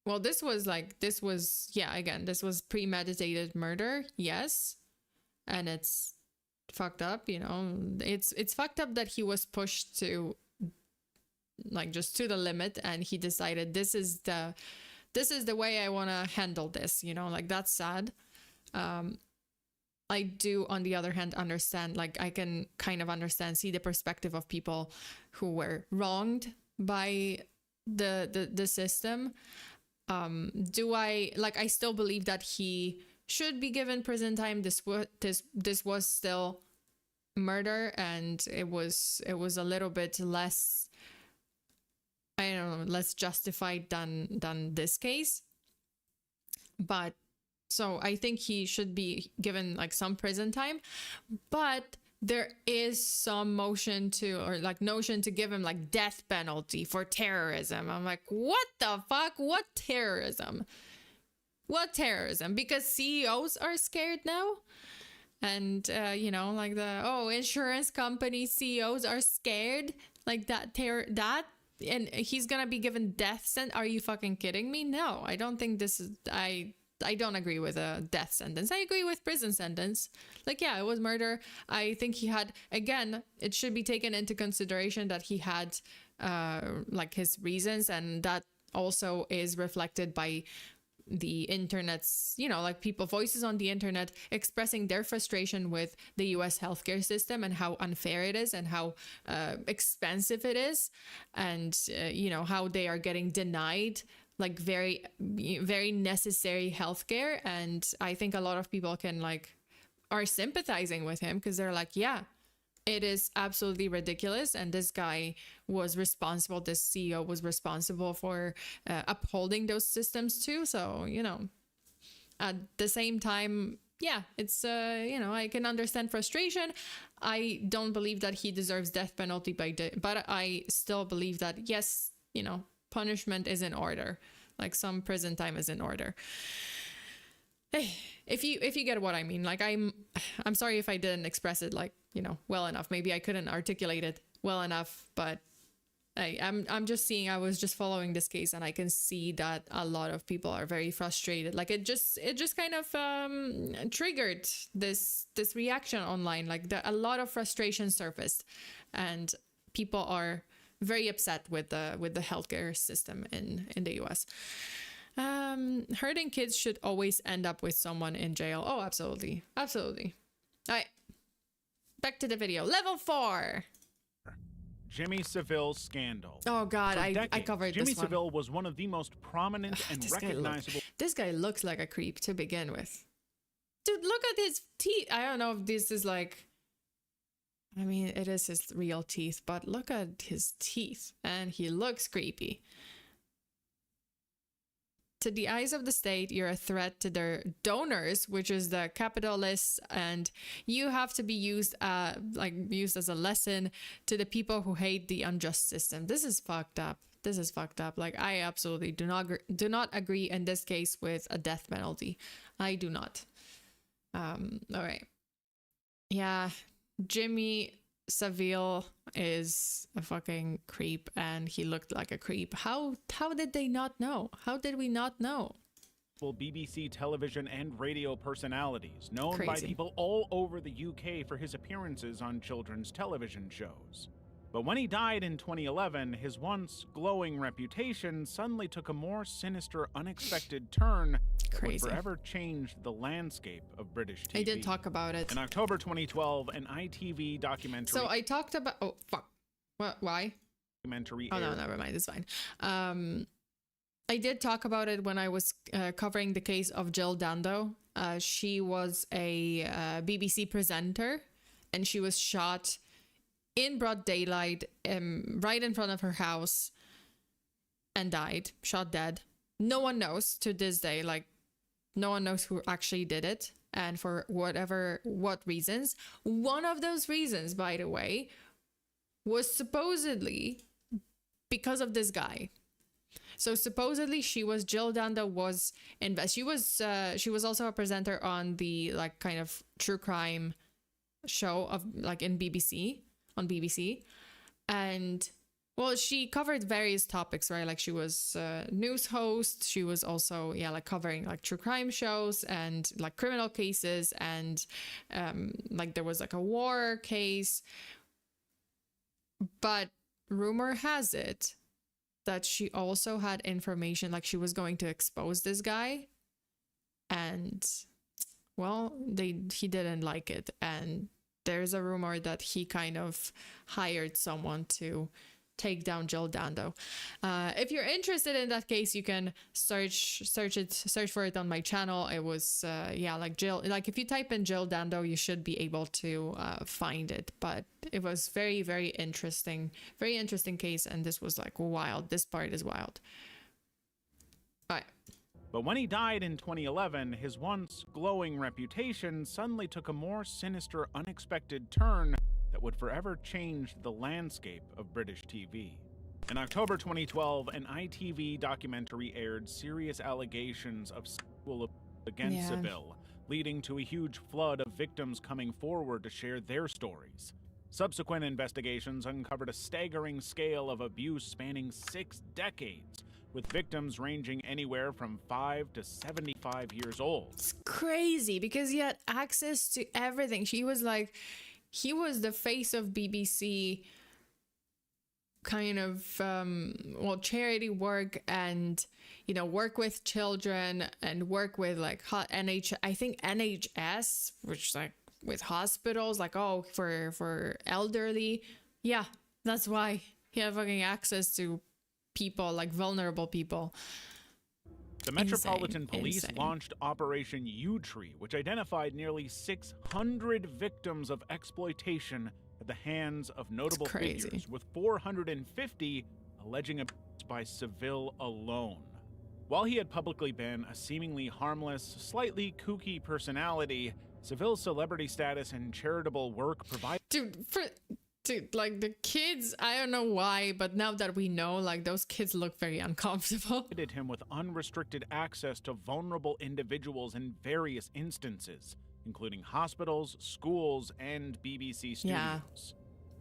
well, this was premeditated murder, yes. And it's fucked up, you know. It's fucked up that he was pushed to like just to the limit, and he decided this is the way I want to handle this, you know, like that's sad. I do, on the other hand, understand, like I can kind of understand, see the perspective of people who were wronged by the system. I still believe that he should be given prison time. This was still murder, and it was a little bit less, I don't know, less justified than this case. But so I think he should be given like some prison time, but there is some notion to give him like death penalty for terrorism. I'm like, what the fuck? What terrorism? What terrorism? Because CEOs are scared now. And, you know, like insurance company CEOs are scared, like that, and he's gonna be given death sentence. Are you fucking kidding me? No, I don't think this is, I don't agree with a death sentence. I agree with prison sentence. Like, yeah, it was murder. I think he had, again, it should be taken into consideration that he had, like his reasons, and that also is reflected by the internet's, you know, like people, voices on the internet expressing their frustration with the US healthcare system and how unfair it is and how expensive it is, and you know, how they are getting denied like very, very necessary healthcare. And I think a lot of people are sympathizing with him, because they're like, yeah, it is absolutely ridiculous. And this guy was responsible, this CEO was responsible for upholding those systems too. So, you know, at the same time, yeah, it's, you know, I can understand frustration. I don't believe that he deserves death penalty but I still believe that, yes, you know, punishment is in order. Like some prison time is in order. If you get what I mean, like I'm sorry if I didn't express it like, you know, well enough. Maybe I couldn't articulate it well enough, but I'm just seeing, I was just following this case, and I can see that a lot of people are very frustrated. Like it just kind of triggered this reaction online. Like a lot of frustration surfaced, and people are very upset with the healthcare system in the US. Hurting kids should always end up with someone in jail. Oh, absolutely. Absolutely. All right. Back to the video. Level 4. Jimmy Savile's scandal. Oh God, I covered Jimmy this one. Savile was one of the most prominent and recognizable. This guy looks like a creep to begin with. Dude, look at his teeth. I don't know if this is like, I mean, it is his real teeth, but look at his teeth, and he looks creepy. To the eyes of the state, you're a threat to their donors, which is the capitalists, and you have to be used as a lesson to the people who hate the unjust system. This is fucked up. This is fucked up. Like, I absolutely do not agree in this case with a death penalty. I do not. All right. Yeah, Jimmy Savile is a fucking creep, and he looked like a creep. How did they not know? How did we not know? BBC television and radio personalities, known Crazy. by people all over the UK for his appearances on children's television shows. But when he died in 2011, his once glowing reputation suddenly took a more sinister, unexpected turn that would forever change the landscape of British TV. I did talk about it. In October 2012, an ITV documentary... So I talked about... Oh, fuck. What? Why? Documentary oh, no, never mind. It's fine. I did talk about it when I was covering the case of Jill Dando. She was a BBC presenter, and she was shot in broad daylight, right in front of her house, and died, shot dead. No one knows to this day, like, no one knows who actually did it, and for what reasons. One of those reasons, by the way, was supposedly because of this guy. So supposedly Jill Dando was she was also a presenter on the like kind of true crime show of like in BBC on BBC, and well, she covered various topics, right? Like she was a news host. She was also, like covering like true crime shows and like criminal cases. And like there was like a war case. But rumor has it that she also had information, like she was going to expose this guy. And well, he didn't like it. And there's a rumor that he kind of hired someone to take down Jill Dando. If you're interested in that case, you can search for it on my channel. It was like Jill, like if you type in Jill Dando, you should be able to find it. But it was very, very interesting case, and this was like wild. This part is wild. All right. But when he died in 2011, his once glowing reputation suddenly took a more sinister, unexpected turn that would forever change the landscape of British TV. In October 2012, an ITV documentary aired serious allegations of sexual abuse against Seville, leading to a huge flood of victims coming forward to share their stories. Subsequent investigations uncovered a staggering scale of abuse spanning 6 decades, with victims ranging anywhere from 5 to 75 years old. It's crazy because he had access to everything. He was the face of BBC kind of charity work, and work with children and work with like NHS, which like with hospitals, like for elderly. Yeah, that's why he had fucking access to people, like vulnerable people. The Metropolitan Police launched Operation U-Tree, which identified nearly 600 victims of exploitation at the hands of notable figures, with 450 alleging abuse by Seville alone. While he had publicly been a seemingly harmless, slightly kooky personality, Seville's celebrity status and charitable work provided... Dude, like the kids, I don't know why, but now that we know, like those kids look very uncomfortable. ...provided him with unrestricted access to vulnerable individuals in various instances, including hospitals, schools, and BBC studios. Yeah.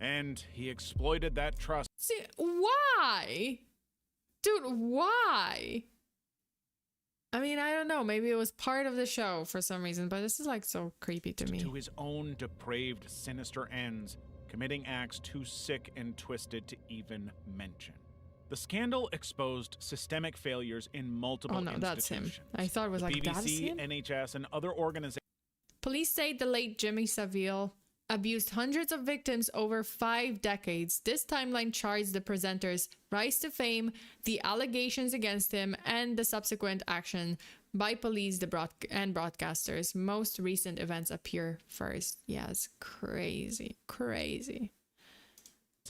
And he exploited that trust. See, why? Dude, why? I mean, I don't know. Maybe it was part of the show for some reason, but this is like so creepy to me. To his own depraved, sinister ends, committing acts too sick and twisted to even mention. The scandal exposed systemic failures in multiple institutions. That's him. I thought it was like that's him. BBC, NHS, and other organizations. Police say the late Jimmy Savile abused hundreds of victims over 5 decades. This timeline charts the presenter's rise to fame, the allegations against him, and the subsequent action by police and broadcasters. Most recent events appear first. Yeah, it's crazy.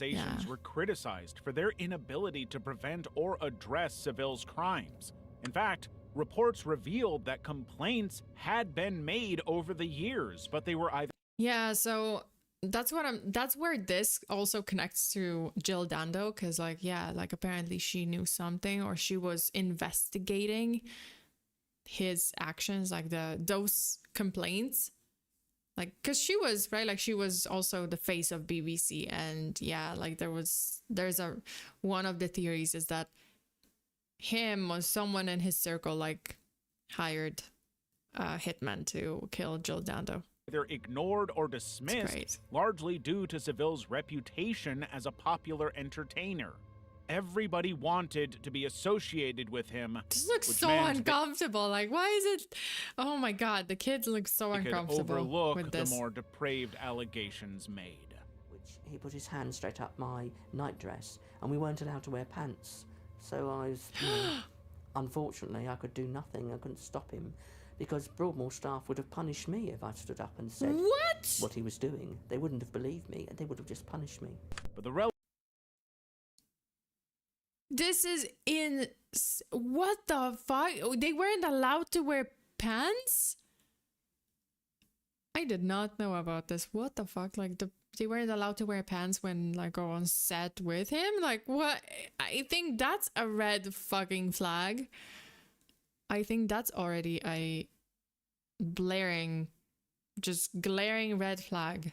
Organizations were criticized for their inability to prevent or address Seville's crimes. In fact, reports revealed that complaints had been made over the years, but they were either... Yeah, so that's where this also connects to Jill Dando, because apparently she knew something, or she was investigating his actions, like those complaints, like because she was she was also the face of BBC, and one of the theories is that him or someone in his circle like hired a hitman to kill Jill Dando. Either ignored or dismissed, largely due to Seville's reputation as a popular entertainer. Everybody wanted to be associated with him. This looks so uncomfortable. Like, why is it? Oh my God, the kids look so uncomfortable. Overlook with this. The more depraved allegations made. Which he put his hand straight up my nightdress, and we weren't allowed to wear pants. So I was, unfortunately, I could do nothing. I couldn't stop him, because Broadmoor staff would have punished me if I stood up and said what he was doing. They wouldn't have believed me, and they would have just punished me. But the This is what the fuck? They weren't allowed to wear pants? I did not know about this. What the fuck? Like they weren't allowed to wear pants when like go on set with him. Like what? I think that's a red fucking flag. I think that's already a just glaring red flag.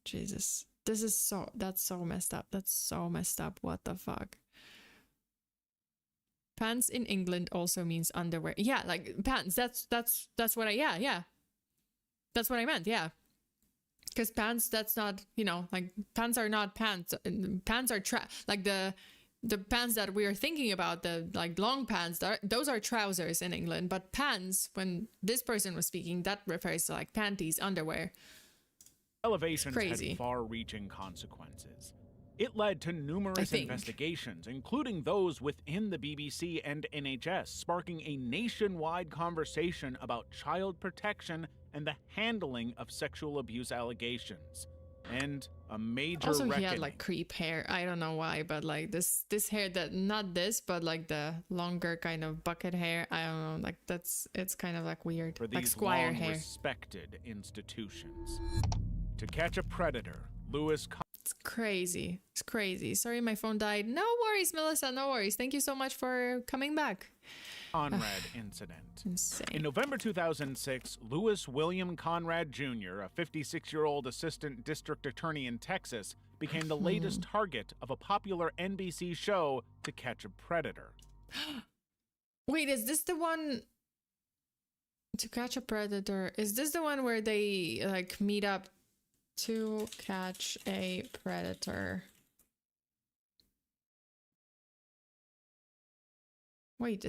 Jesus. That's so messed up. That's so messed up. What the fuck? Pants in England also means underwear. Yeah, like pants. That's what yeah. That's what I meant. Yeah. Because pants, that's not, like pants are not pants. Pants are like the pants that we are thinking about, the like long pants, those are trousers in England. But pants, when this person was speaking, that refers to like panties, underwear. Elevations had far-reaching consequences. It led to numerous investigations, including those within the BBC and NHS, sparking a nationwide conversation about child protection and the handling of sexual abuse allegations. And a major also reckoning. He had like creep hair. I don't know why, but like this hair, that not this, but like the longer kind of bucket hair. I don't know, like it's kind of like weird, for these like squire hair. Respected institutions. To catch a predator, It's crazy. It's crazy. Sorry, my phone died. No worries, Melissa. No worries. Thank you so much for coming back. Conrad incident. Insane. In November 2006, Lewis William Conrad Jr., a 56-year-old assistant district attorney in Texas, became the latest target of a popular NBC show, To Catch a Predator. Wait, is this the one? To Catch a Predator. Is this the one where they like meet up to catch a predator? Wait,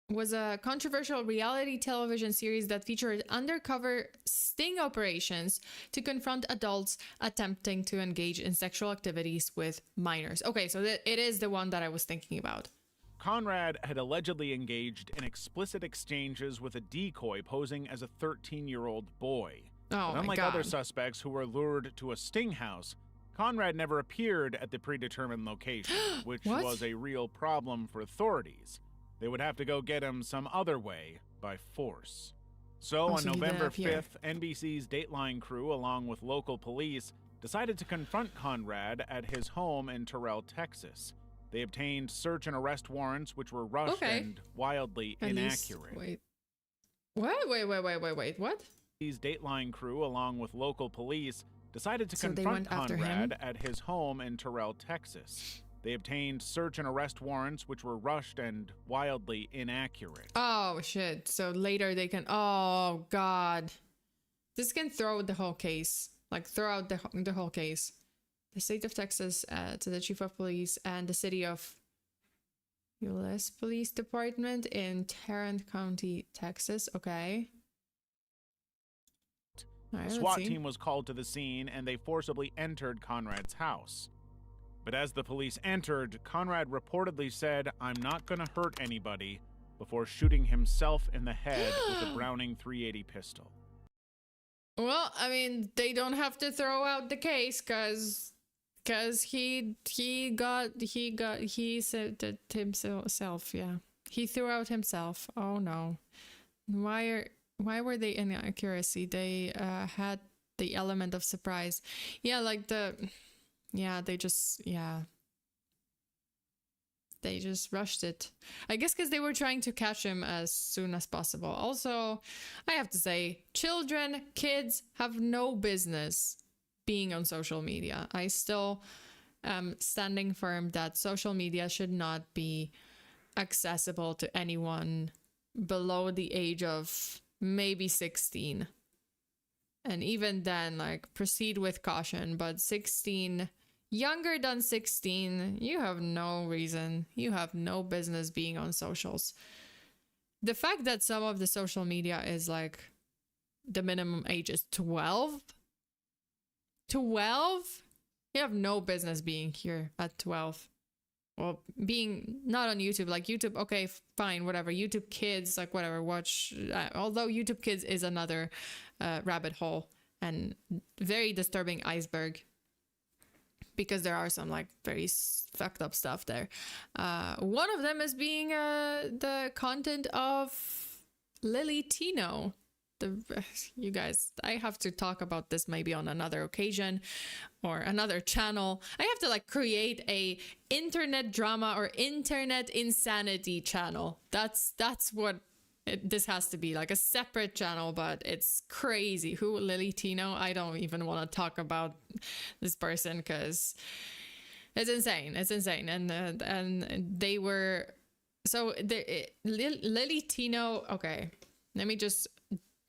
was a controversial reality television series that featured undercover sting operations to confront adults attempting to engage in sexual activities with minors. Okay, so it is the one that I was thinking about. Conrad had allegedly engaged in explicit exchanges with a decoy posing as a 13-year-old boy. Oh, but unlike other suspects who were lured to a sting house, Conrad never appeared at the predetermined location, which was a real problem for authorities. They would have to go get him some other way, by force. So on November 5th, NBC's Dateline crew, along with local police, decided to confront Conrad at his home in Terrell, Texas. They obtained search and arrest warrants, which were rushed and wildly inaccurate. Wait. What? NBC's Dateline crew, along with local police, decided to confront Conrad at his home in Terrell, Texas. They obtained search and arrest warrants, which were rushed and wildly inaccurate. Oh, shit. So later they can... Oh, God. This can throw the whole case. Like, throw out the whole case. The state of Texas, to the chief of police, and the city of U.S. Police Department in Tarrant County, Texas. Okay. The SWAT team was called to the scene, and they forcibly entered Conrad's house. But as the police entered, Conrad reportedly said, "I'm not gonna hurt anybody," before shooting himself in the head with a Browning .380 pistol. Well, I mean, they don't have to throw out the case, cause he said it himself. Yeah, he threw out himself. Oh no, why were they in accuracy? They had the element of surprise. Yeah, like they just rushed it. I guess because they were trying to catch him as soon as possible. Also, I have to say, kids have no business being on social media. I still am standing firm that social media should not be accessible to anyone below the age of maybe 16. And even then, like, proceed with caution. But 16... Younger than 16, you have no reason. You have no business being on socials. The fact that some of the social media is like the minimum age is 12. 12? You have no business being here at 12. Well, being not on YouTube, like YouTube, okay, fine, whatever. YouTube Kids, like whatever, watch. Although YouTube Kids is another rabbit hole and very disturbing iceberg. Because there are some like very fucked up stuff there. One of them is being the content of Lily Tino. you guys, I have to talk about this maybe on another occasion or another channel. I have to like create a internet drama or internet insanity channel. That's what this has to be, like a separate channel, but it's crazy. Who, Lily Tino? I don't even want to talk about this person because it's insane. It's insane. And they were, so Lily Tino, okay, let me just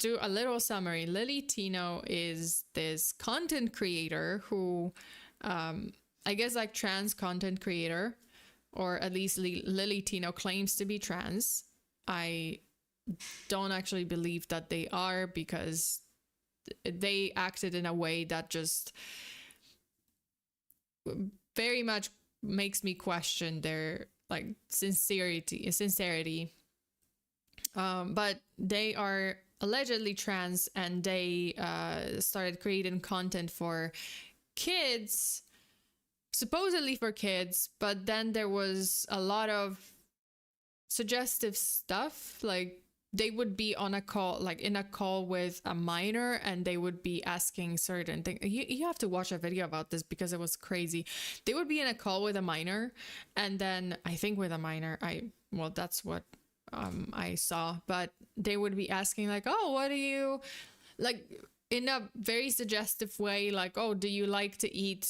do a little summary. Lily Tino is this content creator who, I guess like trans content creator, or at least Lily Tino claims to be trans. I don't actually believe that they are, because they acted in a way that just very much makes me question their like sincerity. But they are allegedly trans, and they started creating content for kids, supposedly for kids, but then there was a lot of suggestive stuff. Like they would be on a call, like in a call with a minor, and they would be asking certain things. You have to watch a video about this because it was crazy. They would be in a call with a minor, and then I think with a minor, well, that's what I saw, but they would be asking like, oh, what do you like, in a very suggestive way, like, oh, do you like to eat,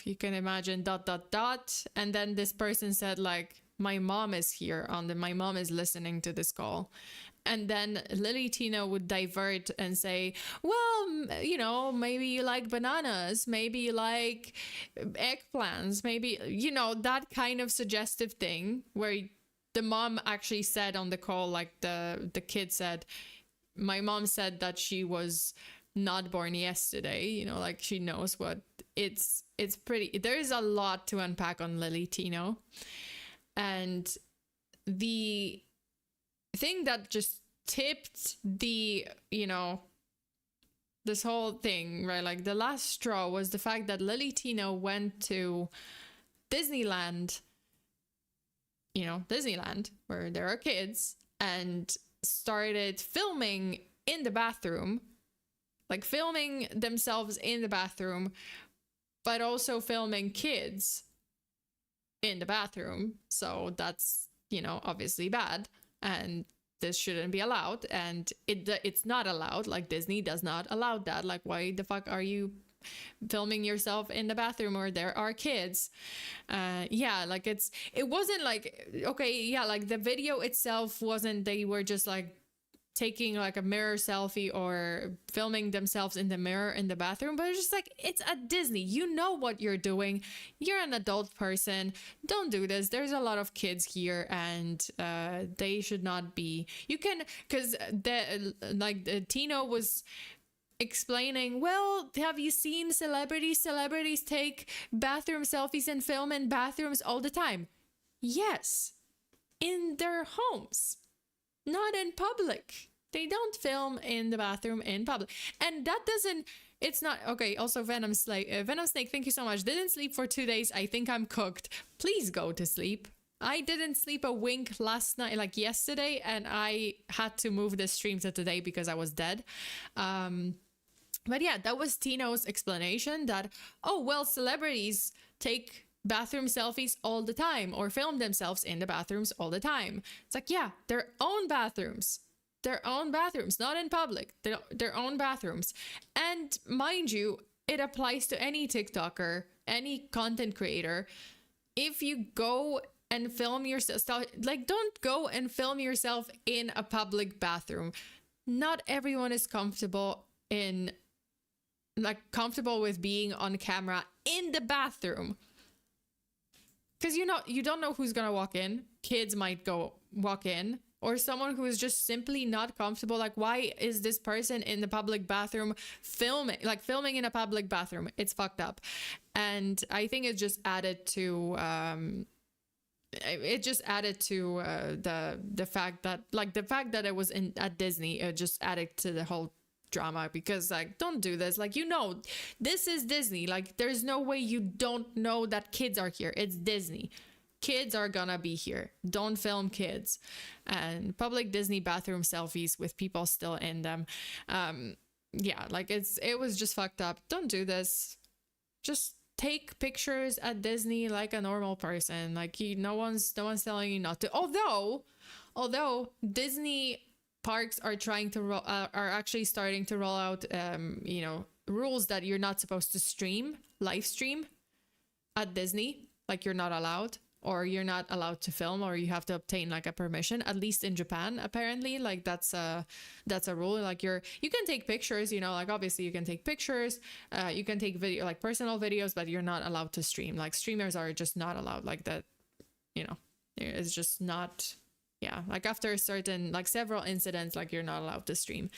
you can imagine ... And then this person said like, my mom is here my mom is listening to this call. And then Lily Tino would divert and say, well, you know, maybe you like bananas, maybe you like eggplants, maybe, you know, that kind of suggestive thing, where the mom actually said on the call, like the kid said, my mom said that she was not born yesterday, you know, like she knows what it's pretty, there is a lot to unpack on Lily Tino. And the thing that just tipped the, you know, this whole thing, right? Like the last straw was the fact that Lily Tino went to Disneyland, you know, Disneyland, where there are kids, and started filming in the bathroom, like filming themselves in the bathroom, but also filming kids in the bathroom. So that's, you know, obviously bad, and this shouldn't be allowed, and it's not allowed. Like Disney does not allow that. Like, why the fuck are you filming yourself in the bathroom where there are kids? Yeah, like it wasn't like, okay, yeah, like the video itself wasn't, they were just like taking like a mirror selfie or filming themselves in the mirror in the bathroom, but it's just like, it's at Disney, you know what you're doing, you're an adult person, don't do this. There's a lot of kids here, and they should not be, you can, because the Tino was explaining, well, have you seen celebrities take bathroom selfies and film in bathrooms all the time? Yes, in their homes, not in public. They don't film in the bathroom in public. And that doesn't, it's not, okay, also Venom Snake, thank you so much. Didn't sleep for 2 days. I think I'm cooked. Please go to sleep. I didn't sleep a wink last night, like yesterday, and I had to move the stream to today because I was dead. But yeah, that was Tino's explanation that, oh, well, celebrities take bathroom selfies all the time or film themselves in the bathrooms all the time. It's like, yeah, their own bathrooms, not in public, their own bathrooms. And mind you, it applies to any TikToker, any content creator. If you go and film yourself, like, don't go and film yourself in a public bathroom. Not everyone is comfortable with being on camera in the bathroom. Because you don't know who's gonna walk in. Kids might walk in, or someone who is just simply not comfortable. Like, why is this person in the public bathroom filming in a public bathroom? It's fucked up. And I think it just added to the fact that it was at Disney. It just added to the whole drama, because like, don't do this. Like, you know, this is Disney. Like, there's no way you don't know that kids are here. It's Disney. kids are gonna be here. Don't film kids. And public Disney bathroom selfies with people still in them. Yeah, like it was just fucked up. Don't do this. Just take pictures at Disney like a normal person. Like no one's telling you not to. Although Disney parks are trying to are actually starting to roll out rules that you're not supposed to live stream at Disney. Like you're not allowed, or you're not allowed to film, or you have to obtain like a permission, at least in Japan apparently. Like that's a rule. Like you can take pictures, like obviously you can take pictures, you can take video, like personal videos, but you're not allowed to stream. Like streamers are just not allowed, like that. It's just not. Yeah, like after a certain, like several incidents, like you're not allowed to stream.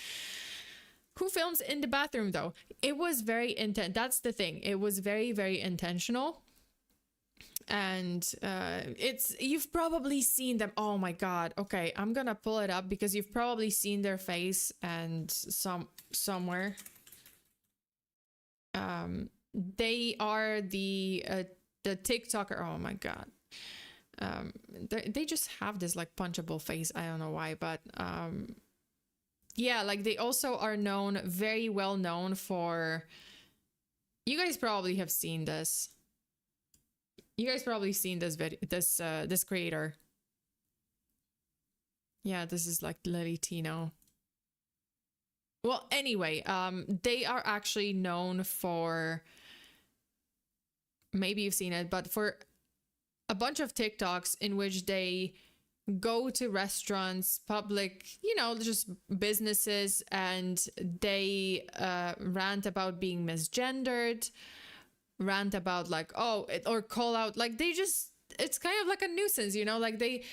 Who films in the bathroom though? It was very intense. That's the thing. It was very, very intentional. And you've probably seen them. Oh my God. Okay, I'm gonna pull it up because you've probably seen their face and somewhere. They are the TikToker. Oh my God. They just have this like punchable face. I don't know why, but yeah, like they also are very well known for. You guys probably have seen this. You guys probably seen this video, this creator. Yeah, this is like Lily Tino. Well, anyway, they are actually known for. Maybe you've seen it, but for a bunch of TikToks in which they go to restaurants, public, just businesses, and they rant about being misgendered, rant about like, or call out, like it's kind of like a nuisance, like they,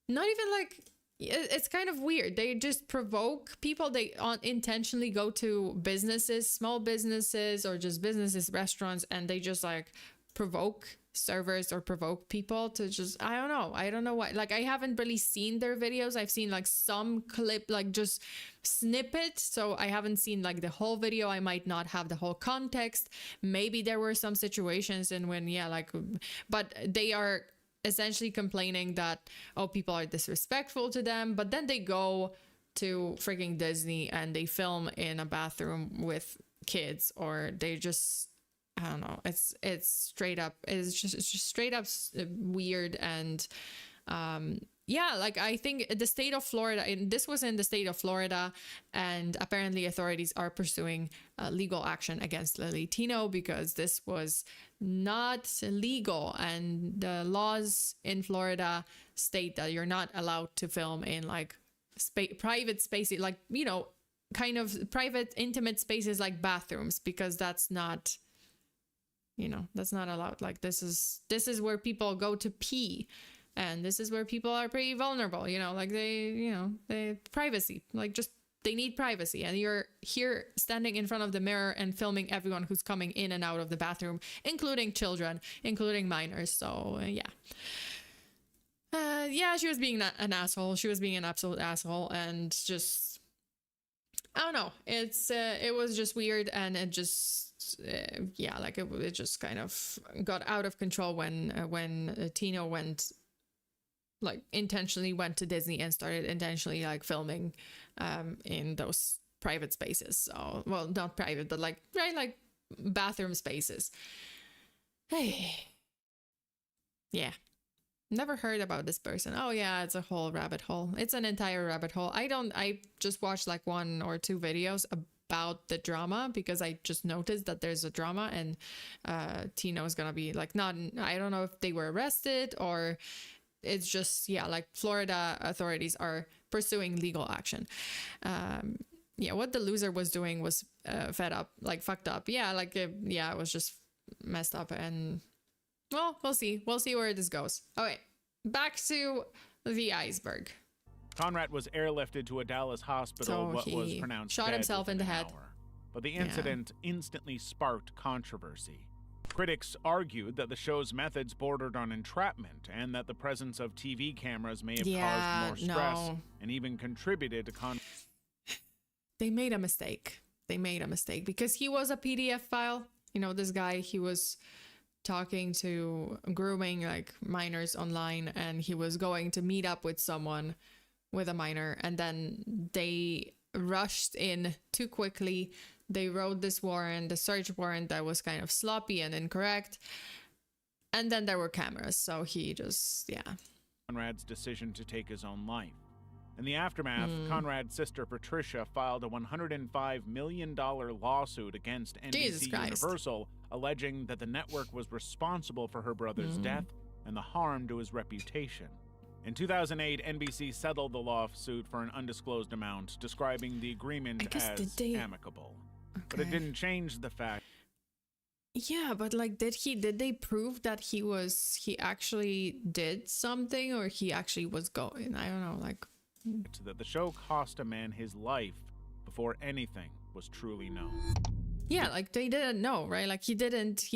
not even like, it's kind of weird. They just provoke people. They intentionally go to businesses, small businesses, or just businesses, restaurants, and they just like provoke servers or provoke people to just, I don't know why. Like I haven't really seen their videos. I've seen like some clip, like just snippet, so I haven't seen like the whole video. I might not have the whole context. Maybe there were some situations in when but they are essentially complaining that people are disrespectful to them, but then they go to freaking Disney and they film in a bathroom with kids, or they just, I don't know. It's straight up. It's just straight up weird. And yeah, like I think the state of Florida, and this was in the state of Florida, and apparently authorities are pursuing legal action against Lily Tino because this was not legal, and the laws in Florida state that you're not allowed to film in like private spaces, like kind of private intimate spaces like bathrooms, because that's not. That's not allowed. Like this is where people go to pee, and this is where people are pretty vulnerable, like they privacy, like just they need privacy, and you're here standing in front of the mirror and filming everyone who's coming in and out of the bathroom, including children, including minors. So yeah, she was being an asshole. She was being an absolute asshole, and just I don't know. It was just weird, and it just like it just kind of got out of control when Tino intentionally went to Disney and started intentionally like filming in those private spaces. So, well, not private, but like bathroom spaces. Hey, yeah. Never heard about this person. Oh yeah, it's a whole rabbit hole. It's an entire rabbit hole. I just watched like 1 or 2 videos about the drama because I just noticed that there's a drama, and Tino is gonna be like I don't know if they were arrested or it's just like Florida authorities are pursuing legal action. What the loser was doing was fucked up. It was just messed up, and well, we'll see where this goes. Okay, back to the iceberg. Conrad was airlifted to a Dallas hospital, So was pronounced shot dead himself in within the an head. hour. But the incident instantly sparked controversy. Critics argued that the show's methods bordered on entrapment, and that the presence of TV cameras may have caused more stress and even contributed to They made a mistake. Because he was a PDF file. This guy, he was talking to grooming like minors online, and he was going to meet up with someone with a minor, and then they rushed in too quickly. They wrote this warrant, the search warrant, that was kind of sloppy and incorrect. And then there were cameras, so he just, yeah. Conrad's decision to take his own life. In the aftermath, Conrad's sister Patricia filed a $105 million lawsuit against NBC Universal, alleging that the network was responsible for her brother's death and the harm to his reputation. In 2008, NBC settled the lawsuit for an undisclosed amount, describing the agreement as amicable. Okay. But it didn't change the fact. Yeah, but like, did they prove that he actually did something, or he actually was going? I don't know, like. That the show cost a man his life before anything was truly known. Yeah, like they didn't know, right? Like he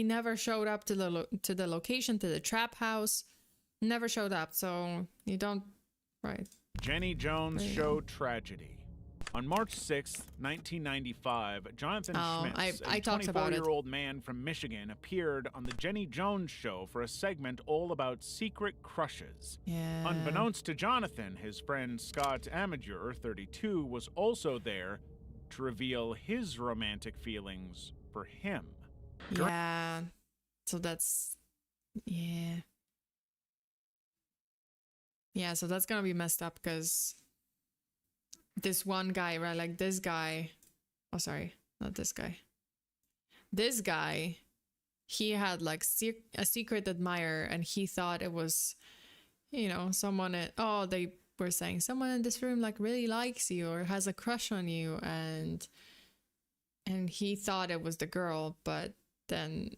never showed up to the location, to the trap house, never showed up. So you don't, right? Jenny Jones Show tragedy. On March 6th, 1995, Jonathan Schmitz, a 24-year-old man from Michigan, appeared on the Jenny Jones Show for a segment all about secret crushes. Yeah. Unbeknownst to Jonathan, his friend Scott Amateur, 32, was also there to reveal his romantic feelings for him. Yeah. So that's, yeah. Yeah, so that's gonna be messed up because this one guy, right? Like this guy. Oh, sorry, not this guy. This guy, he had like a secret admirer, and he thought it was, you know, someone. They were saying someone in this room like really likes you or has a crush on you, and he thought it was the girl, but then,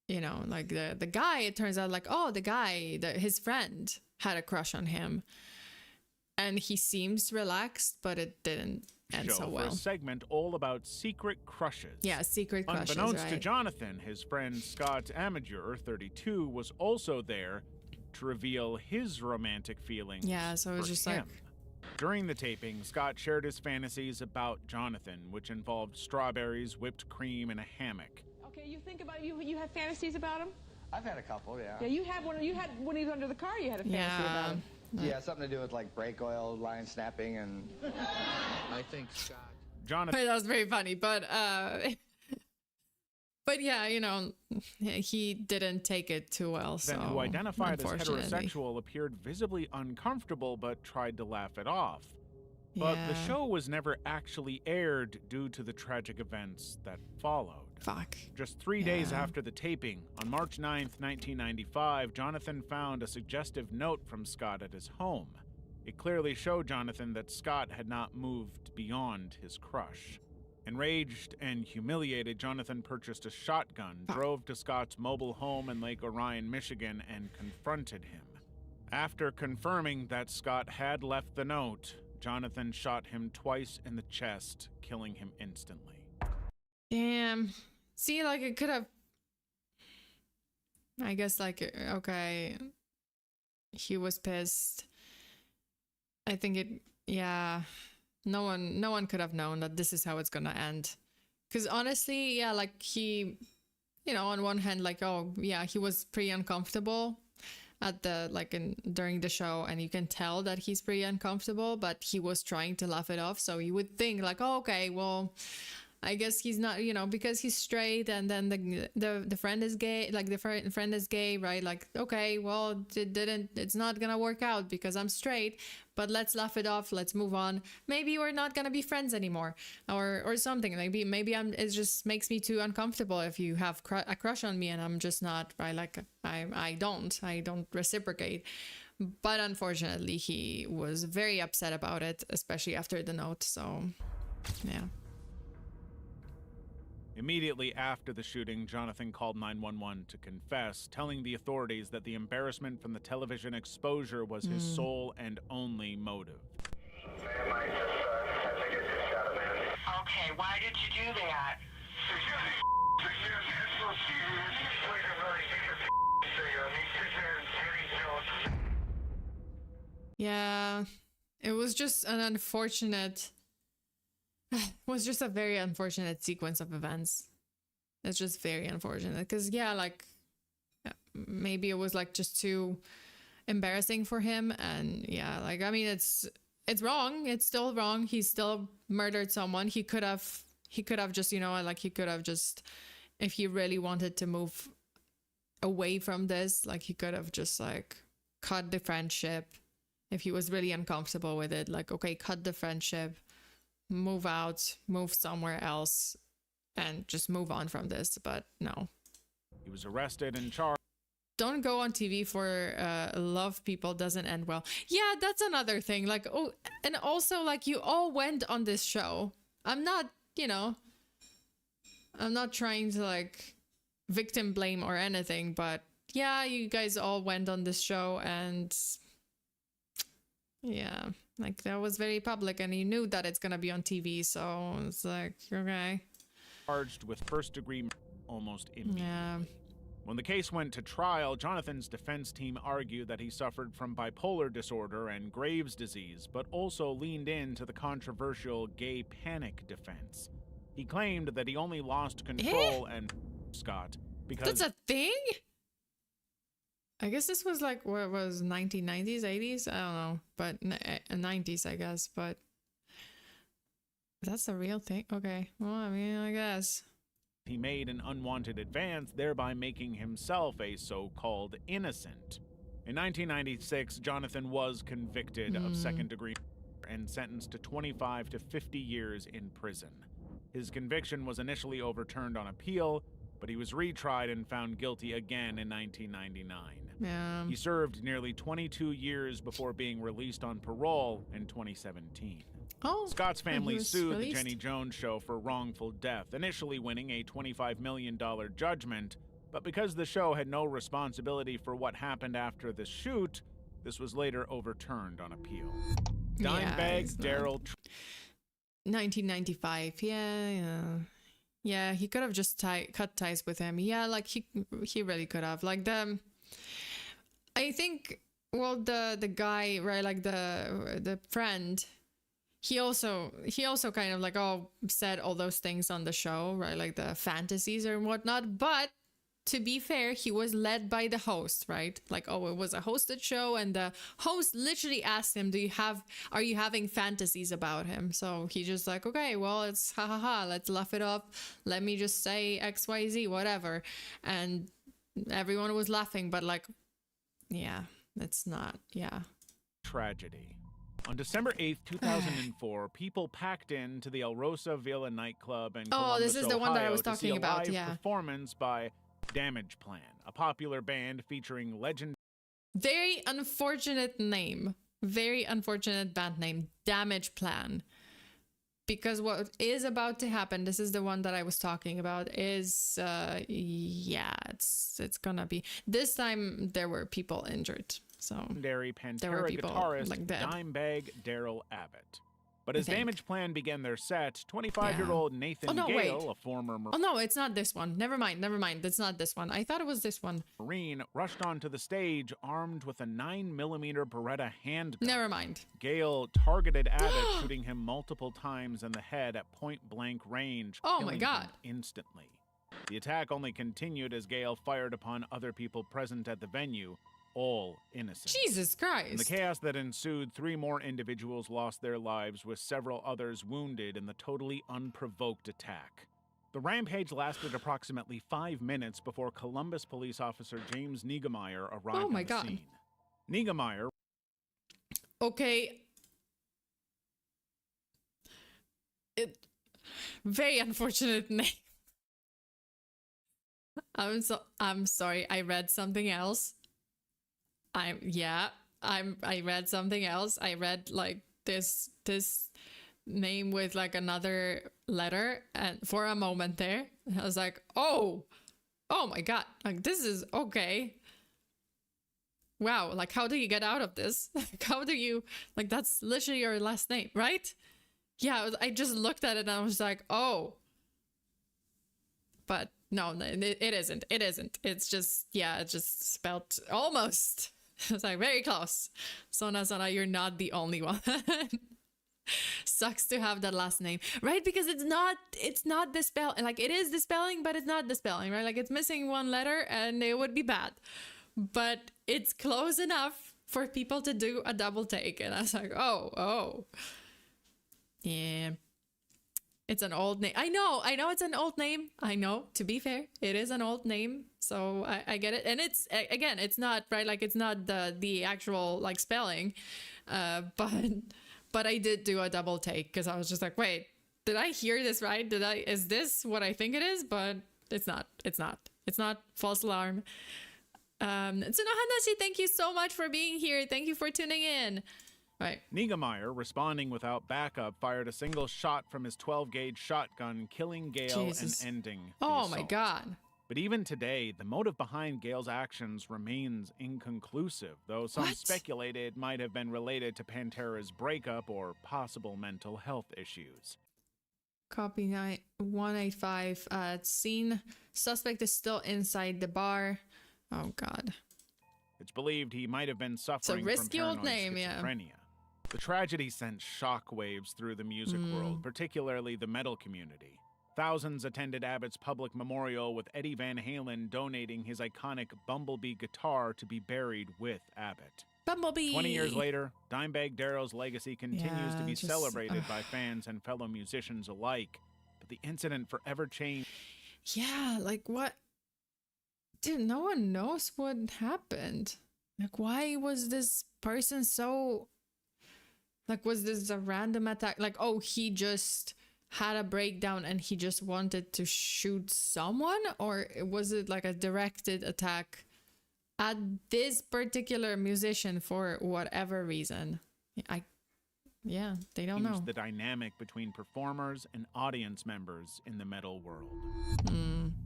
you know, like the guy, it turns out like, oh, the guy, his friend had a crush on him. And he seems relaxed, but it didn't end so well. For a segment all about secret crushes. Yeah, secret crushes, Unbeknownst right? to Jonathan, his friend Scott Amateur, 32, was also there to reveal his romantic feelings. Yeah, so it was just him. like. During the taping, Scott shared his fantasies about Jonathan, which involved strawberries, whipped cream, and a hammock. Okay, you think about you have fantasies about him? I've had a couple, yeah. Yeah, you had when he was under the car. You had a fantasy about him. Yeah, something to do with like brake oil, line snapping, and I think Scott. Jonathan. That was very funny, but yeah, you know, he didn't take it too well. So who identified as unfortunately. heterosexual appeared visibly uncomfortable but tried to laugh it off. But the Yeah. show was never actually aired due to the tragic events that followed. Fuck. Just 3 days Yeah. after the taping, on March 9th, 1995, Jonathan found a suggestive note from Scott at his home. It clearly showed Jonathan that Scott had not moved beyond his crush. Enraged and humiliated, Jonathan purchased a shotgun, drove to Scott's mobile home in Lake Orion, Michigan, and confronted him. After confirming that Scott had left the note, Jonathan shot him twice in the chest, killing him instantly. Damn. See, like it could have. I guess, like, okay, he was pissed. I think it. Yeah, no one could have known that this is how it's gonna end. Because honestly, yeah, like he, you know, on one hand, like, oh yeah, he was pretty uncomfortable at the during the show, and you can tell that he's pretty uncomfortable, but he was trying to laugh it off. So you would think like, oh, okay, well, I guess he's not, you know, because he's straight, and then the friend is gay, like the friend is gay, right? Like, okay, well, it's not gonna work out because I'm straight, but let's laugh it off, let's move on. Maybe we're not gonna be friends anymore, or something. Maybe it just makes me too uncomfortable if you have a crush on me and I'm just not, right? Like I don't reciprocate. But unfortunately, he was very upset about it, especially after the note. So, yeah. Immediately after the shooting, Jonathan called 911 to confess, telling the authorities that the embarrassment from the television exposure was his sole and only motive. Ma'am, I had to get this shot of man. Okay, why did you do that? Yeah, it was just an unfortunate. It was just a very unfortunate sequence of events. It's just very unfortunate because, yeah, like, maybe it was like just too embarrassing for him. And yeah, like, I mean, it's wrong. It's still wrong. He still murdered someone. He could have just, you know, like he could have just, if he really wanted to move away from this, like he could have just like cut the friendship. If he was really uncomfortable with it, like, okay, cut the friendship, move out, move somewhere else, and just move on from this. But no. He was arrested and charged. Don't go on TV for love people doesn't end well. Yeah, that's another thing. Like, oh, and also like you all went on this show. I'm not, you know, I'm not trying to like victim blame or anything, but yeah, you guys all went on this show and yeah, like that was very public and you knew that it's gonna be on TV, so it's like, okay. Charged with first-degree murder almost immediately. Yeah. When the case went to trial, Jonathan's defense team argued that he suffered from bipolar disorder and Graves' disease, but also leaned into the controversial gay panic defense. He claimed that he only lost control and Scott because... That's a thing? I guess this was like, what was 1990s, 80s? I don't know, but 90s, I guess, but that's a real thing. Okay, well, I mean, I guess. He made an unwanted advance, thereby making himself a so-called innocent. In 1996, Jonathan was convicted of second-degree murder and sentenced to 25 to 50 years in prison. His conviction was initially overturned on appeal, but he was retried and found guilty again in 1999. Yeah. He served nearly 22 years before being released on parole in 2017. Oh, Scott's family he was sued released. the Jenny Jones show for wrongful death, initially winning a $25 million judgment, but because the show had no responsibility for what happened after the shoot, this was later overturned on appeal. Dimebag Daryl... 1995, yeah, he could have just cut ties with him. Yeah, like he really could have. Like I think, well, the guy, right, like the friend, he also kind of like said all those things on the show, right, like the fantasies or whatnot. But to be fair, he was led by the host, right? Like, oh, it was a hosted show, and the host literally asked him, are you having fantasies about him? So he just like, okay, well, it's ha ha ha, let's laugh it up. Let me just say XYZ, whatever. And everyone was laughing, but like, yeah, it's not, yeah. Tragedy. On December 8th, 2004, people packed into the El Rosa Villa nightclub in Columbus, this is the one that I was Ohio, to see talking a about, live yeah. performance by Damage Plan, a popular band featuring legend. Very unfortunate name. Very unfortunate band name. Damage Plan. Because what is about to happen, this is the one that I was talking about, is, yeah, it's gonna be... This time, there were people injured, so... Legendary there were Pantera people, guitarist like, dead. Dimebag Daryl Abbott. But as think. Damage Plan began their set, 25-year-old Nathan Gale, wait. a former Oh no, it's not this one. Never mind. It's not this one. I thought it was this one. Marine, rushed onto the stage armed with a 9mm Beretta handgun. Never mind. Gale targeted Abbott, shooting him multiple times in the head at point-blank range, Oh my killing God. him instantly. The attack only continued as Gale fired upon other people present at the venue, all innocent. Jesus Christ. In the chaos that ensued, 3 more individuals lost their lives, with several others wounded in the totally unprovoked attack. The rampage lasted approximately 5 minutes before Columbus police officer James Neigemeyer arrived on the scene. Neigemeyer... Okay. Very unfortunate name. I'm sorry. I read something else. I read something else. I read like this name with like another letter, and for a moment there, I was like, oh my God, like this is okay. Wow, like how do you get out of this? Like, how do you, like, that's literally your last name, right? Yeah, I just looked at it and I was like, oh. But no, it isn't. It isn't. It's just, yeah, it's just spelled almost. It's like very close. Sona, you're not the only one. Sucks to have that last name, right? Because it's not the spell, like it is the spelling, but it's not the spelling, right? Like it's missing one letter and it would be bad, but it's close enough for people to do a double take. And I was like, oh, yeah. It's an old name. I know it's an old name. I know, to be fair, it is an old name. So I get it. And it's, again, it's not, right? Like it's not the actual like spelling, but I did do a double take because I was just like, wait, did I hear this right? Is this what I think it is? But it's not. False alarm. Tsunohanashi, thank you so much for being here. Thank you for tuning in. Right. Neigemeyer, responding without backup, fired a single shot from his 12-gauge shotgun, killing Gale Jesus. and ending the Oh assault. my God. But even today, the motive behind Gale's actions remains inconclusive, though some speculated it might have been related to Pantera's breakup or possible mental health issues. Copy 185. Scene. Suspect is still inside the bar. Oh God. It's believed he might have been suffering risky from old paranoid name, yeah. schizophrenia. The tragedy sent shockwaves through the music world, particularly the metal community. Thousands attended Abbott's public memorial, with Eddie Van Halen donating his iconic Bumblebee guitar to be buried with Abbott. Bumblebee. 20 years later, Dimebag Darrell's legacy continues to be just, celebrated by fans and fellow musicians alike. But the incident forever changed. Yeah, like what? Dude, no one knows what happened. Like, why was this person so... Like, was this a random attack? Like, oh, he just had a breakdown and he just wanted to shoot someone? Or was it like a directed attack at this particular musician for whatever reason? Yeah, they don't know. The dynamic between performers and audience members in the metal world.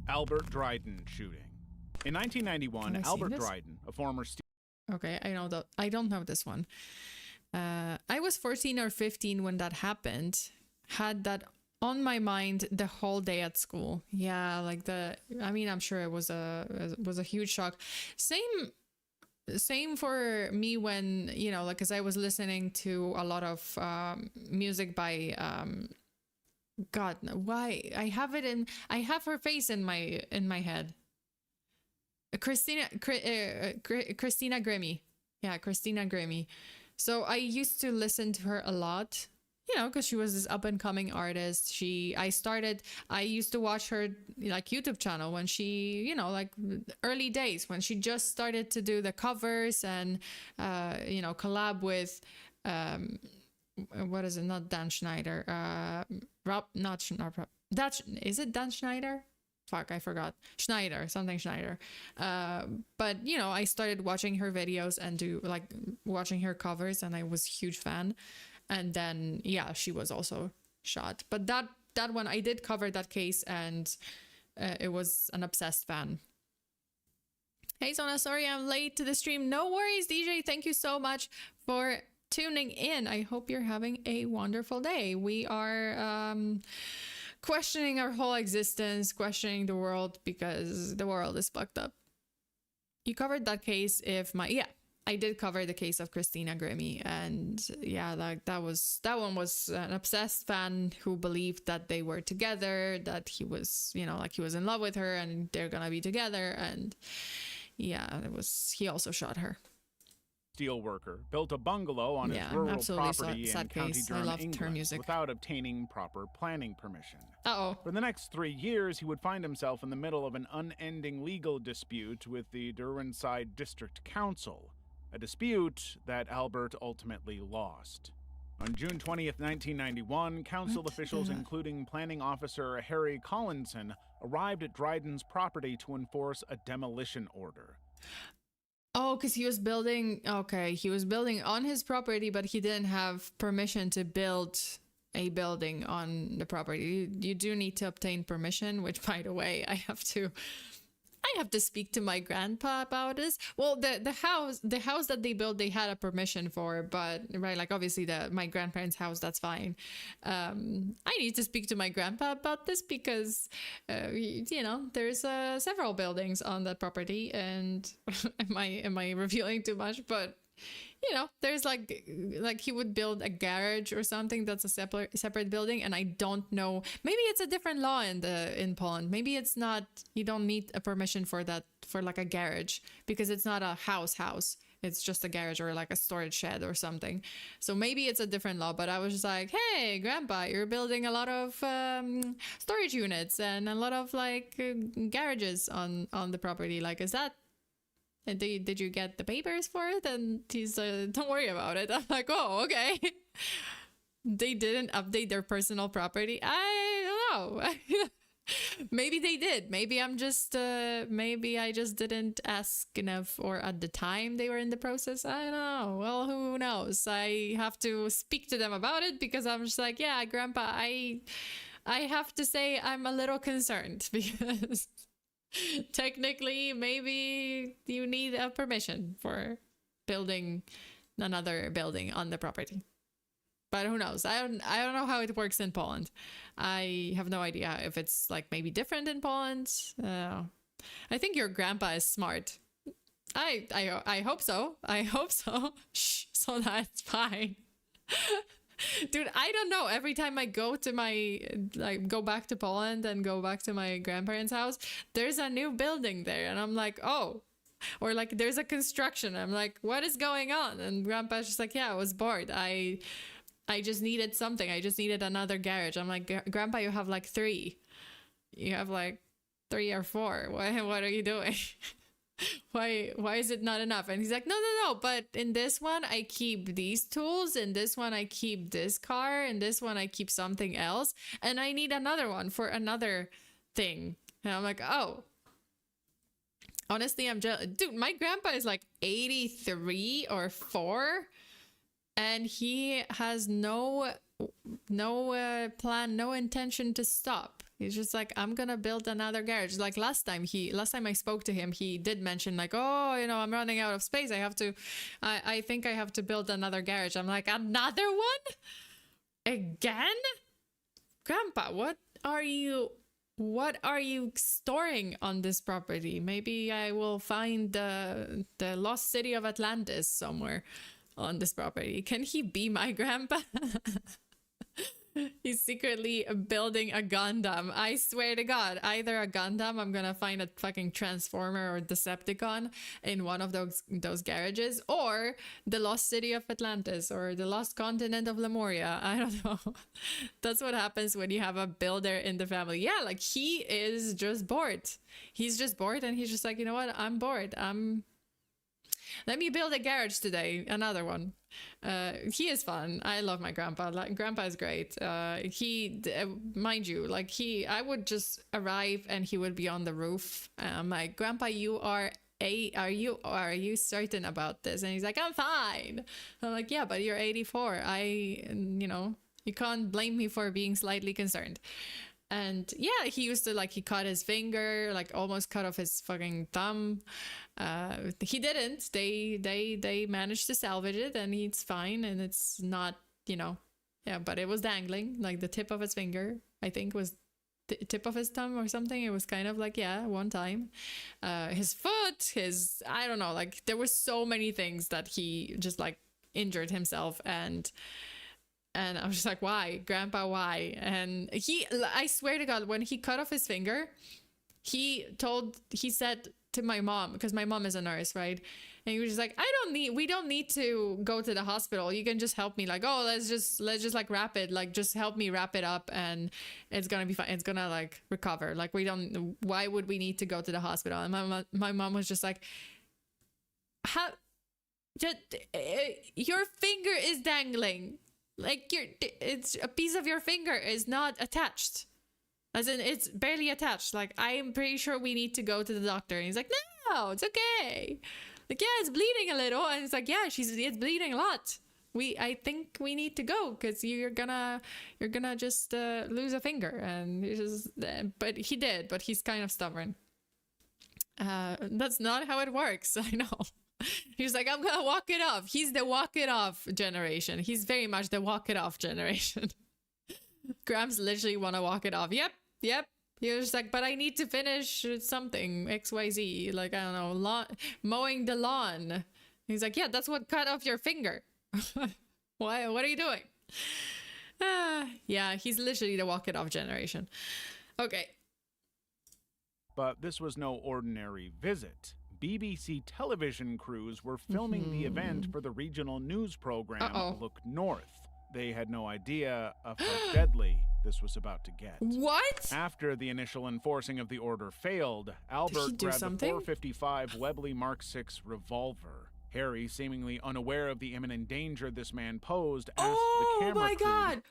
Albert Dryden shooting. In 1991, Albert Dryden, a former... Okay, I don't know this one. I was 14 or 15 when that happened. Had that on my mind the whole day at school. Yeah, like I'm sure it was a huge shock. Same for me when, like, because I was listening to a lot of music by God, why I have her face in my head. Christina Grimmie. Yeah, Christina Grimmie. So I used to listen to her a lot, because she was this up and coming artist. I used to watch her like YouTube channel when she, like early days when she just started to do the covers and, collab with, what is it? Not Dan Schneider. Is it Dan Schneider? Fuck, I forgot. Something Schneider. But, I started watching her videos and watching her covers, and I was a huge fan. And then, yeah, she was also shot. But that one, I did cover that case, and it was an obsessed fan. Hey, Sona, sorry I'm late to the stream. No worries, DJ. Thank you so much for tuning in. I hope you're having a wonderful day. We are... questioning our whole existence, questioning the world, because the world is fucked up. You covered that case. I did cover the case of Christina Grimmie, and yeah, that one was an obsessed fan who believed that they were together, that he was, he was in love with her and they're gonna be together, and yeah, he also shot her. Steelworker built a bungalow on his rural property in County Durham, England, without obtaining proper planning permission. For the next 3 years, he would find himself in the middle of an unending legal dispute with the Derwenside District Council, a dispute that Albert ultimately lost. On June 20th, 1991, council officials, including planning officer Harry Collinson, arrived at Dryden's property to enforce a demolition order. Oh, because he was building on his property, but he didn't have permission to build a building on the property. You do need to obtain permission, which, by the way, I have to speak to my grandpa about this. Well, the house that they built, they had a permission for, but right, like obviously my grandparents' house, that's fine. I need to speak to my grandpa about this because, there's several buildings on that property, and am I revealing too much? But you know, there's like he would build a garage or something that's a separate building, and I don't know. Maybe it's a different law in Poland. Maybe it's not. You don't need a permission for that, for like a garage, because it's not a house. It's just a garage or like a storage shed or something. So maybe it's a different law. But I was just like, hey, Grandpa, you're building a lot of storage units and a lot of like garages on the property. Like, is that? And did you get the papers for it? And he's don't worry about it. I'm like, oh, okay. They didn't update their personal property. I don't know. Maybe they did. Maybe I'm just maybe I just didn't ask enough, or at the time they were in the process. I don't know. Well, who knows? I have to speak to them about it, because I'm just like, yeah, Grandpa, I have to say I'm a little concerned, because technically, maybe you need a permission for building another building on the property. But who knows? I don't know how it works in Poland. I have no idea if it's like maybe different in Poland. I think your grandpa is smart. I hope so. I hope so. Shh, so that's fine. Dude, I don't know. Every time I go to go back to Poland and go back to my grandparents' house, there's a new building there. And I'm like, oh, or like there's a construction. I'm like, what is going on? And Grandpa's just like, yeah, I was bored. I just needed something. I just needed another garage. I'm like, Grandpa, you have like 3. You have like 3 or 4. What are you doing? Why is it not enough? And he's like, no, but in this one I keep these tools, in this one I keep this car, in this one I keep something else, and I need another one for another thing. And I'm like, oh, honestly, I'm jealous. Dude, my grandpa is like 83 or 4, and he has no plan, no intention to stop. He's just like, I'm gonna build another garage. Like last time I spoke to him, he did mention like, oh, you know, I'm running out of space. I think I have to build another garage. I'm like, another one? Again? Grandpa, what are you storing on this property? Maybe I will find the lost city of Atlantis somewhere on this property. Can he be my grandpa? He's secretly building a Gundam. I swear to God, either a Gundam, I'm gonna find a fucking Transformer or Decepticon in one of those garages, or the lost city of Atlantis, or the lost continent of Lemuria. I don't know. That's what happens when you have a builder in the family. Yeah, like he is just bored. He's just bored, and he's just like, you know what? I'm bored. Let me build a garage today. Another one. He is fun. I love my grandpa. Like, grandpa is great. Mind you, like I would just arrive and he would be on the roof. I'm like, Grandpa, are you certain about this? And he's like, I'm fine. I'm like, yeah, but you're 84. You can't blame me for being slightly concerned. And yeah, he used to he cut his finger, like almost cut off his fucking thumb. He didn't. They managed to salvage it, and it's fine, and it's not, yeah, but it was dangling, like the tip of his finger, I think was the tip of his thumb or something. It was kind of like, yeah, one time. His foot, I don't know, like there were so many things that he just like injured himself, and I was just like, why, Grandpa, why? And I swear to God, when he cut off his finger, he said to my mom, because my mom is a nurse, right? And he was just like, we don't need to go to the hospital. You can just help me. Like, oh, let's just like wrap it. Like, just help me wrap it up, and it's gonna be fine. It's gonna like recover. Like, why would we need to go to the hospital? And my mom was just like, your finger is dangling. Like it's a piece of your finger is not attached, as in it's barely attached. Like, I am pretty sure we need to go to the doctor. And he's like, no, it's okay. Like, yeah, it's bleeding a little. And it's like, yeah, it's bleeding a lot. I think we need to go, because you're gonna just lose a finger. And but he did, but he's kind of stubborn. That's not how it works. I know. He's like, I'm gonna walk it off. He's the walk it off generation. He's very much the walk it off generation. Gramps literally want to walk it off. Yep. He was just like, but I need to finish something, XYZ. Like, I don't know, mowing the lawn. He's like, yeah, that's what cut off your finger. Why? What are you doing? Yeah, he's literally the walk it off generation. Okay. But this was no ordinary visit. BBC television crews were filming the event for the regional news program Look North. They had no idea of how deadly this was about to get. What? After the initial enforcing of the order failed, Albert grabbed the .455 Webley Mark VI revolver. Harry, seemingly unaware of the imminent danger this man posed, asked the camera crew. Oh my God!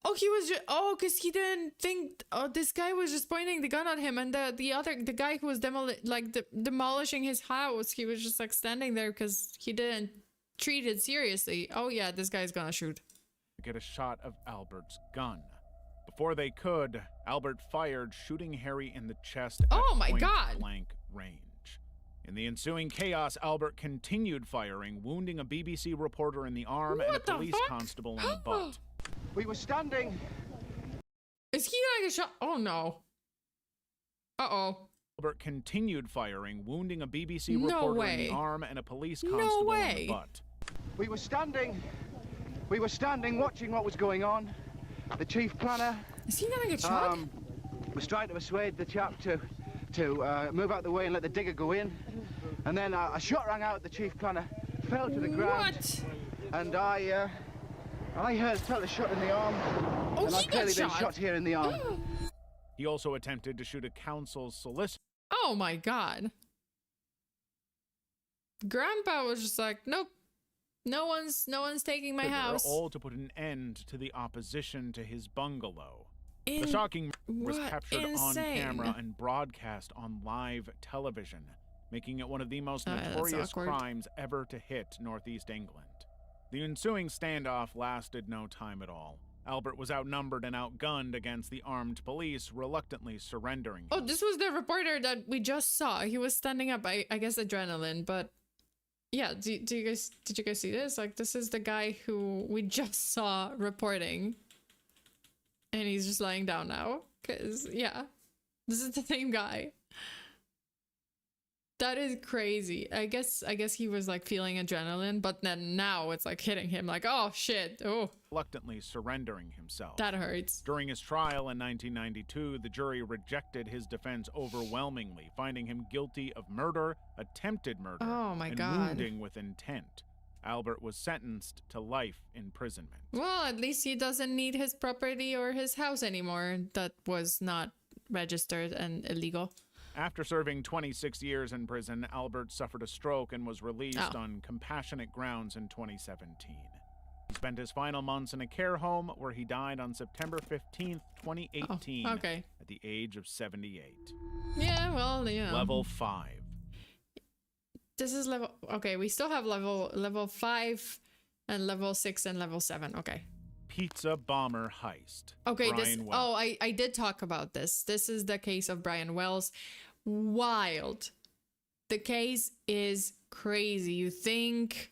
Oh, he was just, because he didn't think, this guy was just pointing the gun at him, and the guy who was demolishing his house, he was just like standing there because he didn't treat it seriously. Oh yeah, this guy's gonna shoot. Get a shot of Albert's gun. Before they could, Albert fired, shooting Harry in the chest at point-blank range. In the ensuing chaos, Albert continued firing, wounding a BBC reporter in the arm and a police constable in the butt. We were standing. Is he gonna get shot? Oh no. Albert continued firing, wounding a BBC reporter in the arm and a police constable in the butt. We were standing watching what was going on. The chief planner. Is he gonna get shot? Was trying to persuade the chap to move out the way and let the digger go in. And then a shot rang out at the chief planner, fell to the ground. What? And I felt a shot in the arm. Oh, and I've clearly been shot here in the arm. He also attempted to shoot a council's solicitor. Oh my God. Grandpa was just like, nope. No one's taking my house. All to put an end to the opposition to his bungalow. The shocking was captured on camera and broadcast on live television, making it one of the most notorious crimes ever to hit Northeast England. The ensuing standoff lasted no time at all. Albert was outnumbered and outgunned against the armed police, reluctantly surrendering. Oh, this was the reporter that we just saw. He was standing up. I guess adrenaline, but yeah. Did you guys see this? Like, this is the guy who we just saw reporting, and he's just lying down now. Cause yeah, this is the same guy. That is crazy. I guess he was like feeling adrenaline, but then now it's like hitting him like, oh shit. Oh. Reluctantly surrendering himself. That hurts. During his trial in 1992, the jury rejected his defense overwhelmingly, finding him guilty of murder, attempted murder, and wounding with intent. Albert was sentenced to life imprisonment. Well, at least he doesn't need his property or his house anymore. That was not registered and illegal. After serving 26 years in prison, Albert suffered a stroke and was released on compassionate grounds in 2017. He spent his final months in a care home where he died on September 15th, 2018 at the age of 78. Yeah, well, yeah. Level 5. This is level... Okay, we still have level 5 and level 6 and level 7. Okay. Pizza bomber heist. Okay, I did talk about this. This is the case of Brian Wells. Wild. The case is crazy. You think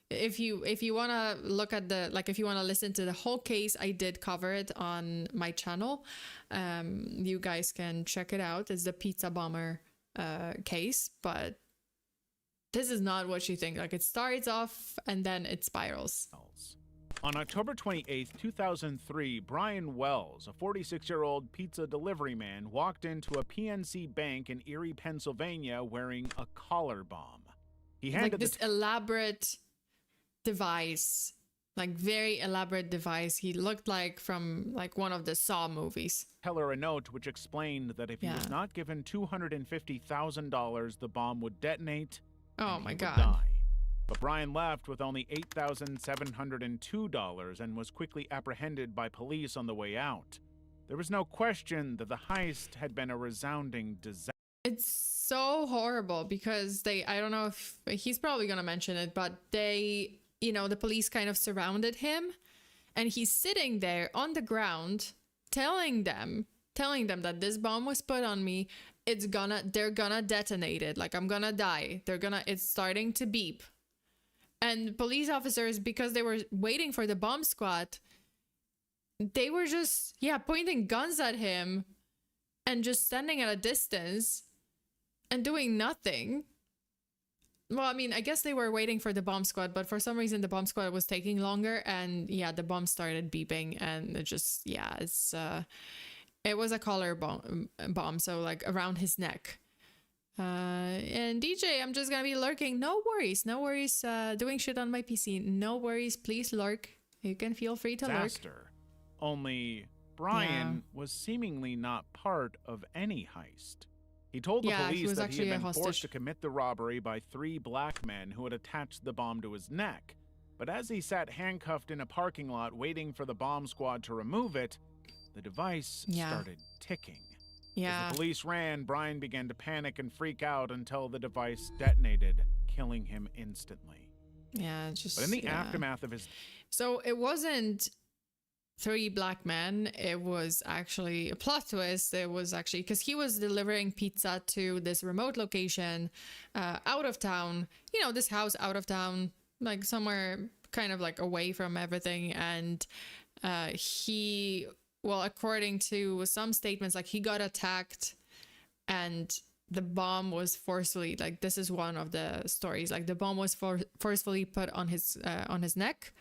if you want to look at if you want to listen to the whole case, I did cover it on my channel. You guys can check it out. It's the pizza bomber case, but this is not what you think. Like, it starts off and then it spirals. On October 28, 2003, Brian Wells, a 46-year-old pizza delivery man, walked into a PNC bank in Erie, Pennsylvania, wearing a collar bomb. He handed this elaborate device, like very elaborate device. He looked like from one of the Saw movies. Teller a note which explained that if he was not given $250,000, the bomb would detonate. Oh my God. Die. But Brian left with only $8,702 and was quickly apprehended by police on the way out. There was no question that the heist had been a resounding disaster. It's so horrible because I don't know if he's probably going to mention it, but the police kind of surrounded him and he's sitting there on the ground telling them that this bomb was put on me. They're gonna detonate it. Like, I'm gonna die. It's starting to beep. And police officers, because they were waiting for the bomb squad, they were just, pointing guns at him and just standing at a distance. and doing nothing. Well, I mean, I guess they were waiting for the bomb squad, but for some reason the bomb squad was taking longer, and yeah, the bomb started beeping, and it just, yeah, it was a collar bomb, so like around his neck. And DJ, I'm just gonna be lurking. No worries, doing shit on my PC. No worries, please lurk. You can feel free to lurk. Only Brian was seemingly not part of any heist. He told the police that he had been forced to commit the robbery by 3 black men who had attached the bomb to his neck. But as he sat handcuffed in a parking lot waiting for the bomb squad to remove it, the device started ticking. As the police ran, Brian began to panic and freak out until the device detonated, killing him instantly. Yeah, just... But in the aftermath of his... So it wasn't 3 black men, it was actually a plot twist. It was actually because he was delivering pizza to this remote location out of town, you know, this house out of town, like somewhere kind of like away from everything. And he, well, according to some statements, like he got attacked and the bomb was forcefully, like this is one of the stories, like the bomb was forcefully put on his neck.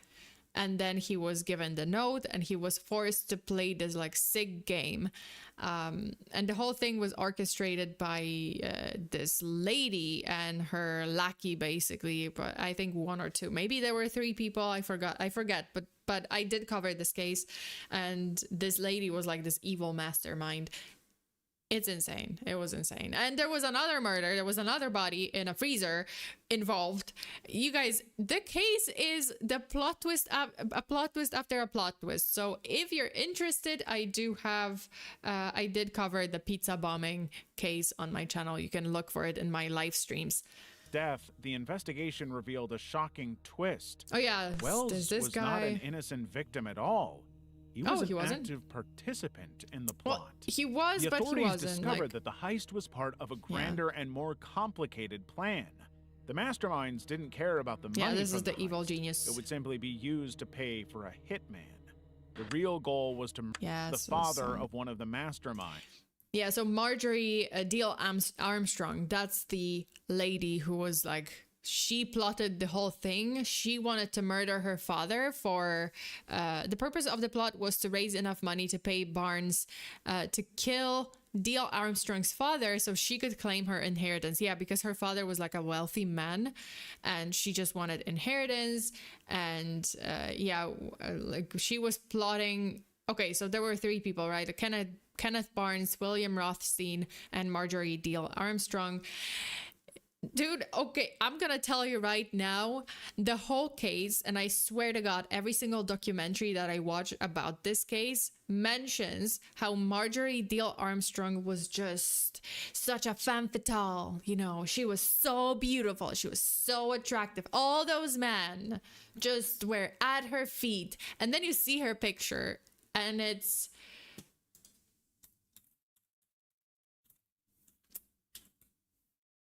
And then he was given the note and he was forced to play this like sick game. And the whole thing was orchestrated by this lady and her lackey, basically. But I think 1 or 2, maybe there were 3 people. I forget. But I did cover this case. And this lady was like this evil mastermind. It's insane. It was insane. And there was another murder. There was another body in a freezer involved. You guys, the case is the plot twist, a plot twist after a plot twist. So if you're interested, I did cover the pizza bombing case on my channel. You can look for it in my live streams. Death, the investigation revealed a shocking twist. Oh yeah, Wells was not an innocent victim at all. He was an active participant in the plot. Well, he was, but he wasn't. The authorities discovered that the heist was part of a grander and more complicated plan. The masterminds didn't care about the money. Yeah, this is the evil genius. It would simply be used to pay for a hitman. The real goal was to murder the father of one of the masterminds. Yeah, so Marjorie Deal Armstrong, that's the lady who was like, she plotted the whole thing. She wanted to murder her father for the purpose of the plot was to raise enough money to pay Barnes to kill Deal Armstrong's father so she could claim her inheritance. Yeah, because her father was like a wealthy man and she just wanted inheritance. And like she was plotting. Okay, so there were 3 people, right? Kenneth Barnes, William Rothstein, and Marjorie Deal Armstrong. Dude, okay, I'm gonna tell you right now, the whole case, and I swear to God, every single documentary that I watch about this case mentions how Marjorie Deal Armstrong was just such a femme fatale. You know, she was so beautiful. She was so attractive. All those men just were at her feet. And then you see her picture and it's...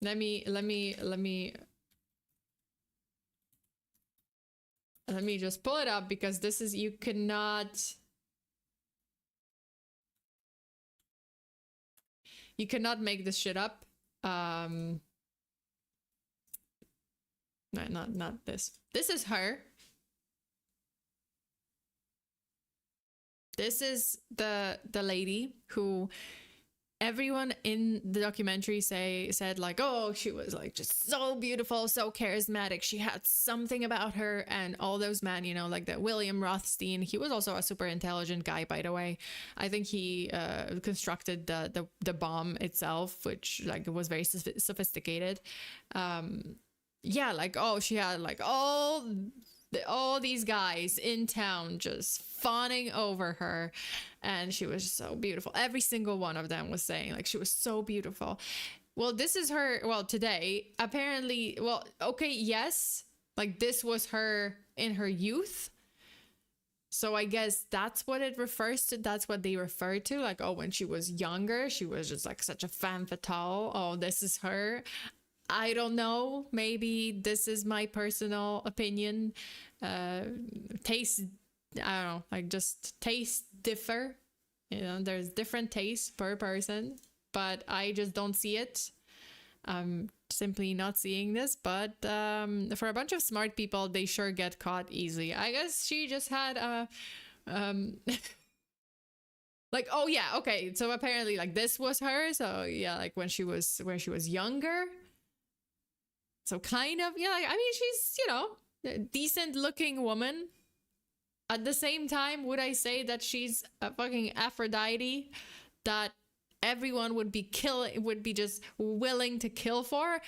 Let me just pull it up because this is, you cannot make this shit up. No, not this. This is her. This is the lady who everyone in the documentary said like, oh, she was like just so beautiful, so charismatic. She had something about her. And all those men, you know, like that William Rothstein, he was also a super intelligent guy, by the way. I think he constructed the bomb itself, which like was very sophisticated. Yeah, like, oh, she had like all these guys in town just fawning over her, and she was so beautiful. Every single one of them was saying like she was so beautiful. Well, this is her. Well, today apparently, well, okay, yes, like this was her in her youth, so I guess that's what it refers to. That's what they refer to, like, oh, when she was younger she was just like such a femme fatale. Oh, this is her. I don't know. Maybe this is my personal opinion. Taste, I don't know, like just tastes differ. You know, there's different tastes per person, but I just don't see it. I'm simply not seeing this, but for a bunch of smart people, they sure get caught easily. I guess she just had a like, oh yeah, okay. So apparently like this was her. So yeah, like when she was younger. So kind of, yeah, like, I mean, she's, you know, a decent looking woman. At the same time, would I say that she's a fucking Aphrodite that everyone would be just willing to kill for?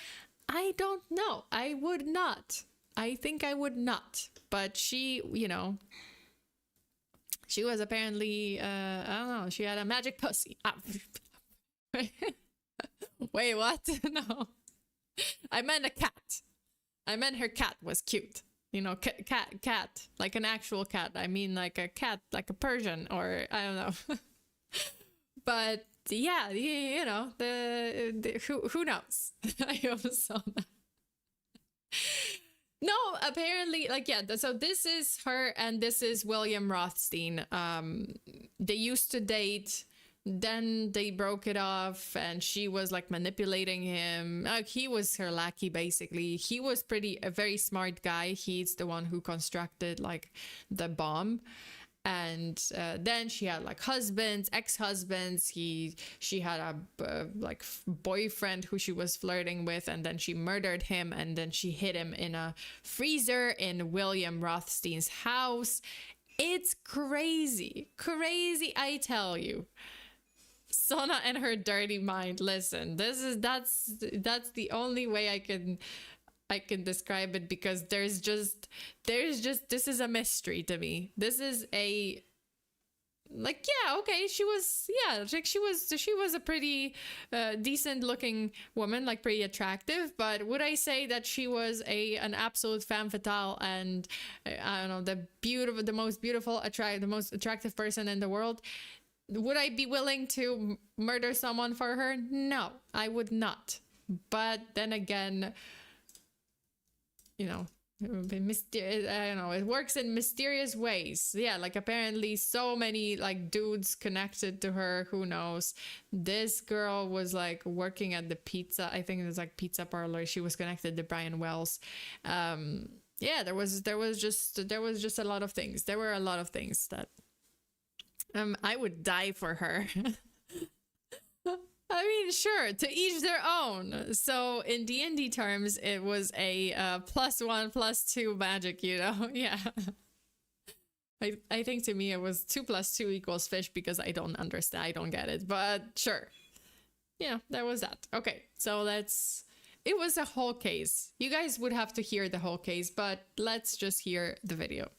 I don't know. I would not. I think I would not. But she, you know, she was apparently, I don't know, she had a magic pussy. Wait, what? No. I meant a cat. I meant her cat was cute. You know, cat, like an actual cat. I mean, like a cat, like a Persian, or I don't know. But yeah, you know, the who knows? I hope so. No, apparently, like, yeah. So this is her, and this is William Rothstein. They used to date. Then they broke it off, and she was like manipulating him. Like, he was her lackey, basically. He was a very smart guy. He's the one who constructed like the bomb. And then she had like husbands, ex-husbands. She had a like boyfriend who she was flirting with, and then she murdered him, and then she hid him in a freezer in William Rothstein's house. It's crazy, I tell you. Sona and her dirty mind. Listen, that's the only way I can describe it, because there's just this is a mystery to me. This is a, like, yeah, okay, she was a pretty decent looking woman, like pretty attractive, but would I say that she was an absolute femme fatale and I don't know, the most attractive person in the world? Would I be willing to murder someone for her? No, I would not. But then again, you know, I don't know, it works in mysterious ways. Yeah, like apparently so many like dudes connected to her, who knows. This girl was like working at the pizza, I think it was like pizza parlor. She was connected to Brian Wells. Yeah, there was just a lot of things. There were a lot of things that I would die for her. I mean, sure, to each their own. So in D&D terms, it was a +1, +2 magic, you know? Yeah. I think to me it was 2 + 2 = fish, because I don't understand. I don't get it, but sure. Yeah, there was that. Okay, so it was a whole case. You guys would have to hear the whole case, but let's just hear the video.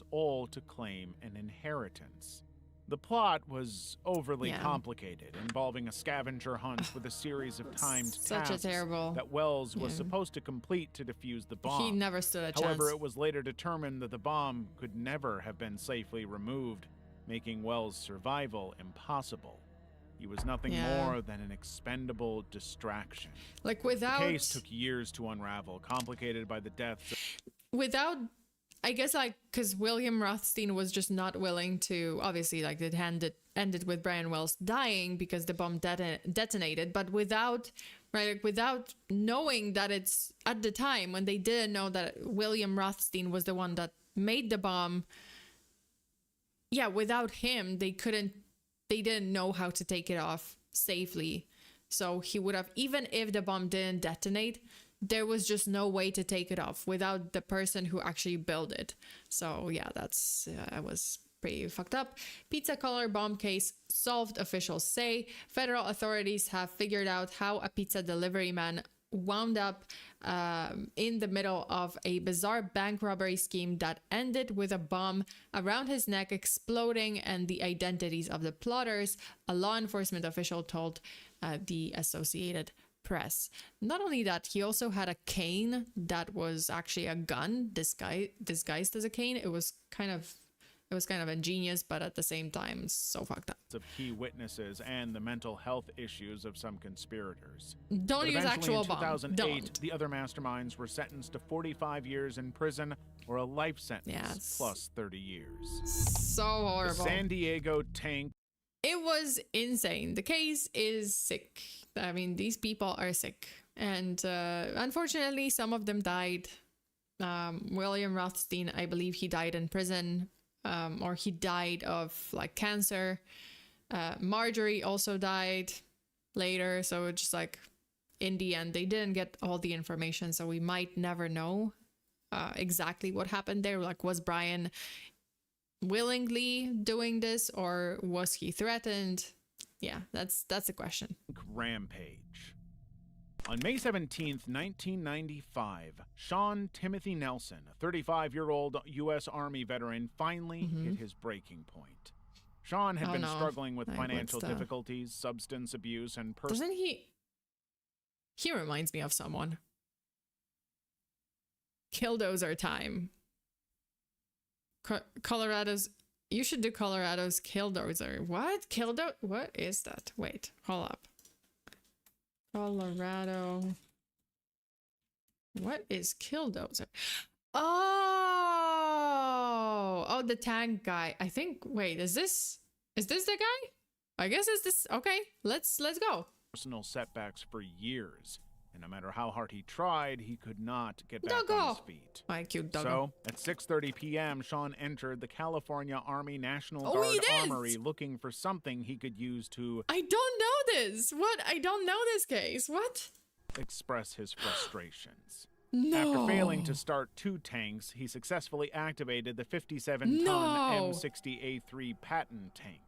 All to claim an inheritance. The plot was overly complicated, involving a scavenger hunt with a series of timed tasks that Wells was supposed to complete to defuse the bomb. He never stood a chance. However, it was later determined that the bomb could never have been safely removed, making Wells' survival impossible. He was nothing more than an expendable distraction. Like, without... The case took years to unravel, complicated by the deaths of... Without... I guess, like, because William Rothstein was just not willing to, obviously, like, it ended with Brian Wells dying because the bomb detonated, but without knowing that it's, at the time, when they didn't know that William Rothstein was the one that made the bomb, yeah, without him, they didn't know how to take it off safely. So he would have, even if the bomb didn't detonate, there was just no way to take it off without the person who actually built it. So yeah, it was pretty fucked up. Pizza color bomb case solved, officials say. Federal authorities have figured out how a pizza delivery man wound up in the middle of a bizarre bank robbery scheme that ended with a bomb around his neck exploding, and the identities of the plotters, a law enforcement official told the Associated Press. Not only that, he also had a cane that was actually a gun disguised as a cane. It was kind of ingenious, but at the same time, so fucked up. Of key witnesses and the mental health issues of some conspirators. Don't use actual bomb. In 2008, the other masterminds were sentenced to 45 years in prison or a life sentence plus 30 years. So horrible. The San Diego tank. It was insane. The case is sick. I mean, these people are sick. And unfortunately, some of them died. William Rothstein, I believe he died in prison, or he died of like cancer. Marjorie also died later, so it's just like in the end they didn't get all the information, so we might never know exactly what happened there. Like, was Brian willingly doing this, or was he threatened? Yeah, that's a question. Rampage. On May 17th, 1995, Sean Timothy Nelson, a 35-year-old U.S. Army veteran, finally hit his breaking point. Sean had been struggling with financial difficulties, substance abuse, and Doesn't he... He reminds me of someone. Killdozer time. Colorado's... You should do Colorado's Killdozer. What? What is that? Wait, hold up. Colorado. What is Killdozer? Oh, the tank guy. I think. Wait, is this the guy? I guess it's this. Okay, let's go. Personal setbacks for years, and no matter how hard he tried, he could not get back on his feet. My cute doggo. So, at 6:30 p.m., Sean entered the California Army National Guard Armory looking for something he could use to... I don't know this. What? I don't know this case. What? ...express his frustrations. No. After failing to start 2 tanks, he successfully activated the 57-ton M60A3 Patton tank.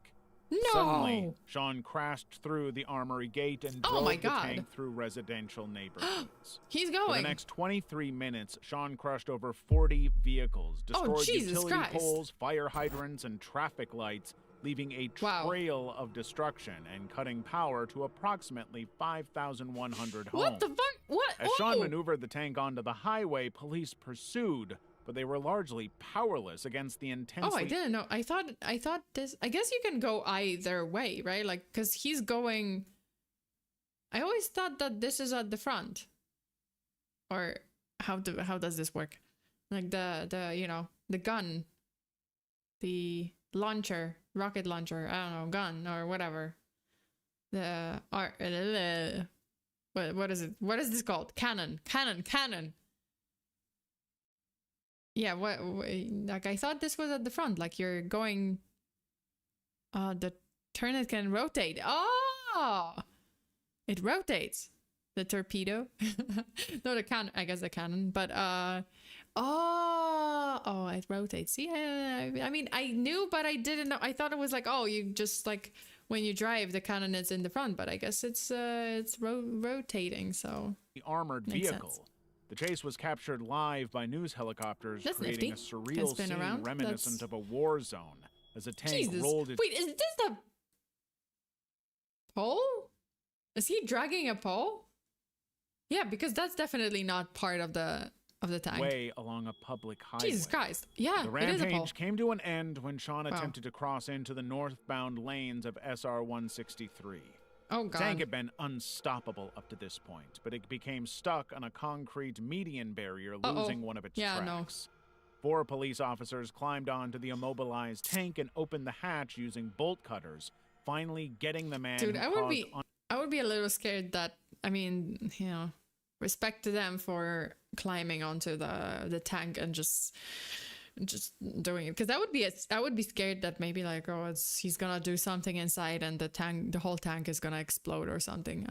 No. Suddenly, Sean crashed through the armory gate and drove the tank through residential neighborhoods. He's going. For the next 23 minutes, Sean crushed over 40 vehicles, destroyed utility poles, fire hydrants, and traffic lights, leaving a trail of destruction and cutting power to approximately 5,100 homes. What the fuck? What? As Sean maneuvered the tank onto the highway, police pursued, but they were largely powerless against the intensely... Oh, I didn't know. I thought this... I guess you can go either way, right? Like, because he's going... I always thought that this is at the front. Or how does this work? Like the you know, the gun. The launcher. Rocket launcher. I don't know. Gun or whatever. The... What is it? What is this called? Cannon. Yeah, what like I thought this was at the front, like you're going the turret can rotate. Oh, it rotates. The torpedo. No, the cannon, I guess the cannon, but it rotates. See, I mean, I knew, but I didn't know. I thought it was like, oh, you just like when you drive, the cannon is in the front, but I guess it's rotating, so. The armored vehicle. Sense. The chase was captured live by news helicopters, creating a surreal scene reminiscent of a war zone as a tank rolled its... Wait, is this the pole? Is he dragging a pole? Yeah, because that's definitely not part of the tank. Way along a public highway. Jesus Christ. Yeah, the it is a pole. rampage came to an end when Sean attempted to cross into the northbound lanes of SR-163. Oh, God. The tank had been unstoppable up to this point, but it became stuck on a concrete median barrier, losing one of its tracks. 4 police officers climbed onto the immobilized tank and opened the hatch using bolt cutters, finally getting the man. Dude, I would be a little scared that, I mean, you know, respect to them for climbing onto the tank and just doing it, because I would be scared that maybe like, oh, he's gonna do something inside and the whole tank is gonna explode or something.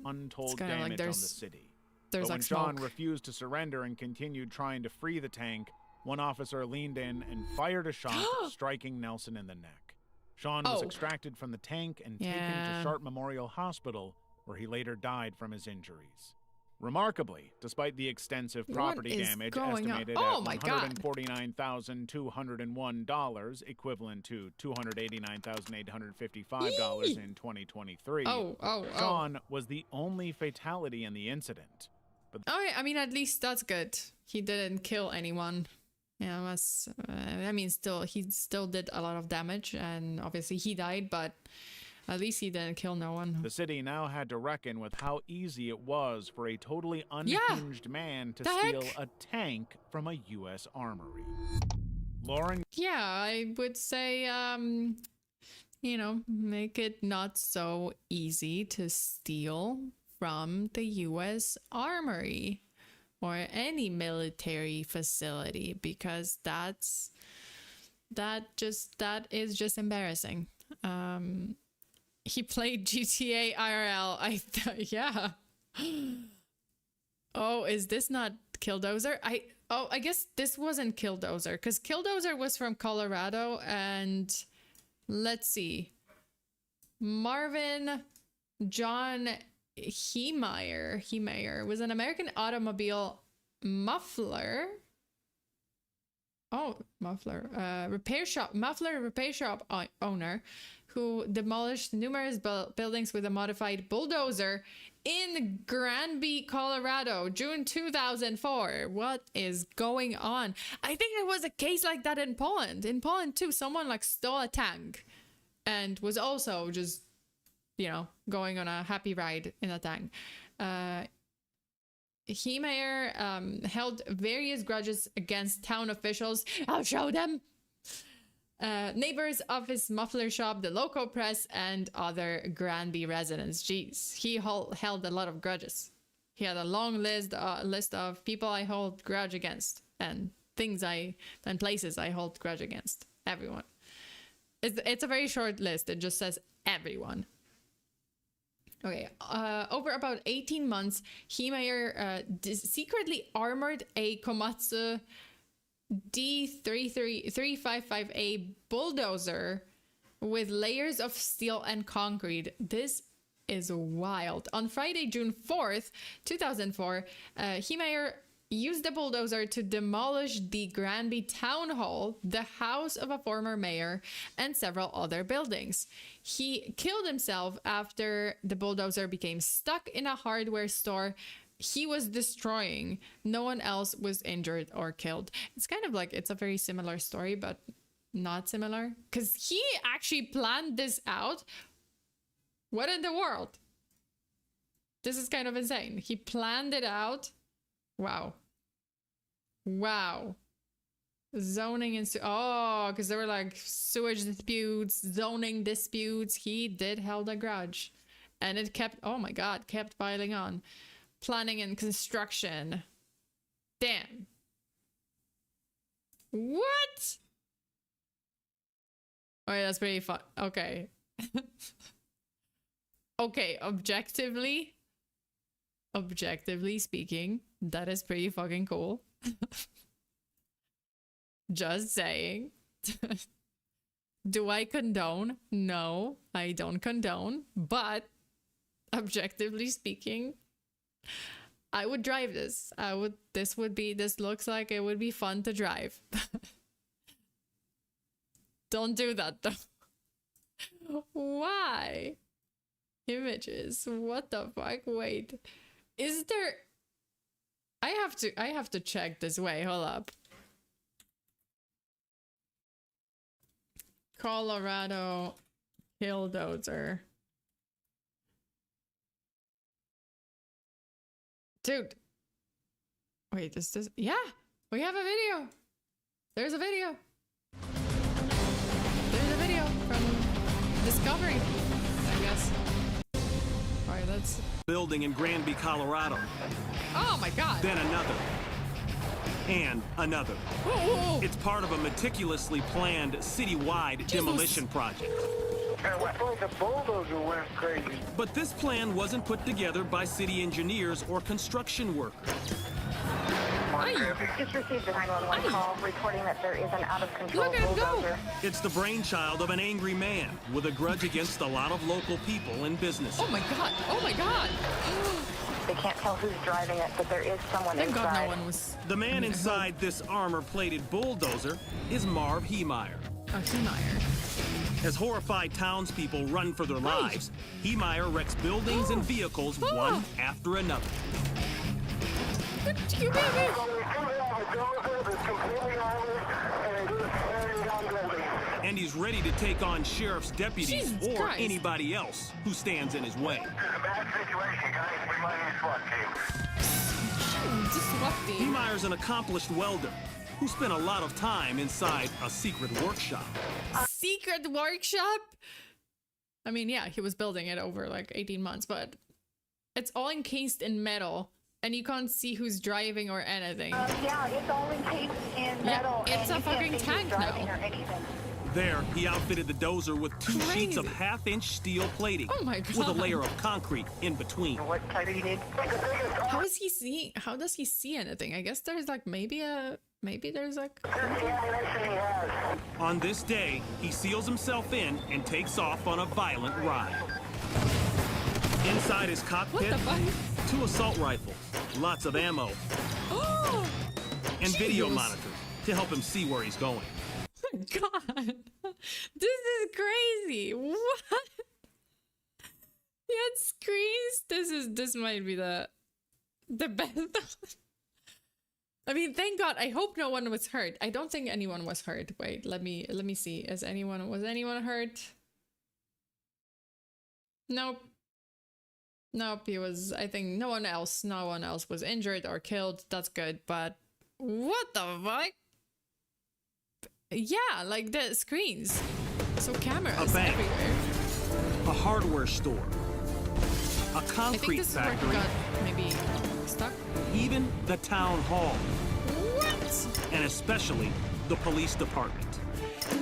Untold damage on the city. There's but when like Sean refused to surrender and continued trying to free the tank, one officer leaned in and fired a shot, striking Nelson in the neck. Sean was extracted from the tank and taken to Sharp Memorial Hospital, where he later died from his injuries. Remarkably, despite the extensive property damage estimated at $149,201, equivalent to $289,855 in 2023, Sean was the only fatality in the incident. But I mean, at least that's good. He didn't kill anyone. Yeah, I mean, he still did a lot of damage, and obviously he died, but at least he didn't kill no one. The city now had to reckon with how easy it was for a totally unhinged man to steal a tank from a U.S. armory. Lauren? Yeah, I would say, you know, make it not so easy to steal from the US Armory or any military facility, because that is just embarrassing. He played GTA IRL. Yeah. Oh, is this not Killdozer? I guess this wasn't Killdozer, because Killdozer was from Colorado, and let's see. Marvin John Heemeyer was an American automobile muffler repair shop owner who demolished numerous buildings with a modified bulldozer in Granby, Colorado, June 2004. What is going on? I think there was a case like that in Poland. In Poland too, someone like stole a tank and was also just, you know, going on a happy ride in a tank. Heemeyer held various grudges against town officials. I'll show them. Neighbors of his muffler shop, the local press, and other Granby residents. Jeez, he held a lot of grudges. He had a long list of people I hold grudge against, and places I hold grudge against. Everyone. It's a very short list. It just says everyone. Okay, over about 18 months, Heemeyer secretly armored a Komatsu D355A bulldozer with layers of steel and concrete. This is wild. On Friday, June 4th, 2004, Heemeyer used the bulldozer to demolish the Granby Town Hall, the house of a former mayor, and several other buildings. He killed himself after the bulldozer became stuck in a hardware store he was destroying. No one else was injured or killed. It's kind of like, it's a very similar story, but not similar, because he actually planned this out. What in the world? This is kind of insane. He planned it out. Wow. Wow. Zoning and because there were like sewage disputes, zoning disputes. He did held a grudge, and it kept, oh my god, kept piling on. Planning and construction. Damn. What? Oh yeah, that's pretty fun. Okay. Okay, objectively speaking, that is pretty fucking cool. Just saying. Do I condone? No, I don't condone. But objectively speaking, I would drive this. This looks like it would be fun to drive. Don't do that though. Why? Images. What the fuck? Wait. Is there... I have to check this way. Hold up. Colorado Killdozer. Dude. Wait, is this... Yeah! We have a video! There's a video! There's a video from Discovery, I guess. Alright, let's... Building in Granby, Colorado. Oh my god! Then another. And another. Whoa, whoa, whoa. It's part of a meticulously planned citywide demolition project. And I thought the bulldozer went crazy. But this plan wasn't put together by city engineers or construction workers. Just received a 911 call reporting that there is an out-of-control Look at him go. bulldozer. It's the brainchild of an angry man with a grudge against a lot of local people and businesses. Oh my god! Oh my god! They can't tell who's driving it, but there is someone Thank inside. god no one was... The man inside this armor-plated bulldozer is Marv Heemeyer. Oh, Heemeyer. As horrified townspeople run for their lives, Heemeyer wrecks buildings and vehicles one after another. You baby! And he's ready to take on sheriff's deputies Jesus or Christ. anybody else who stands in his way. This is a bad situation, guys. We might need SWAT team. Just SWAT team. Heemeyer's an accomplished welder who spent a lot of time inside a secret workshop. Secret workshop? I mean, yeah, he was building it over like 18 months, but It's all encased in metal, and you can't see who's driving or anything. Yeah, it's all encased in metal. It's and a you can't fucking see tank who's driving now. or anything. There, he outfitted the dozer with 2 sheets of Crazy. half-inch steel plating Oh my with a God. layer of concrete in between. What type of you did? How is he seeing? How does he see anything? I guess there's like maybe there's like. On this day, he seals himself in and takes off on a violent ride. Inside his What cockpit, the fuck? 2 assault rifles, lots of ammo, Oh and video Jesus. monitors to help him see where he's going. God, this is crazy. What? He had screens. This might be the best. I mean, thank God. I hope no one was hurt. I don't think anyone was hurt. Wait, let me see. Was anyone hurt? Nope. Nope. I think no one else was injured or killed. That's good. But what the fuck? Yeah, like the screens. So cameras A bank. everywhere. A hardware store, a I think concrete this is where he factory, got maybe stuck. even the town hall, What? and especially the police department.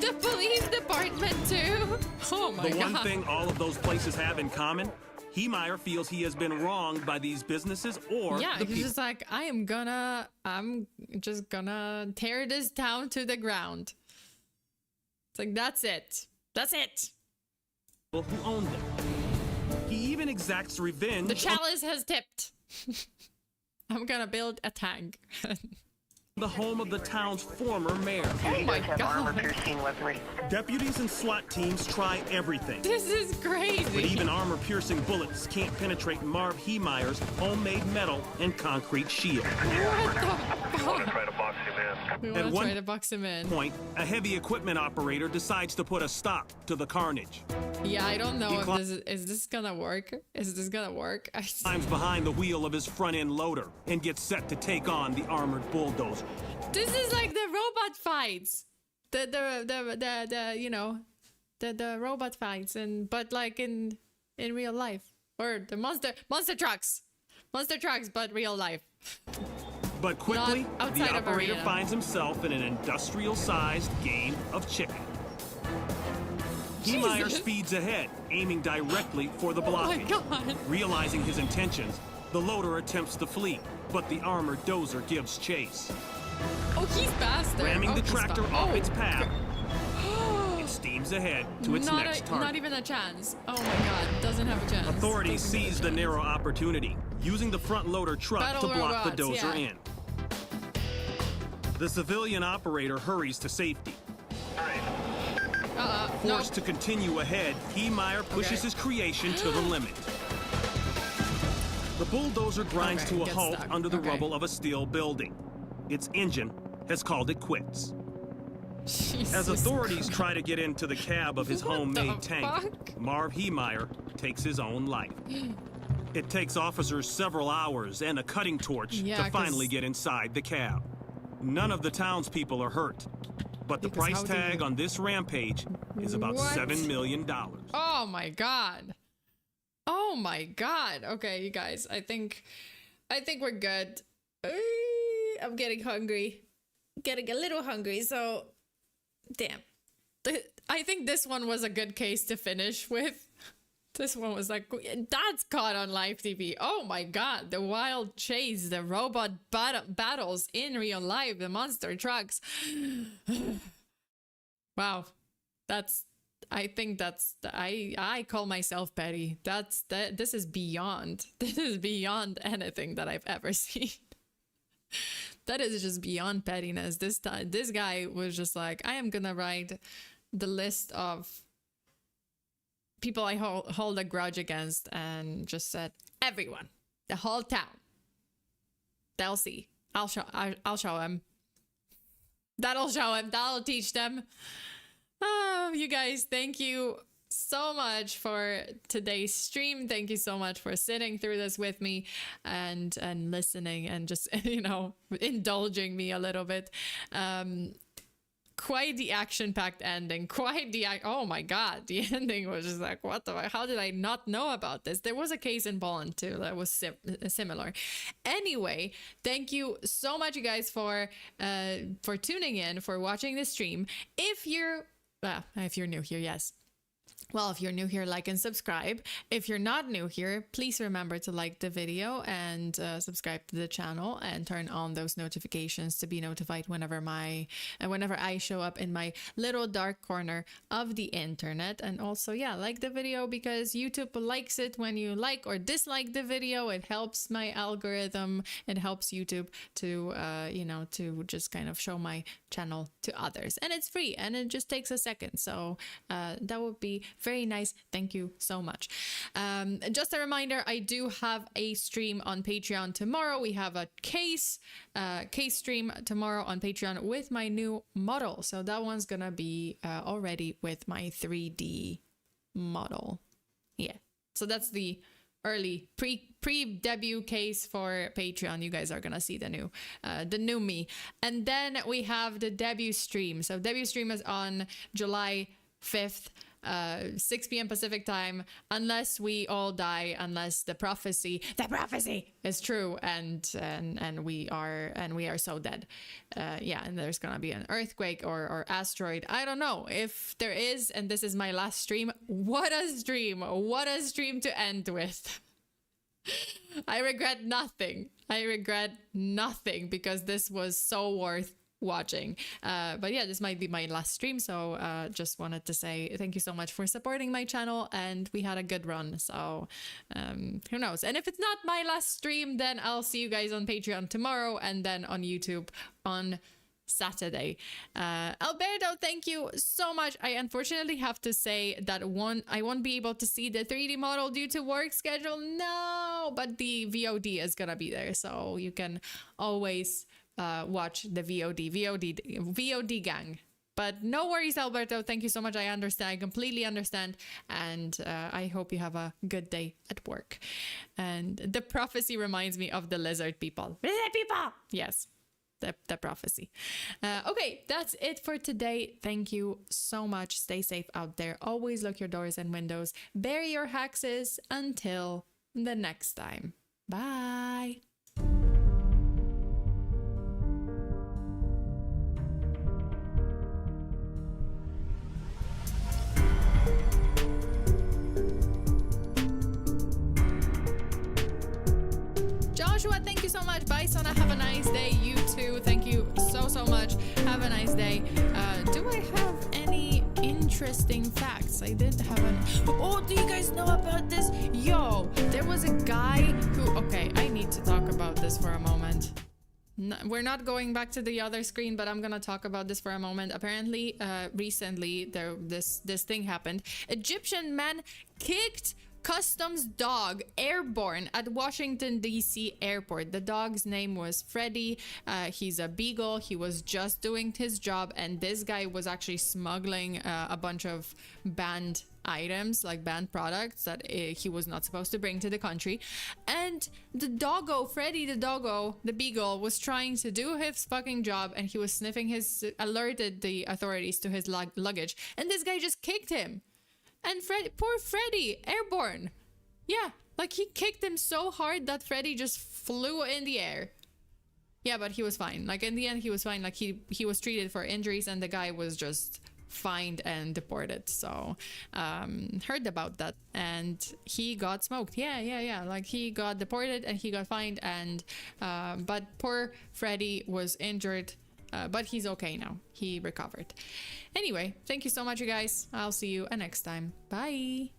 The police department too? Oh my The God. one thing all of those places have in common, Heemeyer feels he has been wronged by these businesses or Yeah, the he's people. just like, I'm just gonna tear this town to the ground. It's like, that's it. That's it. Who own them. He even exacts revenge The on chalice has tipped. I'm gonna build a tank. the home of the town's former mayor. Oh my God. Piercing weaponry. Deputies and SWAT teams try everything. This is But crazy. even armor-piercing bullets can't penetrate Marv Heemeyer's homemade metal and concrete shield. What the fuck? Try to box him in. We At wanna one try to box him in. Point, a heavy equipment operator decides to put a stop to the carnage. Yeah, I don't know He if cli- is this gonna work? Is this gonna work? Climbs behind the wheel of his front-end loader and gets set to take on the armored bulldozer. This is like the robot fights. The you know, the robot fights, but like in real life, or the monster trucks, but real life. But quickly, Not outside the of operator arena. finds himself in an industrial-sized game of chicken. Heemeyer Jesus. speeds ahead, aiming directly for the Oh my blockage. God. Realizing his intentions, the loader attempts to flee, but the armored dozer gives chase. Oh, he's faster. Ramming Oh, the he's tractor fa- off oh, its path, it steams ahead to its next target. Not even a chance. Oh my God, doesn't have a chance. Authorities Doesn't have a seize the chance. narrow opportunity, using the front loader truck Battle to block the robots, dozer yeah. in. The civilian operator hurries to safety. No. Forced to continue ahead, Heemeyer pushes Okay. his creation to the limit. The bulldozer grinds Okay, to a gets halt stuck. under the Okay. rubble of a steel building. Its engine has called it quits. Jesus As authorities try to get into the cab of his What homemade the tank, fuck? Marv Heemeyer takes his own life. It takes officers several hours and a cutting torch Yeah, to 'cause- finally get inside the cab. None of the townspeople are hurt, but the Because price how do tag you- on this rampage is about What? $7 million. Oh my God. Oh my God. Okay, you guys. I think we're good. I'm getting hungry. Getting a little hungry. So, damn. I think this one was a good case to finish with. This one was like, that's caught on live TV. Oh my God. The wild chase, the robot battles in real life, the monster trucks. Wow. I call myself petty. This is beyond. This is beyond anything that I've ever seen. That is just beyond pettiness. This guy was just like, I am gonna write the list of people I hold a grudge against, and just said everyone, the whole town. They'll see. I'll show him. That'll show him. That'll teach them. Oh, you guys, thank you so much for today's stream. Thank you so much for sitting through this with me and listening and just, indulging me a little bit. quite the action-packed ending. Quite the oh my god, the ending was just like, what the? How did I not know about this? There was a case in Poland too that was similar. Anyway, thank you so much, you guys, for tuning in, for watching this stream. If you're new here, yes. Well, if you're new here, like and subscribe. If you're not new here, please remember to like the video and subscribe to the channel and turn on those notifications to be notified whenever I show up in my little dark corner of the internet. And also, yeah, like the video because YouTube likes it when you like or dislike the video. It helps my algorithm. It helps YouTube to, to just kind of show my channel to others. And it's free and it just takes a second. So that would be very nice. Thank you so much. Just a reminder, I do have a stream on Patreon tomorrow. We have a case stream tomorrow on Patreon with my new model. So that one's gonna be already with my 3D model. Yeah. So that's the early pre-debut case for Patreon. You guys are gonna see the new me. And then we have the debut stream. So debut stream is on July 5th. 6 p.m. Pacific time, unless we all die, unless the prophecy is true, and we are so dead. And there's gonna be an earthquake or asteroid. I don't know if there is, and this is my last stream. What a stream to end with. I regret nothing because this was so worth watching. But yeah, this might be my last stream, so just wanted to say thank you so much for supporting my channel, and we had a good run, so who knows. And if it's not my last stream, then I'll see you guys on Patreon tomorrow and then on YouTube on Saturday. Alberto, thank you so much. I unfortunately have to say that I won't be able to see the 3D model due to work schedule. No, but the VOD is gonna be there, so you can always watch the VOD gang. But no worries, Alberto. Thank you so much. I understand. I completely understand. And I hope you have a good day at work. And the prophecy reminds me of the lizard people. Lizard people! Yes, the prophecy. Okay, that's it for today. Thank you so much. Stay safe out there. Always lock your doors and windows. Bury your hexes. Until the next time. Bye. Joshua, thank you so much. Bye, Sona. Have a nice day. You too. Thank you so much. Have a nice day. Do I have any interesting facts? I did have an... Oh, do you guys know about this? Yo, there was a guy who... Okay, I need to talk about this for a moment. No, we're not going back to the other screen, but I'm gonna talk about this for a moment. Apparently, recently, this thing happened. Egyptian man kicked customs dog airborne at Washington DC airport. The dog's name was Freddy. He's a beagle. He was just doing his job, and this guy was actually smuggling a bunch of banned items, like banned products that he was not supposed to bring to the country. And the doggo, Freddy the doggo, the beagle, was trying to do his fucking job, and he was sniffing alerted the authorities to his luggage, and this guy just kicked him. And poor Freddy, airborne. Yeah, like he kicked him so hard that Freddy just flew in the air. Yeah, but he was fine. Like in the end, he was fine. Like he was treated for injuries, and the guy was just fined and deported. So heard about that, and he got smoked. Yeah. Like he got deported and he got fined, and but poor Freddy was injured. But he's okay now. He recovered. Anyway, thank you so much, you guys. I'll see you next time. Bye.